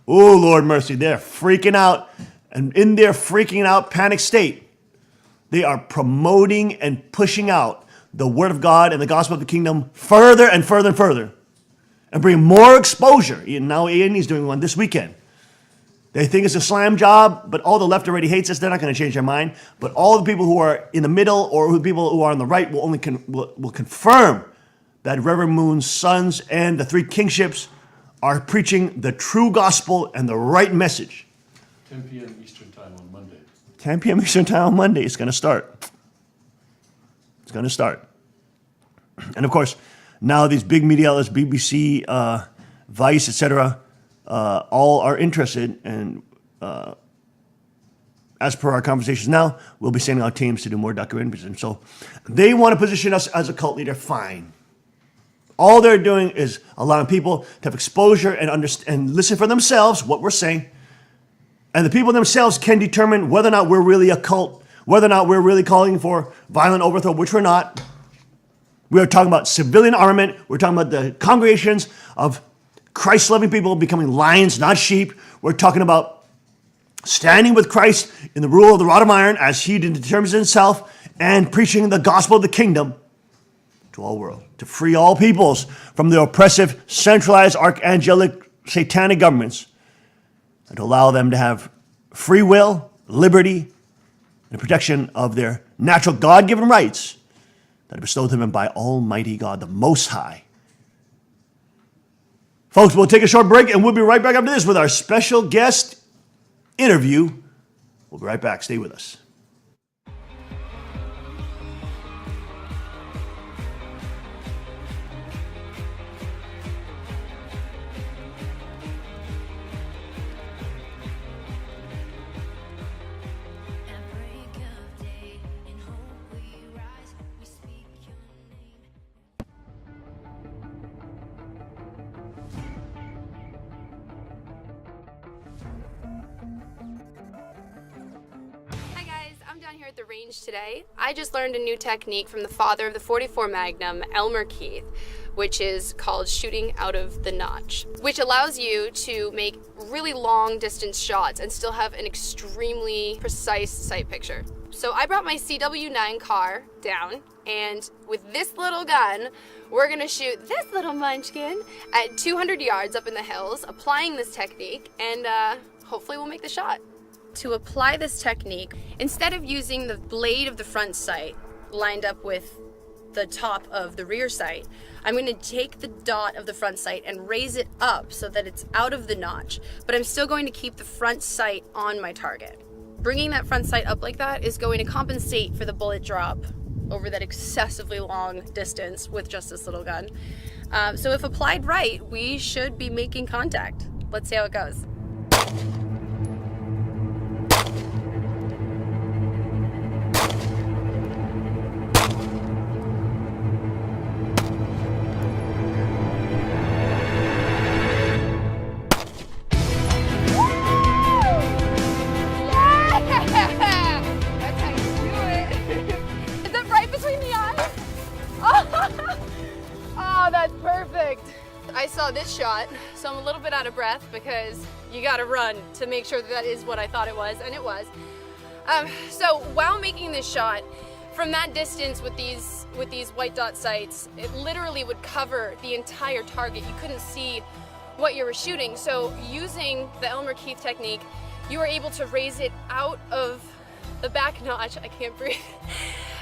Oh, Lord mercy, they're freaking out. And in their freaking out panic state, they are promoting and pushing out the word of God and the gospel of the kingdom further and further and further, and bring more exposure. Now A&E is doing one this weekend. They think it's a slam job, but all the left already hates us. They're not going to change their mind. But all the people who are in the middle or the people who are on the right will only will confirm that Reverend Moon's sons and the three kingships are preaching the true gospel and the right message. 10 p.m. Eastern Time on Monday. 10 p.m. Eastern Time on Monday. It's going to start. It's going to start. And of course, now these big media outlets, BBC, Vice, etc., all are interested, and as per our conversations now, we'll be sending out teams to do more documentaries. And so they want to position us as a cult leader. Fine. All they're doing is allowing people to have exposure and understand and listen for themselves what we're saying. And the people themselves can determine whether or not we're really a cult, whether or not we're really calling for violent overthrow, which we're not. We are talking about civilian armament. We're talking about the congregations of Christ-loving people becoming lions, not sheep. We're talking about standing with Christ in the rule of the rod of iron as he determines himself, and preaching the gospel of the kingdom to all world, to free all peoples from the oppressive, centralized, archangelic, satanic governments, and to allow them to have free will, liberty, and protection of their natural God-given rights that are bestowed to them by Almighty God, the Most High. Folks, we'll take a short break, and we'll be right back after this with our special guest interview. We'll be right back. Stay with us. At the range today, I just learned a new technique from the father of the .44 Magnum, Elmer Keith, which is called shooting out of the notch, which allows you to make really long distance shots and still have an extremely precise sight picture. So I brought my CW9 car down And with this little gun, we're gonna shoot this little munchkin at 200 yards up in the hills, applying this technique, and hopefully we'll make the shot. To apply this technique, instead of using the blade of the front sight lined up with the top of the rear sight, I'm going to take the dot of the front sight and raise it up so that it's out of the notch, but I'm still going to keep the front sight on my target. Bringing that front sight up like that is going to compensate for the bullet drop over that excessively long distance with just this little gun. So if applied right, we should be making contact. Let's see how it goes. I saw this shot, so I'm a little bit out of breath because you gotta run to make sure that is what I thought it was, and it was. So while making this shot, from that distance with these white dot sights, it literally would cover the entire target. You couldn't see what you were shooting. So using the Elmer Keith technique, you were able to raise it out of the back notch. I can't breathe.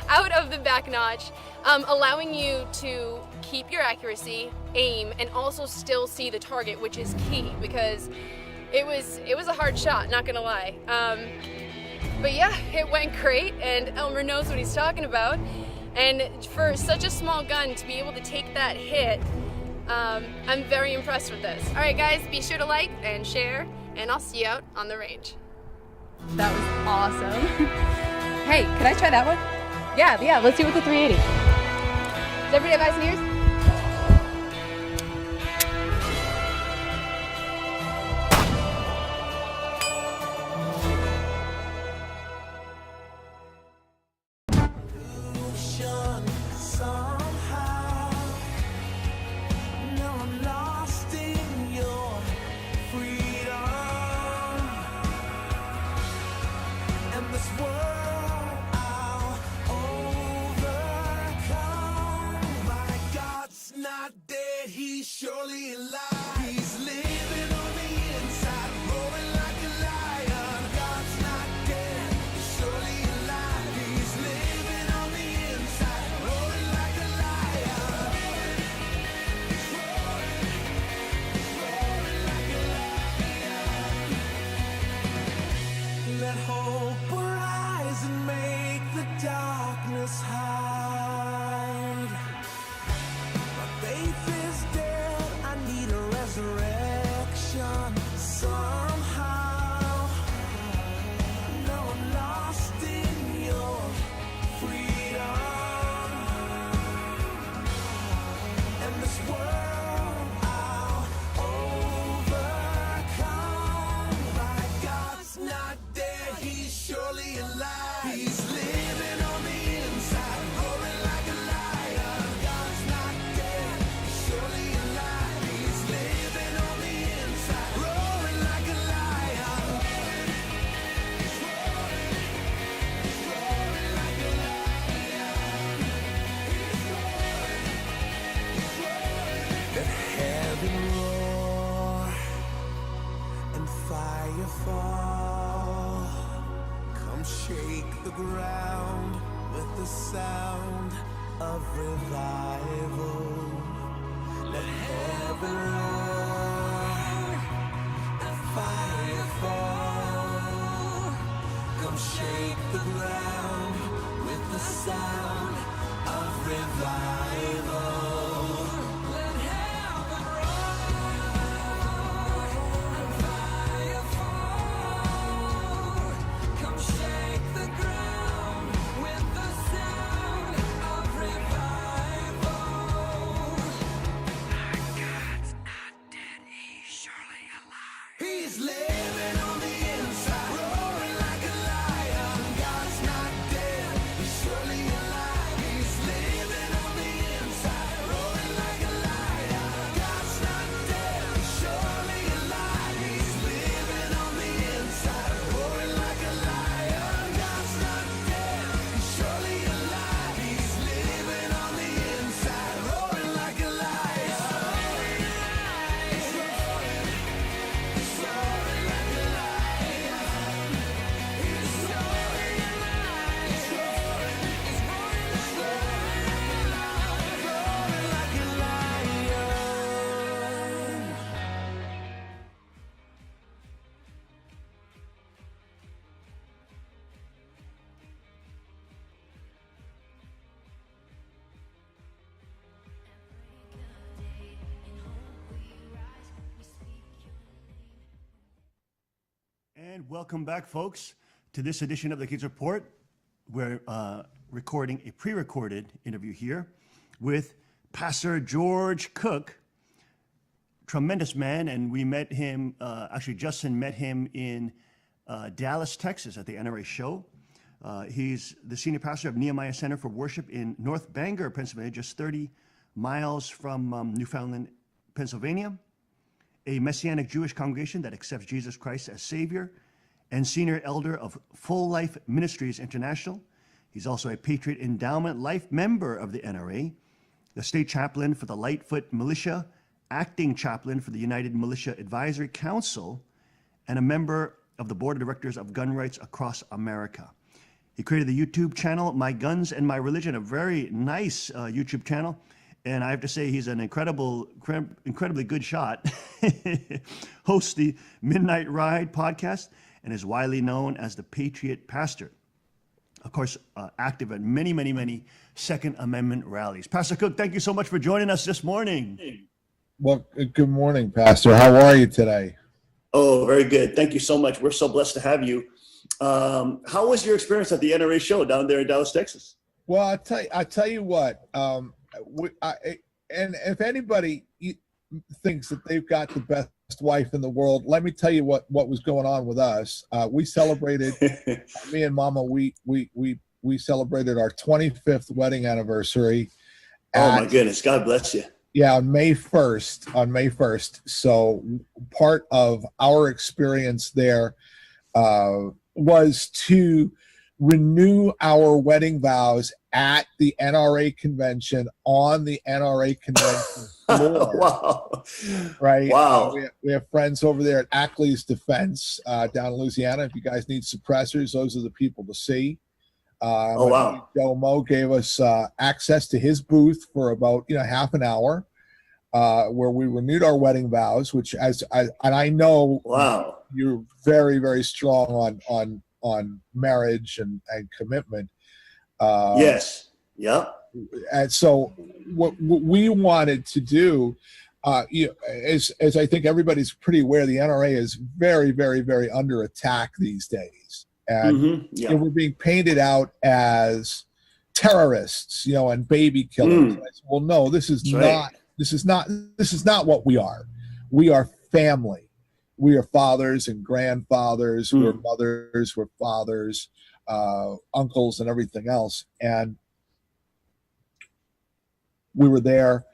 Out of the back notch, allowing you to keep your accuracy, aim, and also still see the target, which is key because it was a hard shot, not gonna lie. But yeah, it went great, and Elmer knows what he's talking about. And for such a small gun to be able to take that hit, I'm very impressed with this. All right, guys, be sure to like and share, and I'll see you out on the range. That was awesome. Hey, can I try that one? Yeah, let's see with the 380. Does everybody have eyes and ears? Surely alive. He's living on the inside, roaring like a lion. God's not dead, he's surely alive. He's living on the inside, roaring like a lion. He's roaring like a lion. Let hope arise and make the darkness hide. My faith is dead. Resurrection somehow. No, I'm lost in your freedom. And this world I'll overcome. My God's not dead, he's surely alive. He's living on the inside, roaring like a lion. God's not dead, he's surely alive. Fire fall, come shake the ground with the sound of revival. Let heaven roar and fire fall, come shake the ground with the sound of revival. He's living on the inside, roaring like a lion. God's not dead, he's surely alive. He's living on the inside, roaring like a lion. God's not dead, he's surely alive. He's living on the inside, roaring like a lion. God's not dead, he's surely alive. He's living. welcome back, folks, to this edition of the King's Report. We're recording a pre-recorded interview here with Pastor George Cook, tremendous man, and we met him, actually Justin met him in Dallas, Texas at the NRA show. He's the senior pastor of Nehemiah Center for Worship in North Bangor, Pennsylvania, just 30 miles from Newfoundland, Pennsylvania, a Messianic Jewish congregation that accepts Jesus Christ as Savior, and senior elder of Full Life Ministries International. He's also a Patriot Endowment Life member of the NRA, the state chaplain for the Lightfoot Militia, acting chaplain for the United Militia Advisory Council, and a member of the board of directors of gun rights across America. He created the YouTube channel, My Guns and My Religion, a very nice YouTube channel. And I have to say, he's an incredibly good shot. Hosts the Midnight Ride podcast and is widely known as the Patriot Pastor. Of course, active at many, many, many Second Amendment rallies. Pastor Cook, thank you so much for joining us this morning. Well, good morning, Pastor. How are you today? Oh, very good. Thank you so much. We're so blessed to have you. How was your experience at the NRA show down there in Dallas, Texas? Well, I tell you what, and if anybody thinks that they've got the best wife in the world, let me tell you what was going on with us. We celebrated, me and Mama, we celebrated our 25th wedding anniversary. Oh my goodness, God bless you. Yeah, on May 1st. So part of our experience there was to renew our wedding vows at the NRA convention on the NRA convention floor. Wow. Right? Wow. We have friends over there at Ackley's Defense down in Louisiana. If you guys need suppressors, those are the people to see. Oh, wow. Joe Mo gave us access to his booth for about half an hour, where we renewed our wedding vows, which and I know wow, you're very, very strong on marriage and commitment. Yes. Yeah. And so what we wanted to do, as I think everybody's pretty aware, the NRA is very, very, very under attack these days. And we're being painted out as terrorists, and baby killers. Well, no, this is not what we are. We are family. We are fathers and grandfathers. We're mothers. We're fathers, uncles, and everything else. And we were there.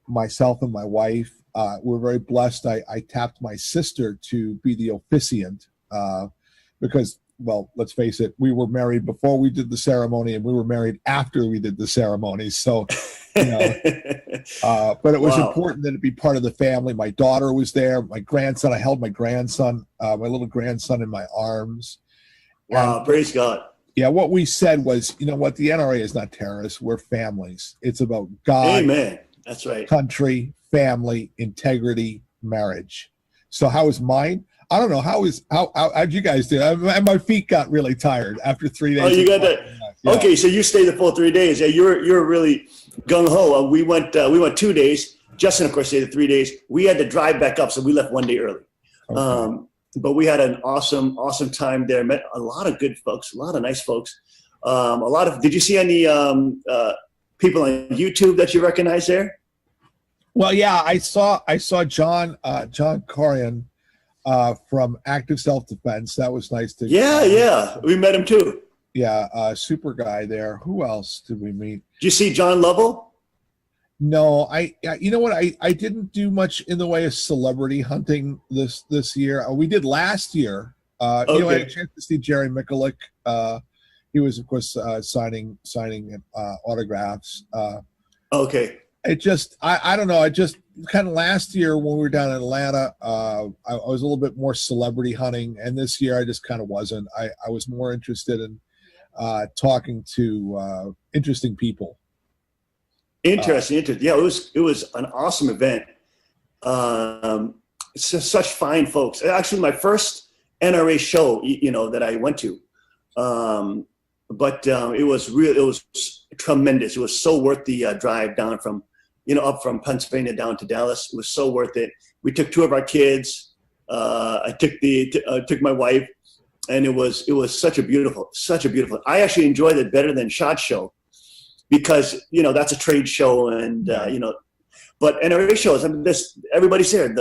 Myself and my wife. We're very blessed. I tapped my sister to be the officiant because, well, let's face it, we were married before we did the ceremony, and we were married after we did the ceremony. So, but it was important that it be part of the family. My daughter was there. My grandson. I held my grandson, my little grandson, in my arms. Wow! And praise God. Yeah, what we said was, what, the NRA is not terrorists. We're families. It's about God. Amen. That's right. Country, family, integrity, marriage. So how was mine? I don't know. How'd you guys do? My feet got really tired after 3 days. Oh, you got that? Yeah. Okay, so you stayed the full 3 days. Yeah, you're really gung ho. We went 2 days. Justin, of course, stayed the 3 days. We had to drive back up, so we left 1 day early. Okay. But we had an awesome time there. Met a lot of good folks, a lot of nice folks. Did you see any people on YouTube that you recognize there? Well, yeah, I saw John Corian from Active Self-Defense. That was nice to. Yeah, we met him too. Yeah, super guy there. Who else did we meet? Did you see John Lovell? No, you know what? I didn't do much in the way of celebrity hunting this year. We did last year. I had a chance to see Jerry Mikulik. He was, of course, signing autographs. Okay. It just, I don't know. I just kind of last year when we were down in Atlanta, I was a little bit more celebrity hunting, and this year I just kind of wasn't. I was more interested in talking to interesting people. Interesting. Yeah, it was an awesome event. It's just such fine folks. Actually, my first NRA show, that I went to, but it was tremendous. It was so worth the drive down from, up from Pennsylvania down to Dallas. It was so worth it. We took 2 of our kids. I took my wife, and it was such a beautiful. I actually enjoyed it better than SHOT Show, because that's a trade show, and but NRA shows, I mean, everybody's there.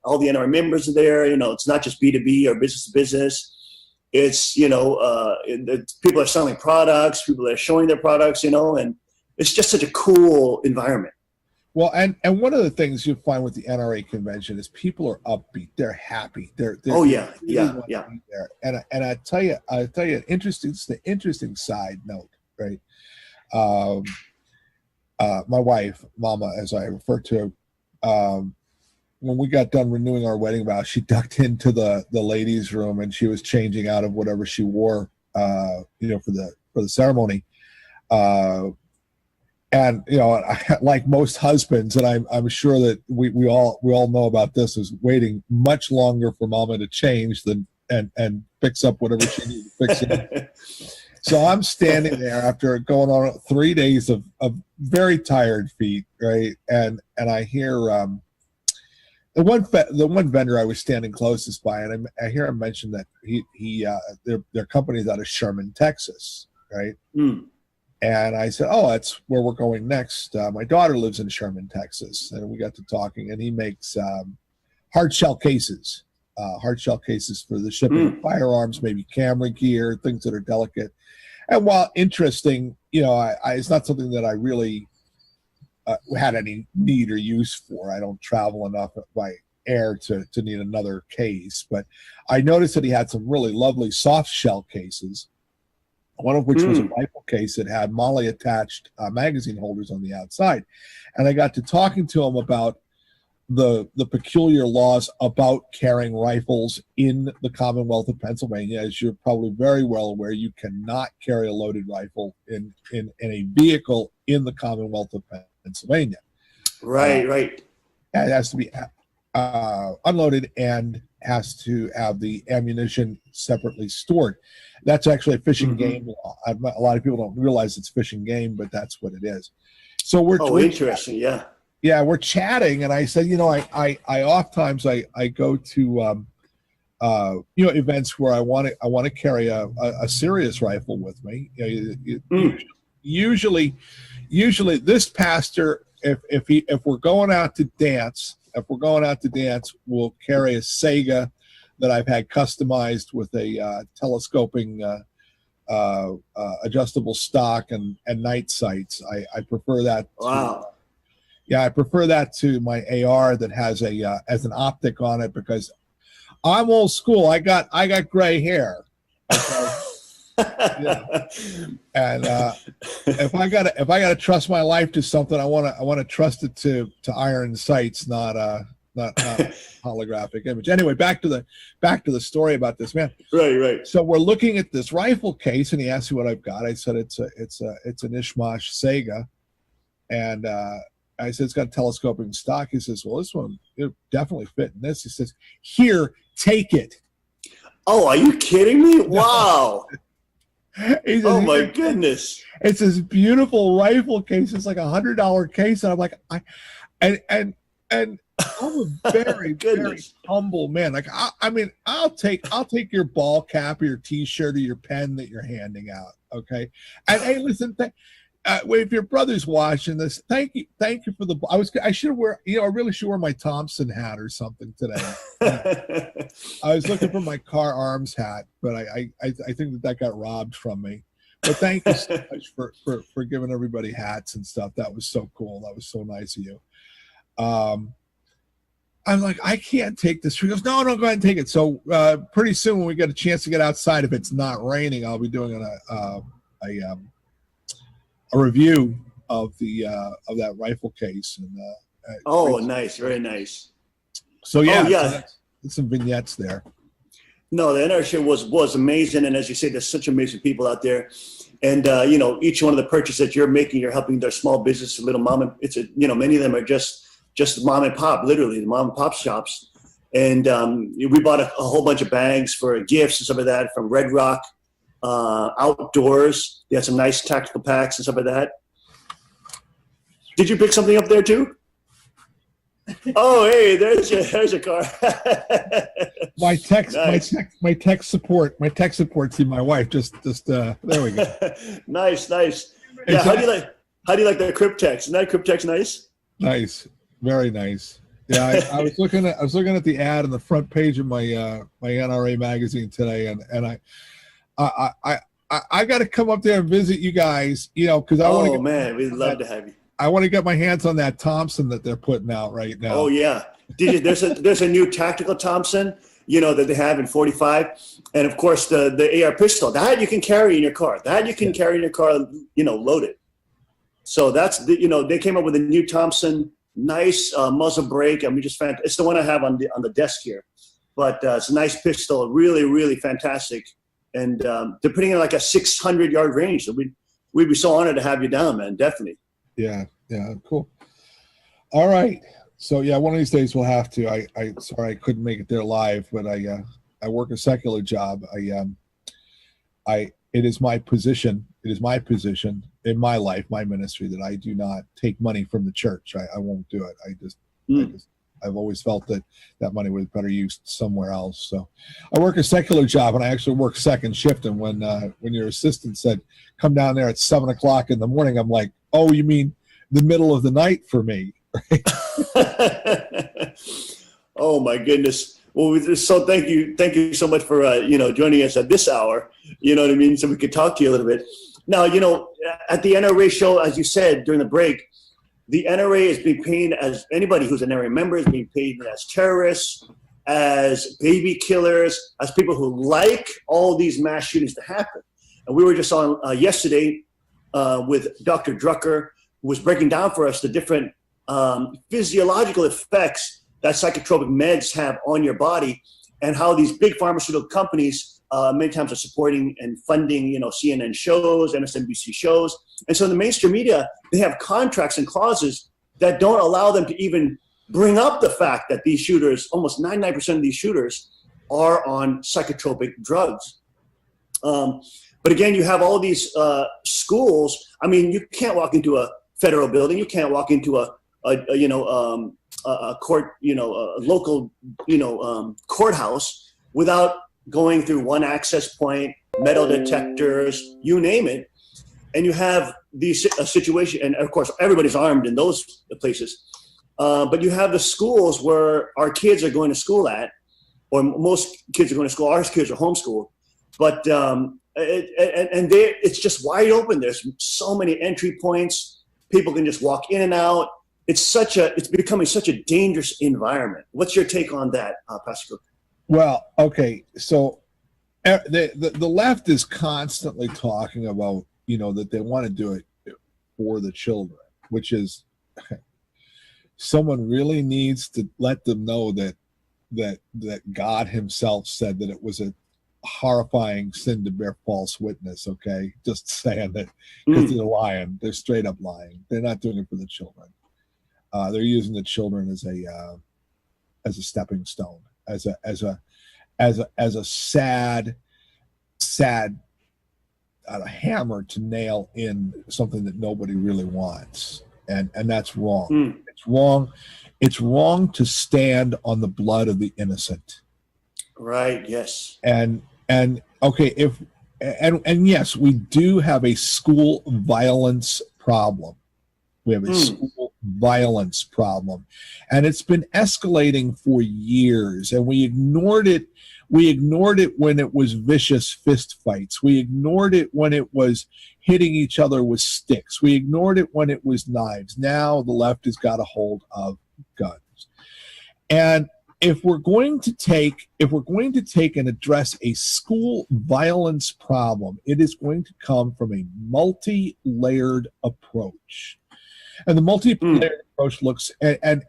All the NRA members are there. It's not just B2B or business to business. It's people are selling products, people are showing their products, and it's just such a cool environment. Well, and one of the things you find with the NRA convention is people are upbeat. They're happy. They're yeah. There. And I tell you, the interesting side note, right? My wife, Mama, as I refer to her, when we got done renewing our wedding vows, she ducked into the ladies' room, and she was changing out of whatever she wore, for the ceremony. And like most husbands, and I'm sure that we all know about this, is waiting much longer for Mama to change and fix up whatever she needs to fix it. So I'm standing there after going on 3 days of very tired feet, right? And I hear the one vendor I was standing closest by, and I hear him mention that their company's out of Sherman, Texas, right? Mm. And I said, "Oh, that's where we're going next. My daughter lives in Sherman, Texas." And we got to talking, and he makes hard shell cases for the shipping of firearms, maybe camera gear, things that are delicate. And while interesting, it's not something that I really had any need or use for. I don't travel enough by air to need another case. But I noticed that he had some really lovely soft shell cases, one of which was a rifle case that had MOLLE attached magazine holders on the outside. And I got to talking to him about the peculiar laws about carrying rifles in the Commonwealth of Pennsylvania. As you're probably very well aware, you cannot carry a loaded rifle in a vehicle in the Commonwealth of Pennsylvania. Right. It has to be unloaded and has to have the ammunition separately stored. That's actually a fish and game law. A lot of people don't realize it's fish and game, but that's what it is. So we're interesting, yeah. Yeah, we're chatting, and I said, I oftentimes I go to events where I want to carry a serious rifle with me. Usually this pastor, if we're going out to dance, we'll carry a Sega that I've had customized with a telescoping adjustable stock and night sights. I prefer that. Wow. Yeah, I prefer that to my AR that has as an optic on it, because I'm old school. I got gray hair. Okay? Yeah. And if I gotta trust my life to something, I want to trust it to iron sights, not holographic image. Anyway, back to the story about this man. Right. So we're looking at this rifle case, and he asked me what I've got. I said it's an Ishmash Sega, and I said it's got a telescoping stock. He says, "Well, this one it definitely fit in this." He says, "Here, take it." Oh, are you kidding me? Wow. Says, oh my goodness! It's this beautiful rifle case. It's like $100 case, and I'm like, and I'm a very very humble man. Like I'll take your ball cap or your T-shirt or your pen that you're handing out. Okay, and hey, listen. If your brother's watching this, thank you for the. I should wear. I really should wear my Thompson hat or something today. I was looking for my Car Arms hat, but I think that got robbed from me. But thank you so much for giving everybody hats and stuff. That was so cool. That was so nice of you. I'm like, I can't take this. He goes, no, go ahead and take it. So pretty soon, when we get a chance to get outside, if it's not raining, I'll be doing a review of that rifle case. And nice, very nice. So yeah. So some vignettes there. No, the NRA was amazing, and as you say, there's such amazing people out there, and each one of the purchases that you're making, you're helping their small business, little mom. Many of them are just mom and pop, literally the mom and pop shops, and we bought a whole bunch of bags for gifts and stuff like that from Red Rock. Outdoors, they had some nice tactical packs and stuff like that. Did you pick something up there too? Oh, hey, there's your car. My text, Nice. my tech support team, my wife just there we go. Nice. Yeah, how do you like the Cryptex? Isn't that Cryptex nice? Nice, very nice. Yeah, I was looking at the ad on the front page of my my NRA magazine today, and I got to come up there and visit you guys, because I want to. Oh man, we'd love to have you. I want to get my hands on that Thompson that they're putting out right now. Oh yeah, there's a new tactical Thompson, that they have in 45, and of course the AR pistol that you can carry in your car. Loaded. So that's they came up with a new Thompson, nice muzzle brake. I mean, just fantastic. It's the one I have on the desk here, but it's a nice pistol, really, really fantastic. And they're putting in like a 600-yard range. So we'd be so honored to have you down, man. Definitely. Yeah, cool. All right. So yeah, one of these days we'll have to. I sorry I couldn't make it there live, but I work a secular job. It is my position in my life, my ministry, that I do not take money from the church. I won't do it. I've always felt that money was better used somewhere else. So I work a secular job, and I actually work second shift. And when your assistant said, come down there at 7:00 in the morning, I'm like, oh, you mean the middle of the night for me? Oh my goodness. Well, so thank you so much for joining us at this hour. You know what I mean? So we could talk to you a little bit. Now, at the NRA show, as you said during the break, the NRA is being paid as anybody who's an NRA member is being paid as terrorists, as baby killers, as people who like all these mass shootings to happen. And we were just on yesterday with Dr. Drucker, who was breaking down for us the different physiological effects that psychotropic meds have on your body, and how these big pharmaceutical companies many times are supporting and funding, CNN shows, MSNBC shows. And so in the mainstream media, they have contracts and clauses that don't allow them to even bring up the fact that these shooters, almost 99% of these shooters, are on psychotropic drugs. But again, you have all these schools. I mean, you can't walk into a federal building. You can't walk into a court, a local, courthouse without going through one access point, metal detectors, you name it. And you have these situation, and of course, everybody's armed in those places. But you have the schools where our kids are going to school at, or most kids are going to school. Our kids are homeschooled, but it's just wide open. There's so many entry points. People can just walk in and out. It's becoming such a dangerous environment. What's your take on that, Pastor Cook? Well, okay, so the left is constantly talking about, that they want to do it for the children, which is someone really needs to let them know that God himself said that it was a horrifying sin to bear false witness. Okay, just saying that, because they're lying. They're straight up lying. They're not doing it for the children. They're using the children as a stepping stone, as a sad hammer to nail in something that nobody really wants, and that's wrong. It's wrong. It's wrong to stand on the blood of the innocent. Right. Yes. And okay, and yes, we do have a school violence problem. We have a school violence problem, and it's been escalating for years, and we ignored it. We ignored it when it was vicious fist fights. We ignored it when it was hitting each other with sticks. We ignored it when it was knives. Now the left has got a hold of guns. And if we're going to take and address a school violence problem, it is going to come from a multi-layered approach. And the multi-layered approach looks and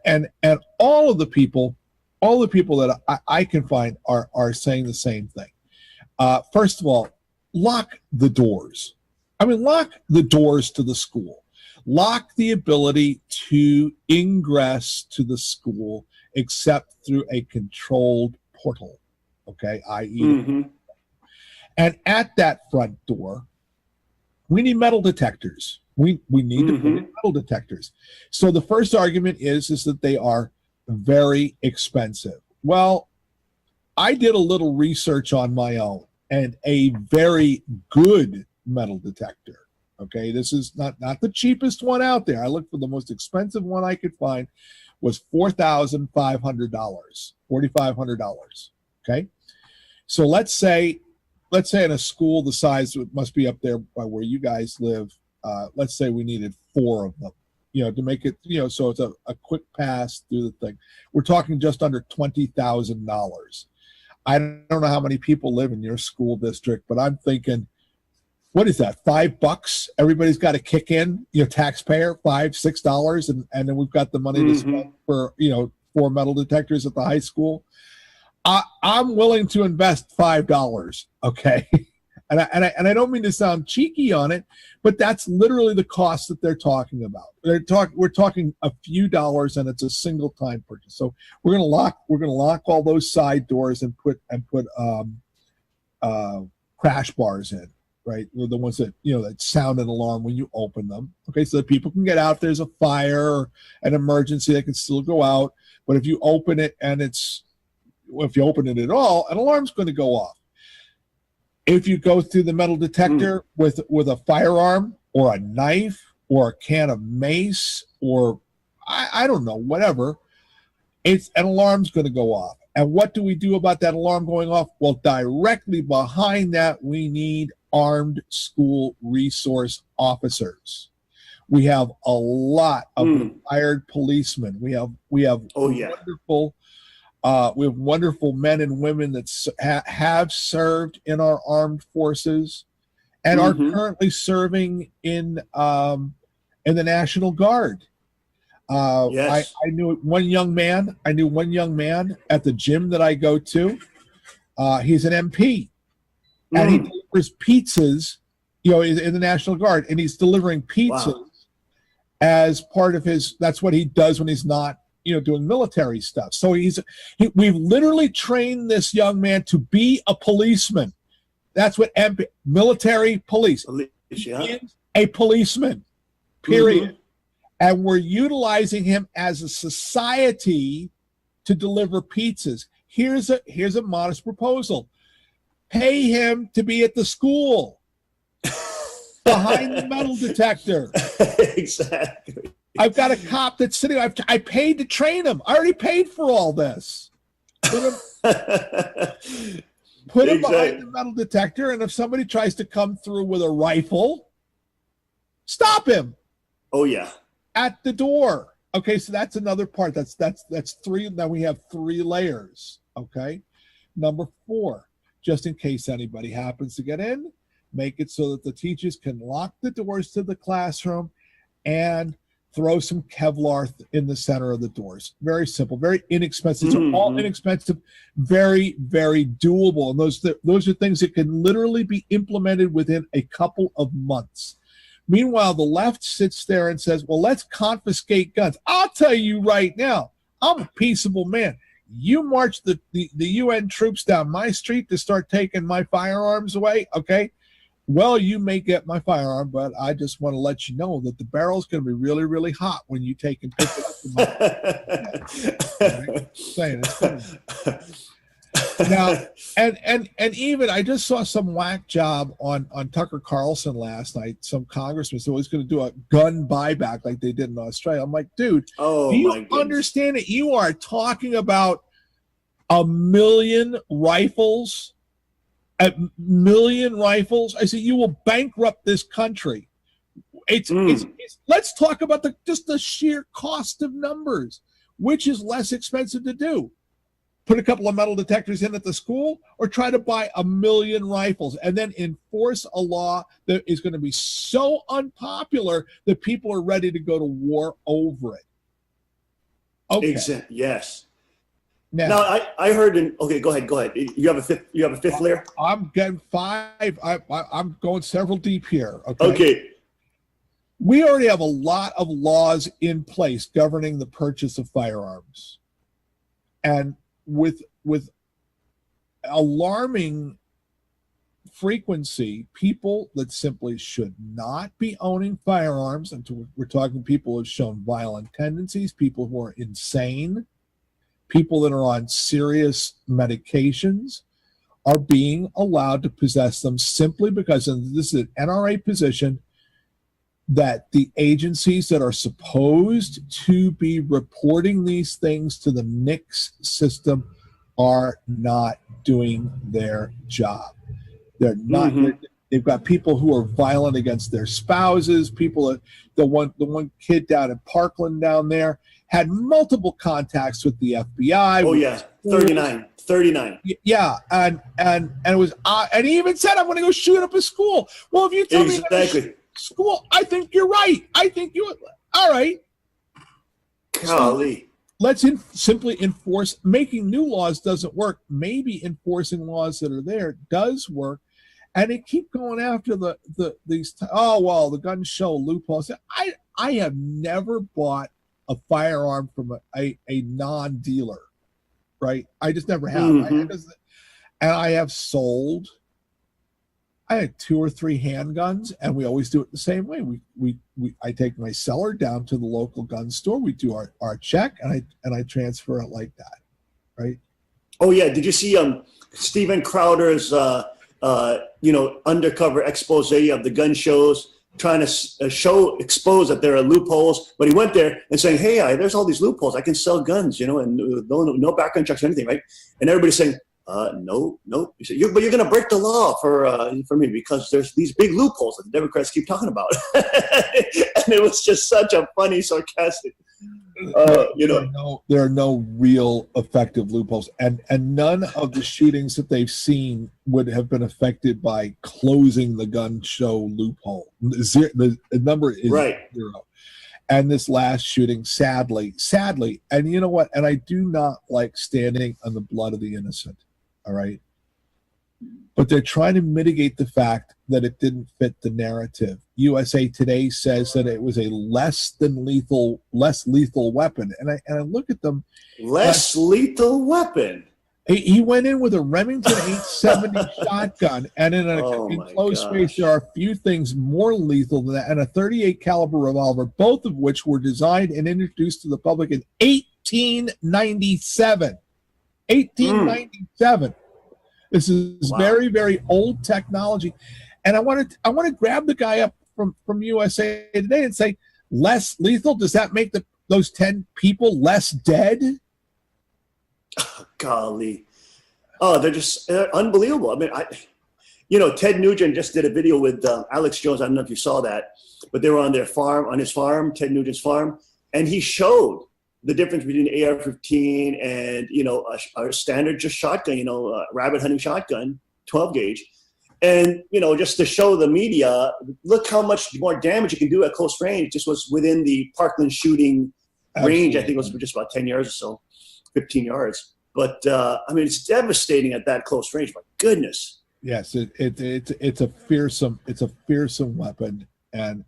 all of the people that I can find are saying the same thing. First of all, lock the doors. Lock the doors to the school. Lock the ability to ingress to the school except through a controlled portal, okay, i.e. And at that front door, we need metal detectors. We need to put in metal detectors. So the first argument is that they are very expensive. Well, I did a little research on my own, and a very good metal detector. Okay, this is not the cheapest one out there. I looked for the most expensive one I could find, was $4,500, $4,500. Okay, so let's say in a school the size, it must be up there by where you guys live. Let's say we needed 4 of them, to make it, so it's a quick pass through the thing. We're talking just under $20,000. I don't know how many people live in your school district, but I'm thinking, what is that, $5? Everybody's got to kick in, taxpayer, $5, $6, and then we've got the money to spend for, 4 metal detectors at the high school. I'm willing to invest $5, okay? And I don't mean to sound cheeky on it, but that's literally the cost that they're talking about. We're talking a few dollars, and it's a single time purchase. So we're gonna lock all those side doors and put crash bars in, right? The ones that that sound an alarm when you open them. Okay, so that people can get out. If there's a fire or an emergency, they can still go out. But if you open it if you open it at all, an alarm's going to go off. If you go through the metal detector with a firearm or a knife or a can of mace or I don't know, whatever, an alarm's going to go off. And what do we do about that alarm going off? Well, directly behind that, we need armed school resource officers. We have a lot of retired policemen. We have wonderful men and women that have served in our armed forces and are currently serving in the National Guard. Yes. I knew one young man at the gym that I go to. He's an MP, and he delivers pizzas, in the National Guard, and he's delivering pizzas as part of his. That's what he does when he's not doing military stuff. So we've literally trained this young man to be a policeman. That's what military police. He is a policeman, period. And we're utilizing him as a society to deliver pizzas. Here's a modest proposal. Pay him to be at the school behind the metal detector. Exactly. I've got a cop that's sitting. I paid to train him. I already paid for all this. Put him behind the metal detector, and if somebody tries to come through with a rifle, stop him. Oh yeah. At the door. Okay, so that's another part. That's 3. Now we have 3 layers. Okay. Number 4, just in case anybody happens to get in, make it so that the teachers can lock the doors to the classroom and throw some Kevlar in the center of the doors. Very simple, very inexpensive. These are all inexpensive, very, very doable. And those are things that can literally be implemented within a couple of months. Meanwhile, the left sits there and says, well, let's confiscate guns. I'll tell you right now, I'm a peaceable man. You march the UN troops down my street to start taking my firearms away, okay? Well, you may get my firearm, but I just want to let you know that the barrel's going to be really, really hot when you take and pick it up. Right? Saying it's now, and even I just saw some whack job on Tucker Carlson last night. Some congressman said he's going to do a gun buyback like they did in Australia. I'm like, dude, do you understand that you are talking about 1 million rifles? At 1 million rifles, I said you will bankrupt this country. It's let's talk about just the sheer cost of numbers. Which is less expensive to do? Put a couple of metal detectors in at the school, or try to buy 1 million rifles and then enforce a law that is going to be so unpopular that people are ready to go to war over it. Okay. Yes. Now I heard okay, go ahead. You have a fifth layer? I'm getting 5. I'm going several deep here. Okay. We already have a lot of laws in place governing the purchase of firearms. And with alarming frequency, people that simply should not be owning firearms, and we're talking people who have shown violent tendencies, people who are insane, people that are on serious medications are being allowed to possess them simply because, and this is an NRA position, that the agencies that are supposed to be reporting these things to the NICS system are not doing their job. They're not. They've got people who are violent against their spouses. People, the one kid down in Parkland down there had multiple contacts with the FBI. Oh yeah, 39. Yeah, and it was, and he even said, "I'm going to go shoot up a school." Well, if you tell me exactly school, I think you're right. I think you. All right. Golly. So let's simply enforce. Making new laws doesn't work. Maybe enforcing laws that are there does work. And they keep going after these. Oh well, the gun show loopholes. I have never bought a firearm from a non-dealer, right? I just never have. And I have sold. I had 2 or 3 handguns, and we always do it the same way. I take my seller down to the local gun store. We do our check, and I transfer it like that, right? Oh yeah, did you see Steven Crowder's undercover expose of the gun shows, trying to expose that there are loopholes, but he went there and saying, "Hey, there's all these loopholes. I can sell guns, and no background checks or anything, right?" And everybody's saying, "No." He said, "But you're going to break the law for me because there's these big loopholes that the Democrats keep talking about." And it was just such a funny, sarcastic. There are no real effective loopholes, and none of the shootings that they've seen would have been affected by closing the gun show loophole. The number is zero. And this last shooting, sadly, and you know what? And I do not like standing on the blood of the innocent. All right. But they're trying to mitigate the fact that it didn't fit the narrative. USA Today says that it was a less lethal weapon. And I look at them. Less lethal weapon. He went in with a Remington 870 shotgun, and in an enclosed space, there are a few things more lethal than that, and a 38 caliber revolver, both of which were designed and introduced to the public in 1897. 1897. This is very, very old technology. And I want to grab the guy up from USA Today and say, less lethal? Does that make those 10 people less dead? Oh, golly. Oh, they're unbelievable. I mean, Ted Nugent just did a video with Alex Jones. I don't know if you saw that, but they were on his farm, Ted Nugent's farm, and he showed the difference between AR-15 and, a standard just shotgun, rabbit hunting shotgun, 12 gauge. And, just to show the media, look how much more damage you can do at close range. This was within the Parkland shooting range. I think it was just about 10 yards or so, 15 yards. But, it's devastating at that close range. My goodness. Yes, it's a fearsome weapon. And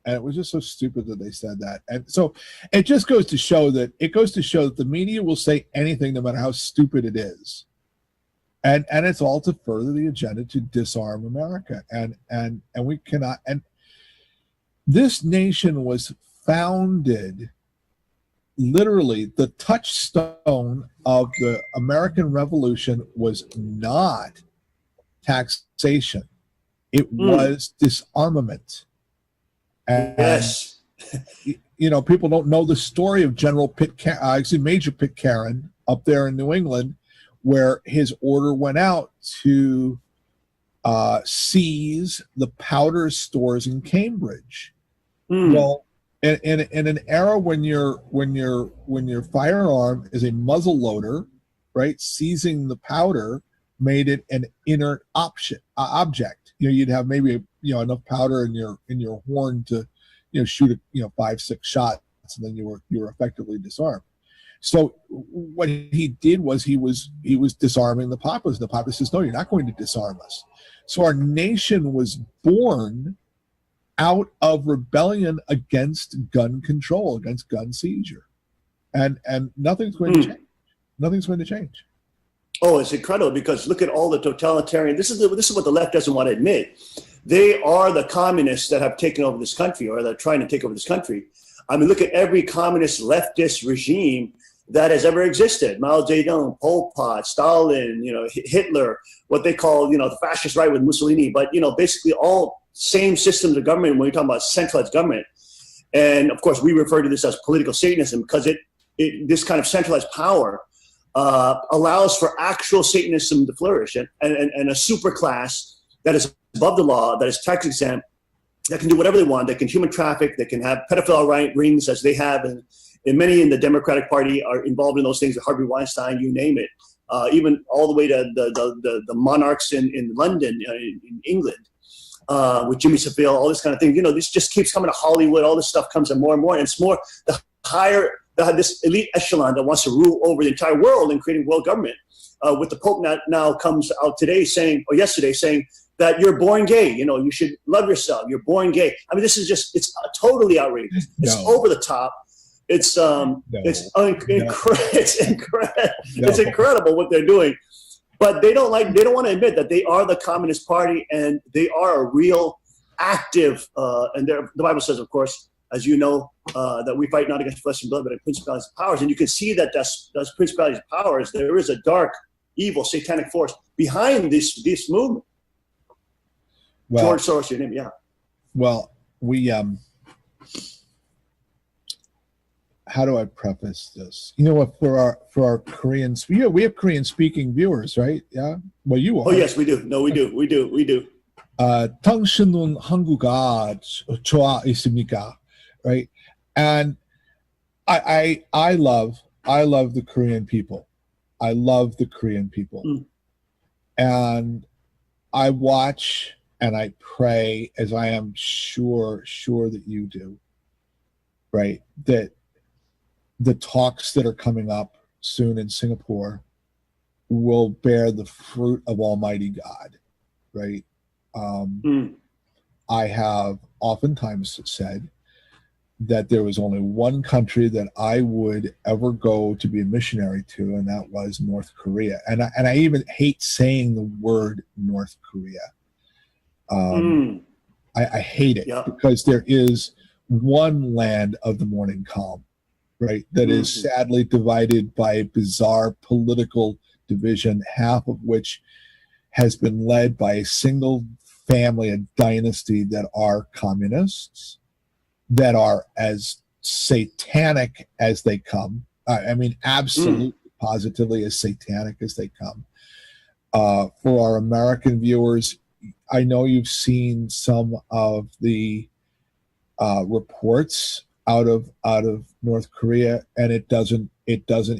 it was just so stupid that they said that. And so it just goes to show that the media will say anything no matter how stupid it is. And it's all to further the agenda to disarm America. And we cannot, and this nation was founded, literally the touchstone of the American Revolution was not taxation. It was disarmament. And, yes. People don't know the story of Major Pitcairn up there in New England, where his order went out to seize the powder stores in Cambridge. Well, in an era when your firearm is a muzzle loader, right? Seizing the powder made it an inert object. You'd have maybe enough powder in your horn to shoot 5-6 shots, and then you were effectively disarmed. So what he did was he was disarming the populace. The populace says, "No, you're not going to disarm us." So our nation was born out of rebellion against gun control, against gun seizure, and nothing's going to change. Nothing's going to change. Oh, it's incredible because look at all the totalitarian. This is what the left doesn't want to admit. They are the communists that have taken over this country, or they're trying to take over this country. I mean, look at every communist leftist regime. that has ever existed. Mao Zedong, Pol Pot, Stalin, Hitler, what they call, the fascist right with Mussolini, but, basically all same systems of government when we talk about centralized government. And of course, we refer to this as political Satanism because this kind of centralized power allows for actual Satanism to flourish and a super class that is above the law, that is tax exempt, that can do whatever they want. They can human traffic, they can have pedophile rings as they have, and many in the Democratic Party are involved in those things, Harvey Weinstein, you name it, even all the way to the monarchs in London, in England, with Jimmy Savile, all this kind of thing. This just keeps coming to Hollywood, all this stuff comes in more and more, and it's more the higher, this elite echelon that wants to rule over the entire world and creating world government. With the Pope now comes out today yesterday saying that you're born gay, you should love yourself, you're born gay. I mean, this is it's totally outrageous. It's over the top. It's incredible what they're doing, but they don't want to admit that they are the Communist Party and they are a real active, and the Bible says, of course, as you know, that we fight not against flesh and blood, but against principalities and powers. And you can see that those principalities and powers, there is a dark, evil, satanic force behind this movement. Well, George Soros, your name, yeah. Well, we how do I preface this? For our Koreans, we have Korean speaking viewers, right? Yeah. Well, you are. Oh yes, we do. No, we do. 당신은 한국어 좋아하십니까? Right? And I love the Korean people. I love the Korean people. And I watch and I pray, as I am sure that you do, right? That the talks that are coming up soon in Singapore will bear the fruit of Almighty God, right? I have oftentimes said that there was only one country that I would ever go to be a missionary to, and that was North Korea. And I even hate saying the word North Korea. I hate it because there is one land of the morning calm, right? That is sadly divided by a bizarre political division, half of which has been led by a single family, a dynasty that are communists, that are as satanic as they come. I mean, absolutely, positively as satanic as they come. For our American viewers, I know you've seen some of the reports out of North Korea, and it doesn't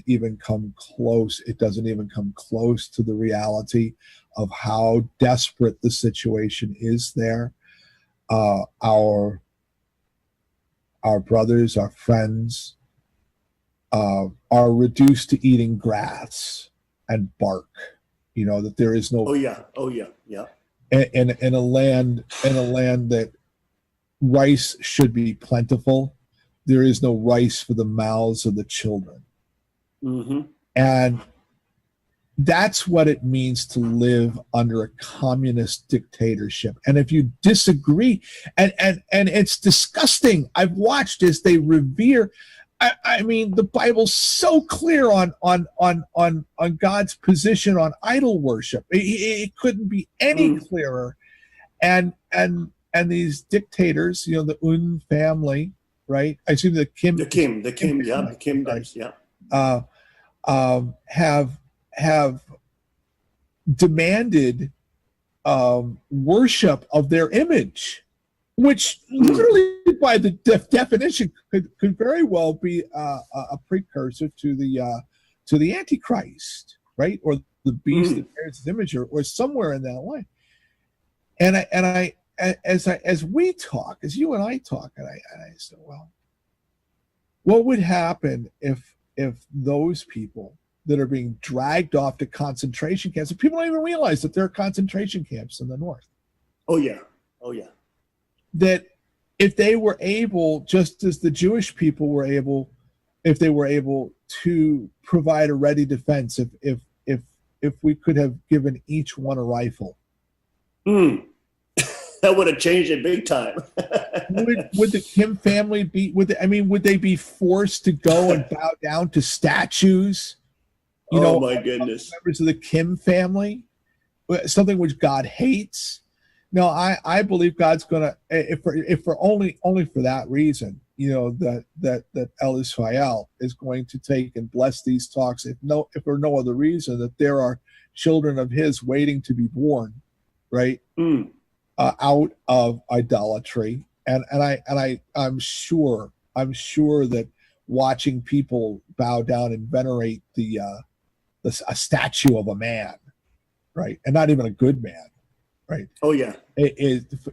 even come close. It doesn't even come close to the reality of how desperate the situation is there. Our brothers, our friends, are reduced to eating grass and bark. That there is no. Oh yeah. In a land that rice should be plentiful, there is no rice for the mouths of the children. And that's what it means to live under a communist dictatorship. And if you disagree, and it's disgusting. I've watched as they revere. I mean, the Bible's so clear on God's position on idol worship. It couldn't be any clearer. And these dictators, the Un family, right? I assume the Kim have demanded worship of their image, which literally by the definition could very well be a precursor to the Antichrist, right? Or the beast that bears his image, or somewhere in that line. And I as we talk, as you and I talk, and I said, well, what would happen if those people that are being dragged off to concentration camps, and people don't even realize that there are concentration camps in the north. Oh yeah. That if they were able, just as the Jewish people were able, if they were able to provide a ready defense, if we could have given each one a rifle, That would have changed it big time. would the Kim family be? Would they be forced to go and bow down to statues? Oh my goodness! Members of the Kim family, something which God hates. No, I believe God's gonna, if for only for that reason, that El Israel is going to take and bless these talks. If for no other reason, that there are children of His waiting to be born, right, out of idolatry, and I'm sure that watching people bow down and venerate a statue of a man, right, and not even a good man. Right. Oh yeah.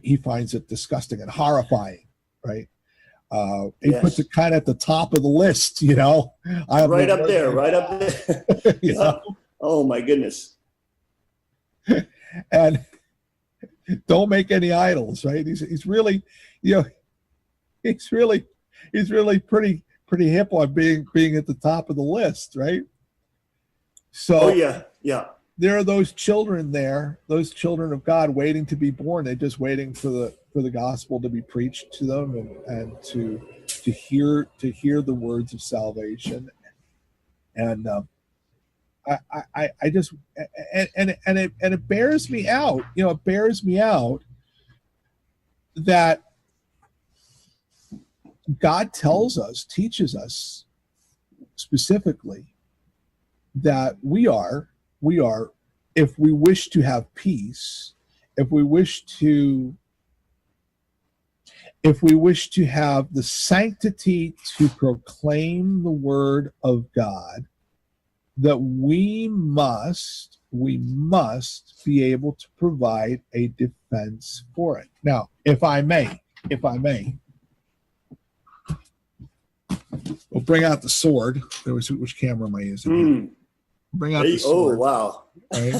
He finds it disgusting and horrifying. Right. He Yes. puts it kind of at the top of the list. Right up there. Right up there. Oh my goodness. And don't make any idols. Right. He's really, he's really pretty hip on being at the top of the list. Right. So. Oh yeah. Yeah. There are those children there, those children of God waiting to be born. They're just waiting for the gospel to be preached to them and to hear the words of salvation. And I just and it bears me out. It bears me out that God teaches us specifically that we are, if we wish to have peace, if we wish to have the sanctity to proclaim the word of God, that we must be able to provide a defense for it. Now, if I may, we'll bring out the sword. Which camera am I using? Bring out the sword. Oh wow! Right?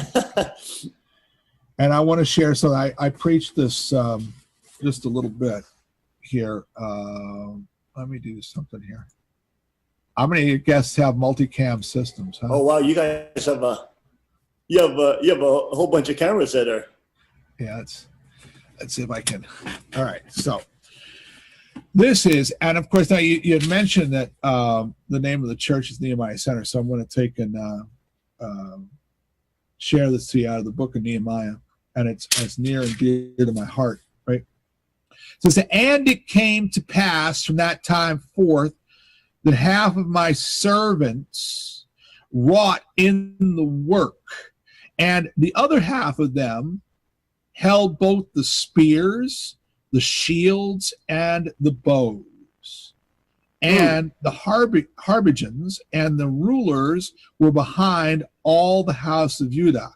And I want to share. So I preached this just a little bit here. Let me do something here. How many guests have multicam systems? Huh? Oh wow! You guys have you have a whole bunch of cameras that are. Yeah, let's see if I can. All right, so this is, and of course now you had mentioned that the name of the church is Nehemiah Center, so I'm going to take and share this to you out of the book of Nehemiah, and it's near and dear to my heart, right? It says, and it came to pass from that time forth that half of my servants wrought in the work, and the other half of them held both the spears, the shields, and the bows. And the harbingers and the rulers were behind all the house of Judah.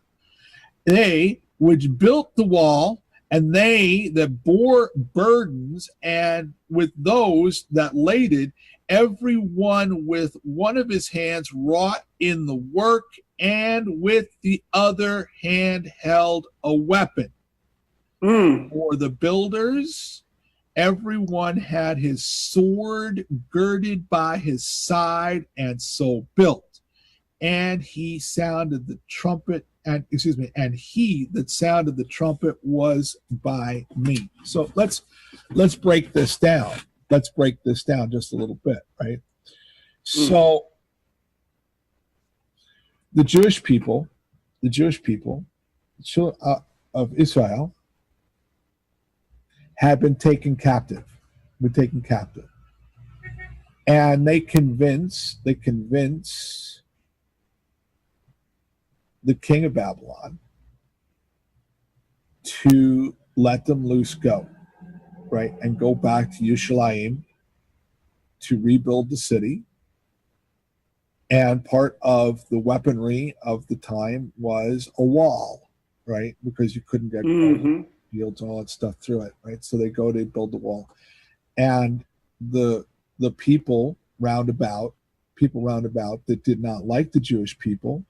They which built the wall, and they that bore burdens, and with those that laded, every one with one of his hands wrought in the work, and with the other hand held a weapon. For the builders, everyone had his sword girded by his side, and so built. And he sounded the trumpet, and he that sounded the trumpet was by me. So let's break this down. Let's break this down just a little bit, right? So the Jewish people of Israel had been taken captive, and they convince the king of Babylon to let them loose go, right, and go back to Yerushalayim to rebuild the city. And part of the weaponry of the time was a wall, right, because you couldn't get fields and all that stuff through it, right? So they build the wall, and the people roundabout that did not like the Jewish people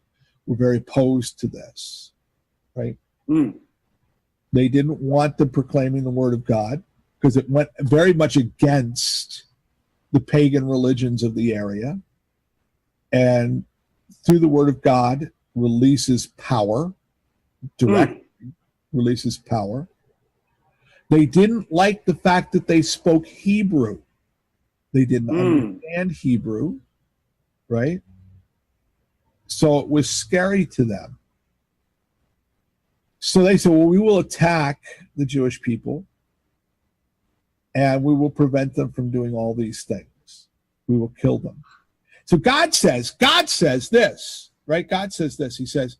were very opposed to this, right? They didn't want them proclaiming the word of God because it went very much against the pagan religions of the area, and through the word of God releases power, releases power. They didn't like the fact that they spoke Hebrew. They didn't understand Hebrew, right? So it was scary to them. So they said, well, we will attack the Jewish people and we will prevent them from doing all these things. We will kill them. So God says this, right? God says this. He says,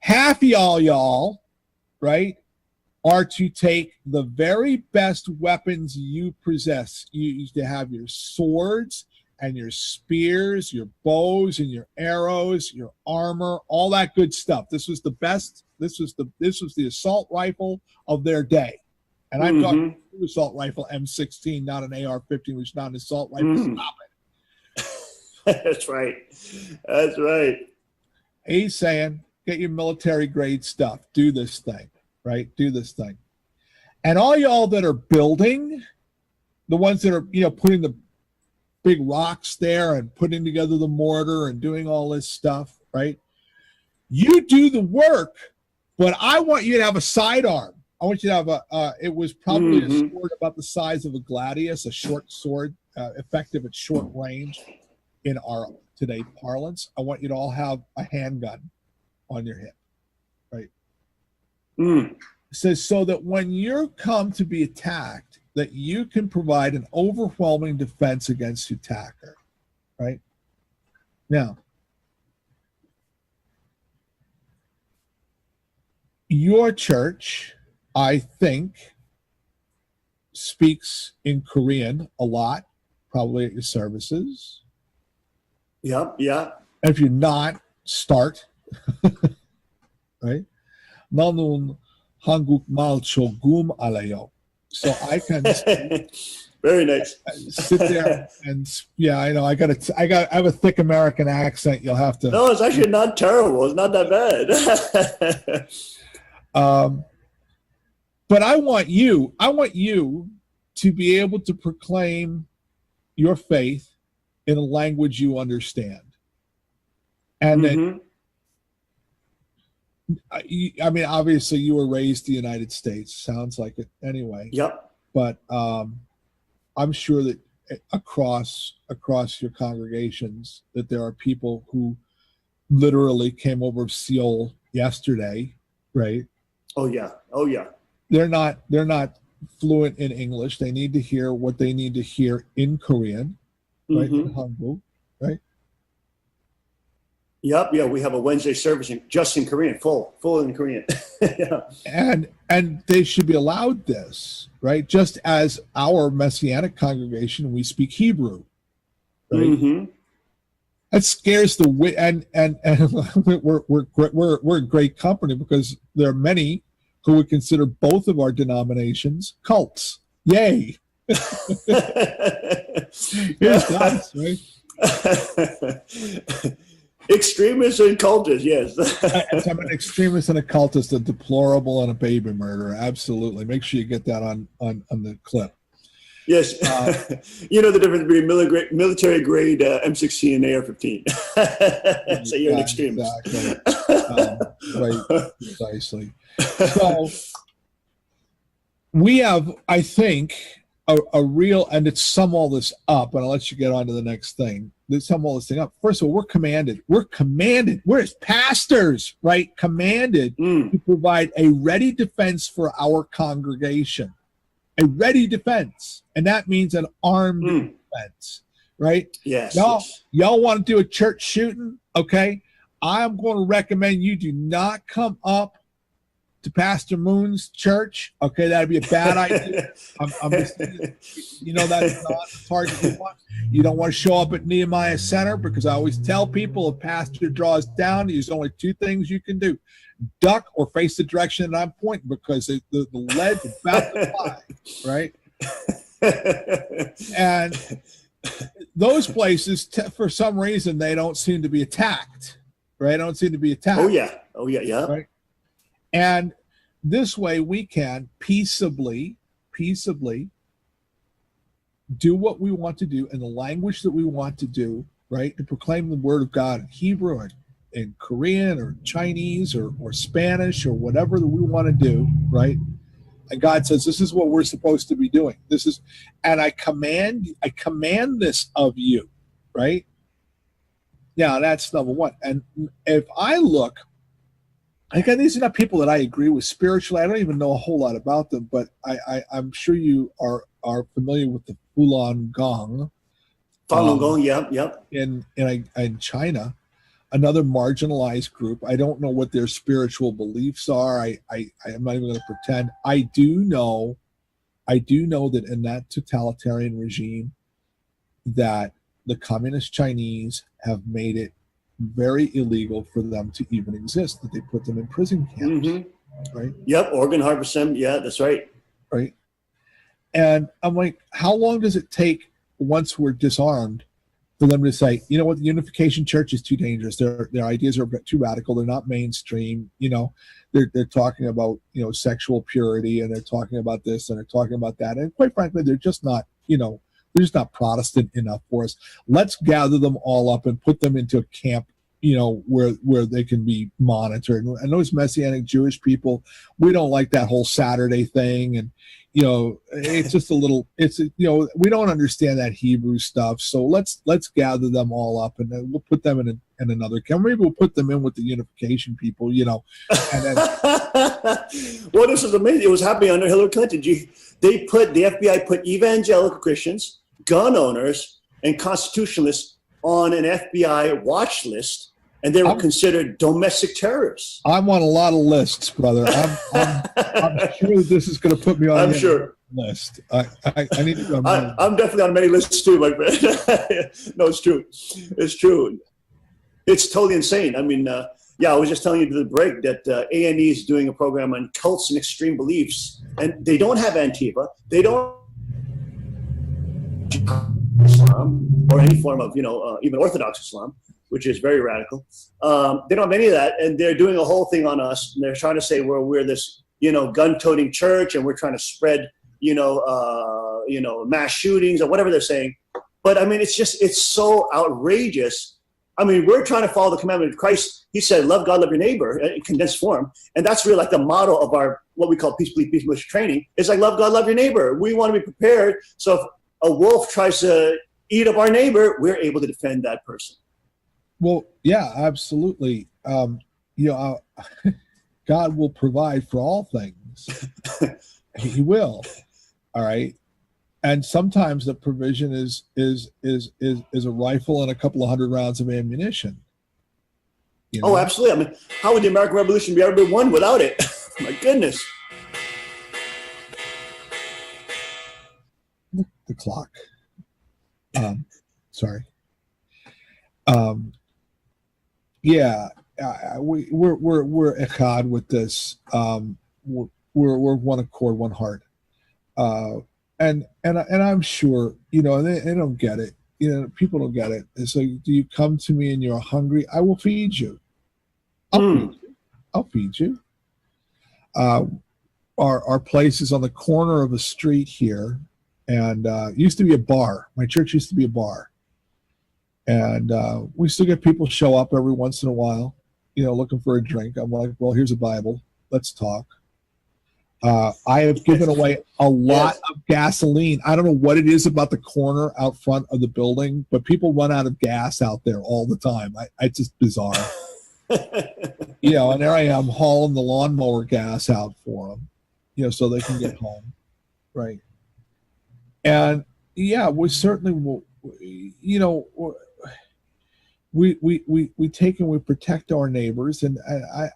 half y'all, right, are to take the very best weapons you possess. You used to have your swords and your spears, your bows and your arrows, your armor, all that good stuff. This was the best. This was the assault rifle of their day. And I'm talking assault rifle M16, not an AR-15, which is not an assault rifle. Stop it. That's right. That's right. He's saying, get your military grade stuff. Do this thing, right? Do this thing. And all y'all that are building, the ones that are, putting the big rocks there and putting together the mortar and doing all this stuff, right? You do the work, but I want you to have a sidearm. I want you to have it was probably a sword about the size of a gladius, a short sword, effective at short range in our today parlance. I want you to all have a handgun on your hip, right? It says, so that when you come to be attacked, that you can provide an overwhelming defense against the attacker, right? Now, your church, I think, speaks in Korean a lot, probably at your services. Yep, yeah. And if you're not, start. Right? 나는 한국말 조금 알아요. So I can very nice. Sit there and I know I have a thick American accent. You'll have to. No, it's actually not terrible. It's not that bad. But I want you to be able to proclaim your faith in a language you understand. And then, I mean, obviously you were raised in the United States. Sounds like it anyway. Yep. But I'm sure that across your congregations that there are people who literally came over to Seoul yesterday, right? Oh yeah. Oh yeah. They're not fluent in English. They need to hear what they need to hear in Korean, right? In Hangul, right? Yep, yeah, we have a Wednesday service just in Korean, full in Korean. Yeah. And they should be allowed this, right? Just as our Messianic congregation, we speak Hebrew, right? That scares the and we're a great company because there are many who would consider both of our denominations cults. Yay! Yes, that's right. Extremists and cultists, yes. I'm an extremist and a cultist, a deplorable and a baby murderer. Absolutely. Make sure you get that on the clip. Yes. You know the difference between military grade M16 and AR-15. So you're an extremist. Exactly. Right, precisely. So we have, I think, a real, and to sum all this up, and I'll let you get on to the next thing. To sum all this thing up. First of all, we're commanded, we're as pastors, right? Commanded to provide a ready defense for our congregation. A ready defense. And that means an armed defense, right? Yes. Y'all want to do a church shooting? Okay. I'm going to recommend you do not come up to Pastor Moon's church. Okay, that'd be a bad idea. That's not the target you want. You don't want to show up at Nehemiah Center because I always tell people if Pastor draws down, there's only two things you can do: duck or face the direction that I'm pointing because the lead's about to fly, right? And those places, for some reason, they don't seem to be attacked, right? Don't seem to be attacked. Oh yeah. Right? And this way we can peaceably do what we want to do in the language that we want to do, right? To proclaim the word of God in Hebrew and in Korean or Chinese or Spanish or whatever that we want to do, right? And God says, this is what we're supposed to be doing. This is, and I command this of you, right? Now, that's number one. And if I look, again, these are not people that I agree with spiritually. I don't even know a whole lot about them, but I'm sure you are familiar with the Falun Gong. Falun Gong, yep. In China, another marginalized group. I don't know what their spiritual beliefs are. I'm not even going to pretend. I do know that in that totalitarian regime, that the communist Chinese have made it very illegal for them to even exist, that they put them in prison camps, right? Yep, organ harvest them. Yeah, that's right. Right. And I'm like, how long does it take once we're disarmed for them to say, you know what, the Unification Church is too dangerous. Their ideas are too radical. They're not mainstream. You know, they're talking about, you know, sexual purity, and they're talking about this and they're talking about that. And quite frankly, they're just not, you know, they're just not Protestant enough for us. Let's gather them all up and put them into a camp, you know, where they can be monitored. And those Messianic Jewish people, we don't like that whole Saturday thing. And, you know, it's just a little, it's, you know, we don't understand that Hebrew stuff. So let's gather them all up, and then we'll put them in another camp. Maybe we'll put them in with the unification people, you know. And then, well, this is amazing. It was happening under Hillary Clinton. The FBI put evangelical Christians, gun owners, and constitutionalists on an FBI watch list, and they were considered domestic terrorists. I'm on a lot of lists, brother. I'm sure that this is going to put me on the list. I need to go. I'm definitely on many lists too, my friend. No, it's true. It's true. It's totally insane. I mean, yeah, I was just telling you to the break that A&E is doing a program on cults and extreme beliefs, and they don't have Antifa. They don't Islam or any form of, you know, even Orthodox Islam, which is very radical. They don't have any of that, and they're doing a whole thing on us. And they're trying to say we're this, you know, gun-toting church, and we're trying to spread, you know, mass shootings or whatever they're saying. But I mean, it's so outrageous. I mean, we're trying to follow the commandment of Christ. He said, "Love God, love your neighbor," in condensed form, and that's really like the motto of our what we call peace, belief, peace, militia training. It's like love God, love your neighbor. We want to be prepared, so if a wolf tries to eat up our neighbor, we're able to defend that person. Well, yeah, absolutely. You know, God will provide for all things. He will. All right. And sometimes the provision is a rifle and a couple of hundred rounds of ammunition. You know? Oh, absolutely. I mean, how would the American Revolution be ever won without it? My goodness. The clock. Sorry. Yeah, we're echad with this. We're one accord, one heart. And I'm sure, you know, they don't get it. You know, people don't get it. It's like, do you come to me and you're hungry? I will feed you. I'll feed you. Our place is on the corner of a street here, and used to be a bar. My church used to be a bar. And we still get people show up every once in a while, you know, looking for a drink. I'm like, well, here's a Bible. Let's talk. I have given away a lot of gasoline. I don't know what it is about the corner out front of the building, but people run out of gas out there all the time. It's just bizarre. You know, and there I am hauling the lawnmower gas out for them, you know, so they can get home. Right. And yeah, we certainly will, you know, we take and we protect our neighbors, and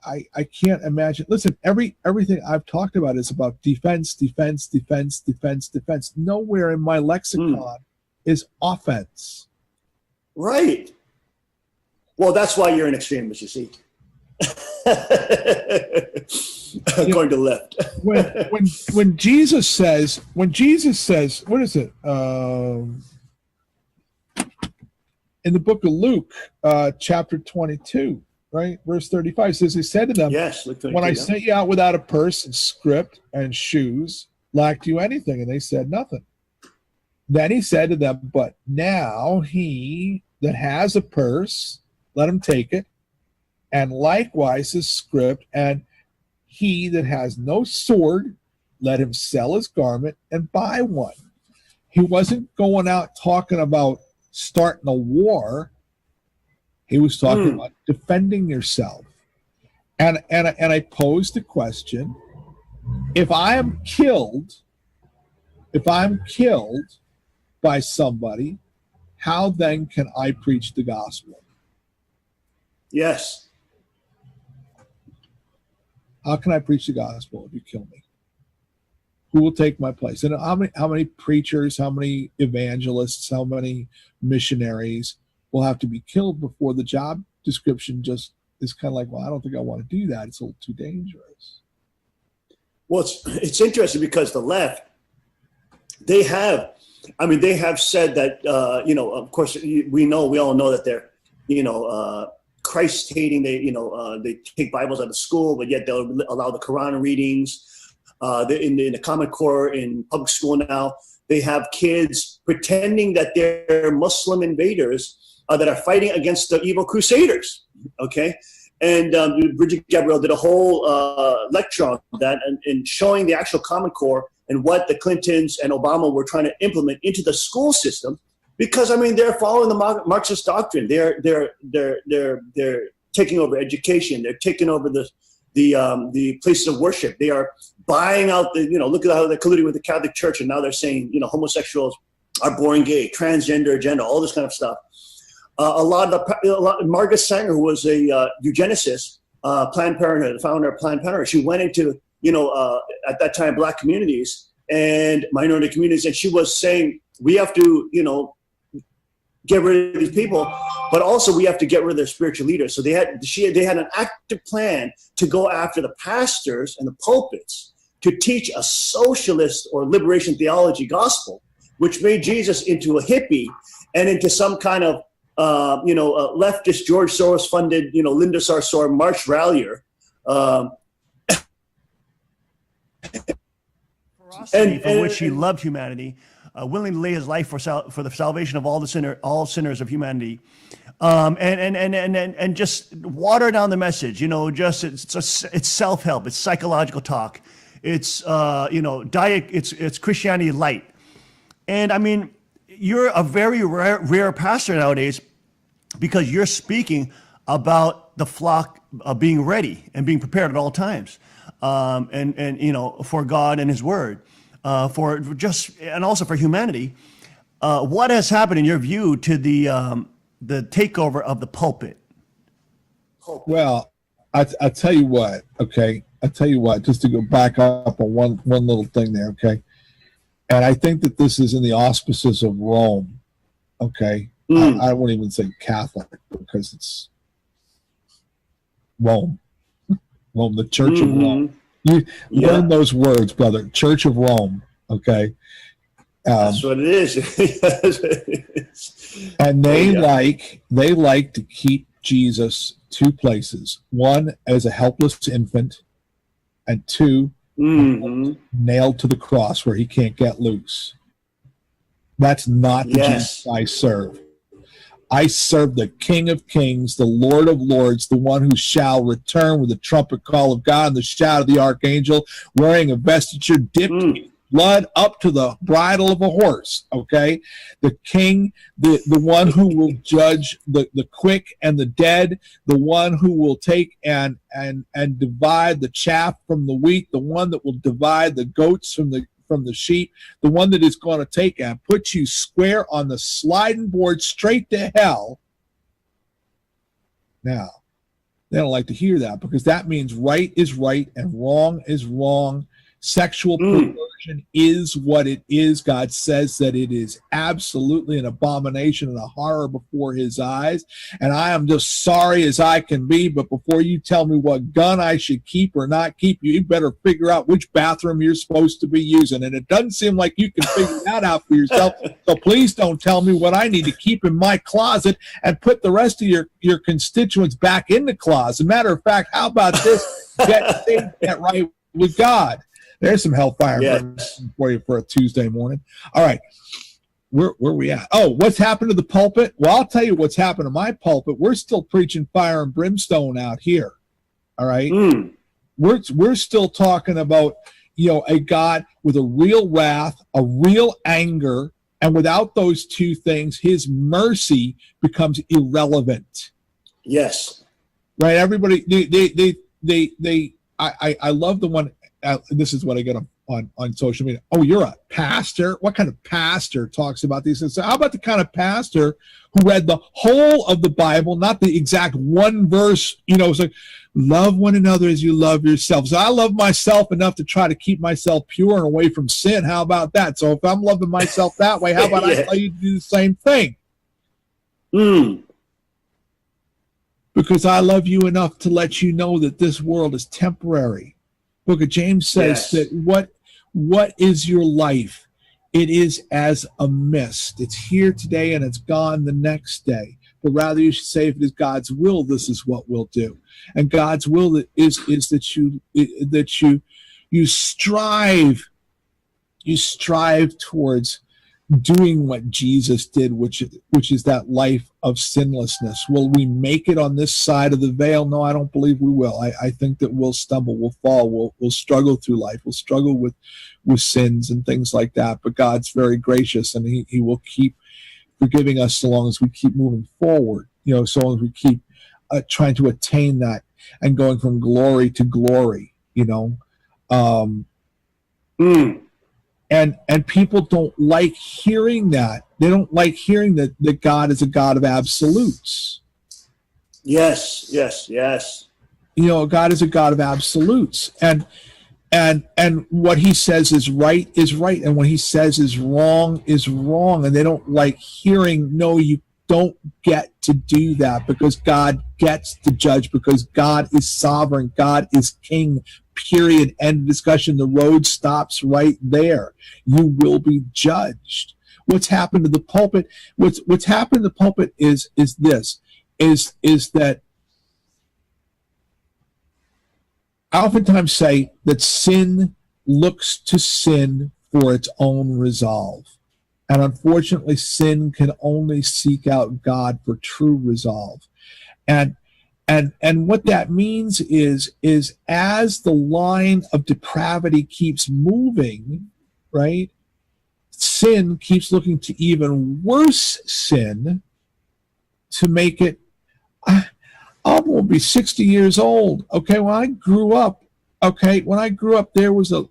I can't imagine. Listen, everything I've talked about is about defense. Nowhere in my lexicon is offense. Right. Well, that's why you're an extremist, you see. According to the left. when Jesus says, what is it? In the book of Luke, chapter 22, right? Verse 35 says, he said to them, yes, Luke 22, when I sent you out without a purse and script and shoes, lacked you anything? And they said nothing. Then he said to them, but now he that has a purse, let him take it, and likewise his script, and he that has no sword, let him sell his garment and buy one. He wasn't going out talking about starting a war. He was talking about defending yourself. And I posed the question, if I'm killed by somebody, how then can I preach the gospel? Yes. How can I preach the gospel if you kill me? Who will take my place? And how many preachers, how many evangelists, how many missionaries will have to be killed before the job description just is kind of like, well, I don't think I want to do that. It's a little too dangerous. Well, it's interesting because the left, they have said that, of course, we all know that they're, Christ hating. They take Bibles out of school, but yet they'll allow the Quran readings. In the Common Core in public school now, they have kids pretending that they're Muslim invaders that are fighting against the evil crusaders. Okay. And Bridget Gabriel did a whole lecture on that and showing the actual Common Core and what the Clintons and Obama were trying to implement into the school system, because they're following the Marxist doctrine. They're taking over education. They're taking over the places of worship. They are buying out look at how they're colluding with the Catholic Church, and now they're saying homosexuals are born gay, transgender agenda, all this kind of stuff. Margaret Sanger, who was a eugenicist, Planned Parenthood, the founder of Planned Parenthood, she went into at that time Black communities and minority communities, and she was saying we have to get rid of these people, but also we have to get rid of their spiritual leaders. So they had an active plan to go after the pastors and the pulpits to teach a socialist or liberation theology gospel, which made Jesus into a hippie and into some kind of leftist George Soros funded Linda Sarsour March rallier. For which he loved humanity, willing to lay his life for the salvation of all sinners of humanity, and just water down the message. It's self-help, it's psychological talk, it's diet, it's Christianity light. And you're a very rare pastor nowadays, because you're speaking about the flock being ready and being prepared at all times, and for God and His Word, and also for humanity. What has happened in your view to the takeover of the pulpit? Well, I tell you what. Okay, I tell you what. Just to go back up on one little thing there. Okay, and I think that this is in the auspices of Rome. Okay. I won't even say Catholic, because it's Rome. Rome, the Church of Rome. You learn those words, brother. Church of Rome. Okay. That's what it is. And they like to keep Jesus two places. One, as a helpless infant, and two, nailed to the cross where he can't get loose. That's not the Jesus I serve. I serve the King of Kings, the Lord of Lords, the one who shall return with the trumpet call of God and the shout of the archangel, wearing a vesture dipped in blood up to the bridle of a horse. Okay, the King, the one who will judge the quick and the dead, the one who will take and divide the chaff from the wheat, the one that will divide the goats from the sheep, the one that is going to take and put you square on the sliding board straight to hell. Now, they don't like to hear that, because that means right is right and wrong is wrong. Sexual perversion is what it is. God says that it is absolutely an abomination and a horror before His eyes. And I am just sorry as I can be, but before you tell me what gun I should keep or not keep, you better figure out which bathroom you're supposed to be using. And it doesn't seem like you can figure that out for yourself. So please don't tell me what I need to keep in my closet and put the rest of your constituents back in the closet. Matter of fact, how about this? Get right with God. There's some hellfire for you for a Tuesday morning. All right. Where we at? Oh, what's happened to the pulpit? Well, I'll tell you what's happened to my pulpit. We're still preaching fire and brimstone out here. All right. We're still talking about, a God with a real wrath, a real anger, and without those two things, his mercy becomes irrelevant. Yes. Right? Everybody, I love the one, this is what I get on social media. Oh, you're a pastor? What kind of pastor talks about these things? So how about the kind of pastor who read the whole of the Bible, not the exact one verse, it's like, love one another as you love yourselves. So I love myself enough to try to keep myself pure and away from sin. How about that? So if I'm loving myself that way, how about I tell you to do the same thing? Because I love you enough to let you know that this world is temporary. Book of James says that what is your life? It is as a mist. It's here today and it's gone the next day. But rather you should say, if it is God's will, this is what we'll do. And God's will is that you strive towards doing what Jesus did, which is that life of sinlessness. Will we make it on this side of the veil? No, I don't believe we will. I think that we'll stumble, we'll fall, we'll struggle through life, we'll struggle with sins and things like that. But God's very gracious, and he will keep forgiving us so long as we keep moving forward. So long as we keep trying to attain that and going from glory to glory. And people don't like hearing that. They don't like hearing that God is a God of absolutes. Yes. God is a God of absolutes. And what he says is right, and what he says is wrong. And they don't like hearing, no, you don't get to do that, because God gets to judge, because God is sovereign, God is king. Period. End of discussion. The road stops right there. You will be judged. What's happened to the pulpit? What's happened to the pulpit is that I oftentimes say that sin looks to sin for its own resolve. And unfortunately, sin can only seek out God for true resolve. And what that means is as the line of depravity keeps moving, right, sin keeps looking to even worse sin to make it. I will be 60 years old. Okay, when I grew up, there was a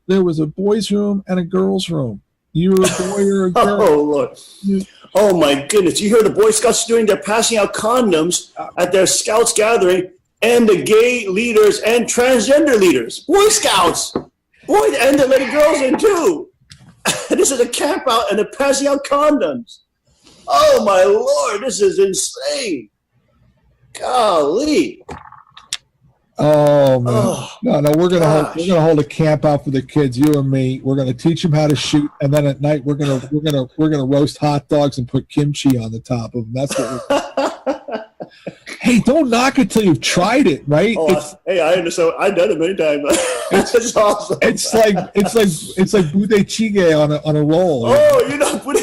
boys' room and a girls' room. You were a boy or a girl. Oh, Lord. Oh, my goodness. You hear the Boy Scouts doing, they're passing out condoms at their Scouts gathering, and the gay leaders and transgender leaders. Boy Scouts. Boy, and they're letting girls in, too. This is a camp out, and they're passing out condoms. Oh, my Lord. This is insane. Golly. Oh man, no, we're gonna hold a camp out for the kids, you and me. We're gonna teach them how to shoot, and then at night we're gonna roast hot dogs and put kimchi on the top of them. That's what. Hey, don't knock it till you've tried it, right? Hey, I understand. I've done it many times. It's awesome. It's like budae on a roll. Oh, budae.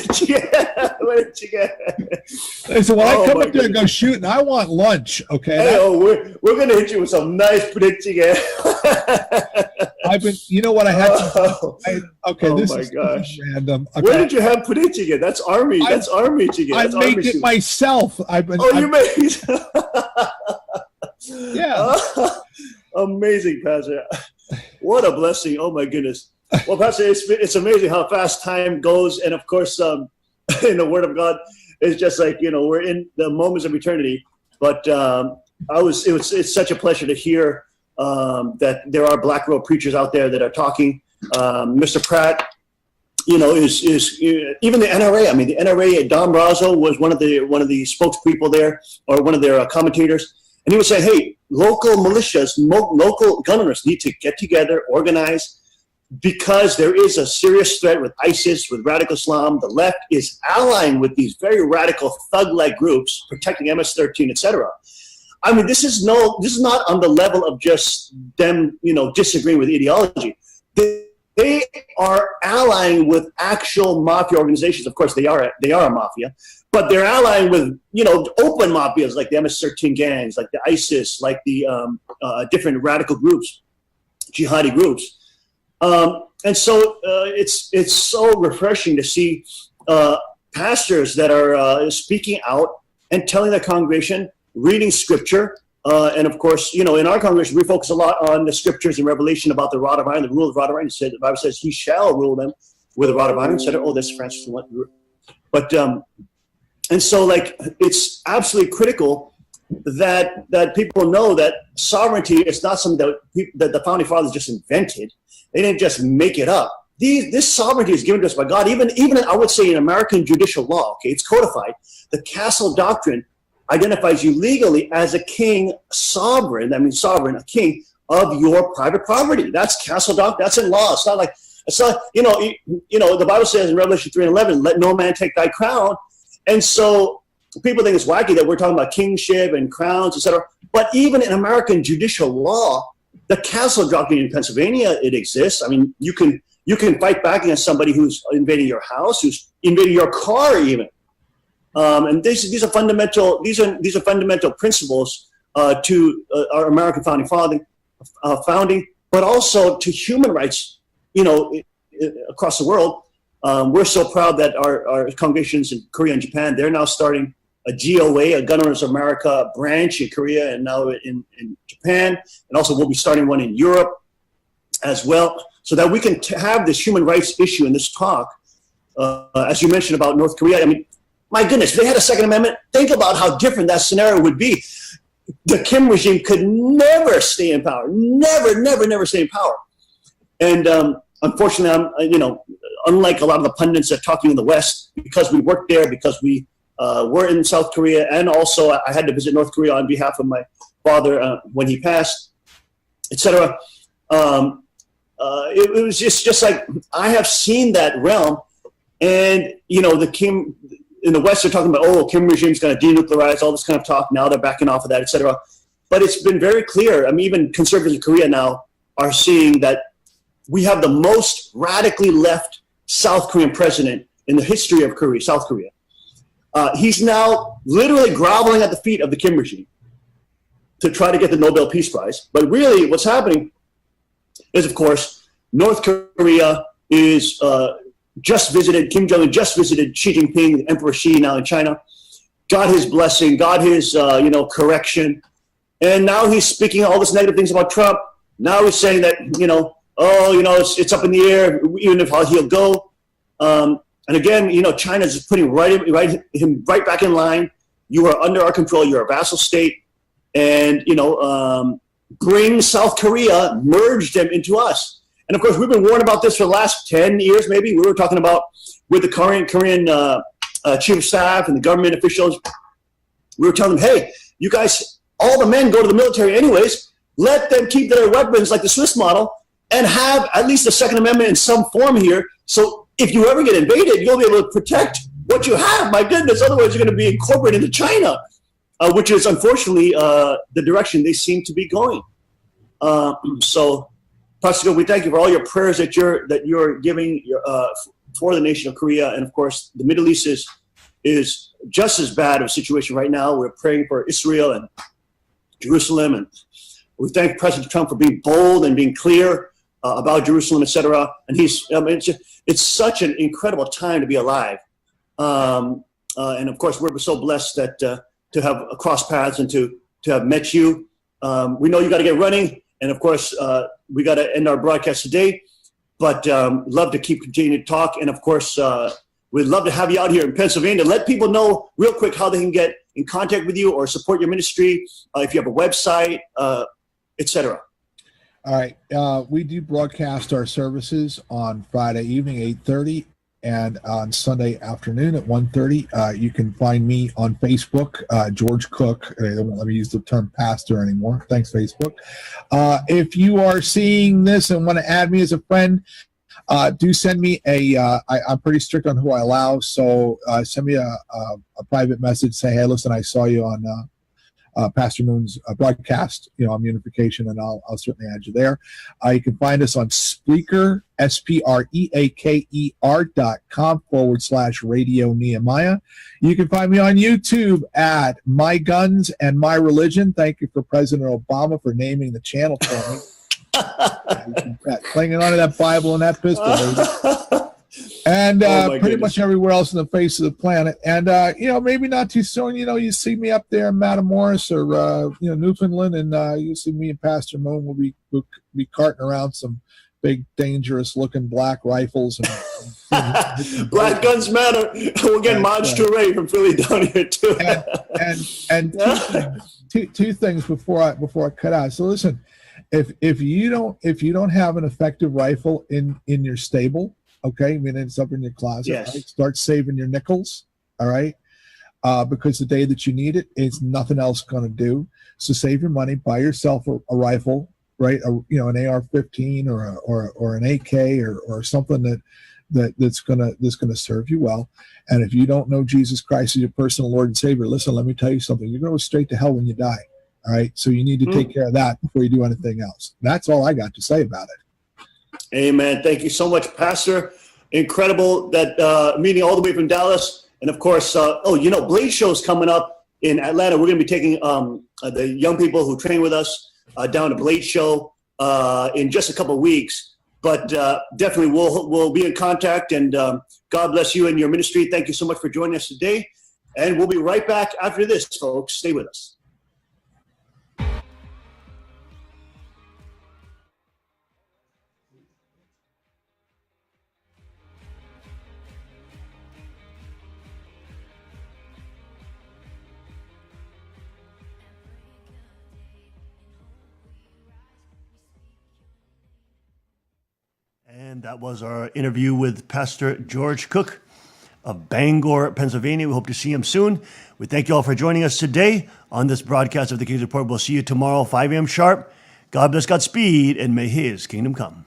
So when I come up there and go shooting, I want lunch. Okay. Hey, we're gonna hit you with some nice budae. You know what I had? This my is gosh. Random. Okay. Where did you have budae? That's army. That's army chicken. I make it myself. You made it. Yeah. Amazing, Pastor. What a blessing. Oh my goodness. Well, Pastor, it's amazing how fast time goes. And of course, in the Word of God, it's just like, we're in the moments of eternity. But it's such a pleasure to hear that there are Black Robe preachers out there that are talking. Mr. Pratt, is even the NRA. I mean, the NRA, Don Brazo was one of the spokespeople there, or one of their commentators. And he was saying, hey, local militias, local gun owners need to get together, organize, because there is a serious threat with ISIS, with radical Islam. The left is allying with these very radical thug-like groups, protecting MS-13, etc. I mean, this is not on the level of just them, disagreeing with ideology. They are allying with actual mafia organizations. Of course, they are a mafia, but they're allying with, open mafias like the MS-13 gangs, like the ISIS, like the different radical groups, jihadi groups. And so it's so refreshing to see pastors that are speaking out and telling the congregation, reading scripture. And of course, in our congregation, we focus a lot on the scriptures in Revelation about the rod of iron, the rule of the rod of iron. The Bible says he shall rule them with a rod of iron. Instead of, this Francis. But, and so like, it's absolutely critical that people know that sovereignty is not something that the founding fathers just invented. They didn't just make it up. This sovereignty is given to us by God. Even I would say in American judicial law, okay, it's codified. The Castle Doctrine identifies you legally as a king sovereign, a king of your private property. That's Castle Doctrine. That's in law. It's not, the Bible says in Revelation 3:11, let no man take thy crown. And so people think it's wacky that we're talking about kingship and crowns, etc. But even in American judicial law, the Castle Doctrine in Pennsylvania, it exists. I mean, you can fight back against somebody who's invading your house, who's invading your car, even. And these are fundamental. These are fundamental principles to our American founding, but also to human rights. Across the world, we're so proud that our congregations in Korea and Japan, they're now starting a GOA, a Gun Owners of America branch in Korea and now in Japan, and also we'll be starting one in Europe as well, so that we can have this human rights issue in this talk. As you mentioned about North Korea, I mean, my goodness, if they had a Second Amendment, think about how different that scenario would be. The Kim regime could never stay in power, never stay in power. And unfortunately, unlike a lot of the pundits that are talking in the West, because we worked there, because we were in South Korea, and also I had to visit North Korea on behalf of my father when he passed, etc. It was just like, I have seen that realm, and the Kim in the West are talking about, Kim regime's going to denuclearize, all this kind of talk. Now they're backing off of that, etc. But it's been very clear. I mean, even conservatives in Korea now are seeing that we have the most radically left South Korean president in the history of Korea, South Korea. He's now literally groveling at the feet of the Kim regime to try to get the Nobel Peace Prize. But really what's happening is, of course, North Korea is Kim Jong-un just visited Xi Jinping, Emperor Xi now in China, got his blessing, got his, correction. And now he's speaking all this negative things about Trump. Now he's saying that, it's up in the air, even if he'll go. And again, China's just putting him right back in line. You are under our control. You're a vassal state. And, bring South Korea, merge them into us. And of course, we've been warned about this for the last 10 years, maybe. We were talking about with the Korean chief of staff and the government officials. We were telling them, hey, you guys, all the men go to the military anyways. Let them keep their weapons like the Swiss model and have at least a Second Amendment in some form here. So if you ever get invaded, you'll be able to protect what you have. My goodness, otherwise you're going to be incorporated into China, which is unfortunately the direction they seem to be going. So, Pastor, we thank you for all your prayers that you're giving for the nation of Korea, and of course, the Middle East is just as bad of a situation right now. We're praying for Israel and Jerusalem, and we thank President Trump for being bold and being clear about Jerusalem, etc. And it's such an incredible time to be alive. And of course, we're so blessed that to have crossed paths and to have met you. We know you got to get running, and of course, we got to end our broadcast today. But love to continue to talk, and of course, we'd love to have you out here in Pennsylvania. Let people know real quick how they can get in contact with you or support your ministry, if you have a website, etc. All right. We do broadcast our services on Friday evening, 8:30, and on Sunday afternoon at 1:30. You can find me on Facebook, George Cook. They won't let me use the term pastor anymore. Thanks, Facebook. If you are seeing this and want to add me as a friend, do send me I'm pretty strict on who I allow, so send me a private message. Say, hey, listen, I saw you on Pastor Moon's broadcast, on Unification, and I'll certainly add you there. You can find us on Spreaker, SPREAKER.com/Radio Nehemiah. You can find me on YouTube at My Guns and My Religion. Thank you for President Obama for naming the channel for me. Clinging onto that Bible and that pistol, baby. And pretty much everywhere else on the face of the planet. And, maybe not too soon, you see me up there in Matamoros or, Newfoundland, and you see me and Pastor Moon will be carting around some big, dangerous-looking black rifles. And Black guns matter. We're getting March Touré from Philly down here, too. and two things before I cut out. So listen, if you don't have an effective rifle in your stable, okay, I mean it's up in your closet. Yes. Right? Start saving your nickels. All right, because the day that you need it, it's nothing else going to do. So save your money, buy yourself a rifle, right? An AR-15 or an AK or something that's gonna serve you well. And if you don't know Jesus Christ as your personal Lord and Savior, listen, let me tell you something. You're going to go straight to hell when you die. All right, so you need to take care of that before you do anything else. That's all I got to say about it. Amen. Thank you so much, Pastor. Incredible that meeting all the way from Dallas. And of course, Blade Show's coming up in Atlanta. We're going to be taking the young people who train with us down to Blade Show in just a couple of weeks. But definitely we'll be in contact. And God bless you and your ministry. Thank you so much for joining us today. And we'll be right back after this, folks. Stay with us. And that was our interview with Pastor George Cook of Bangor, Pennsylvania. We hope to see him soon. We thank you all for joining us today on this broadcast of the King's Report. We'll see you tomorrow, 5 a.m. sharp. God bless, Godspeed, and may his kingdom come.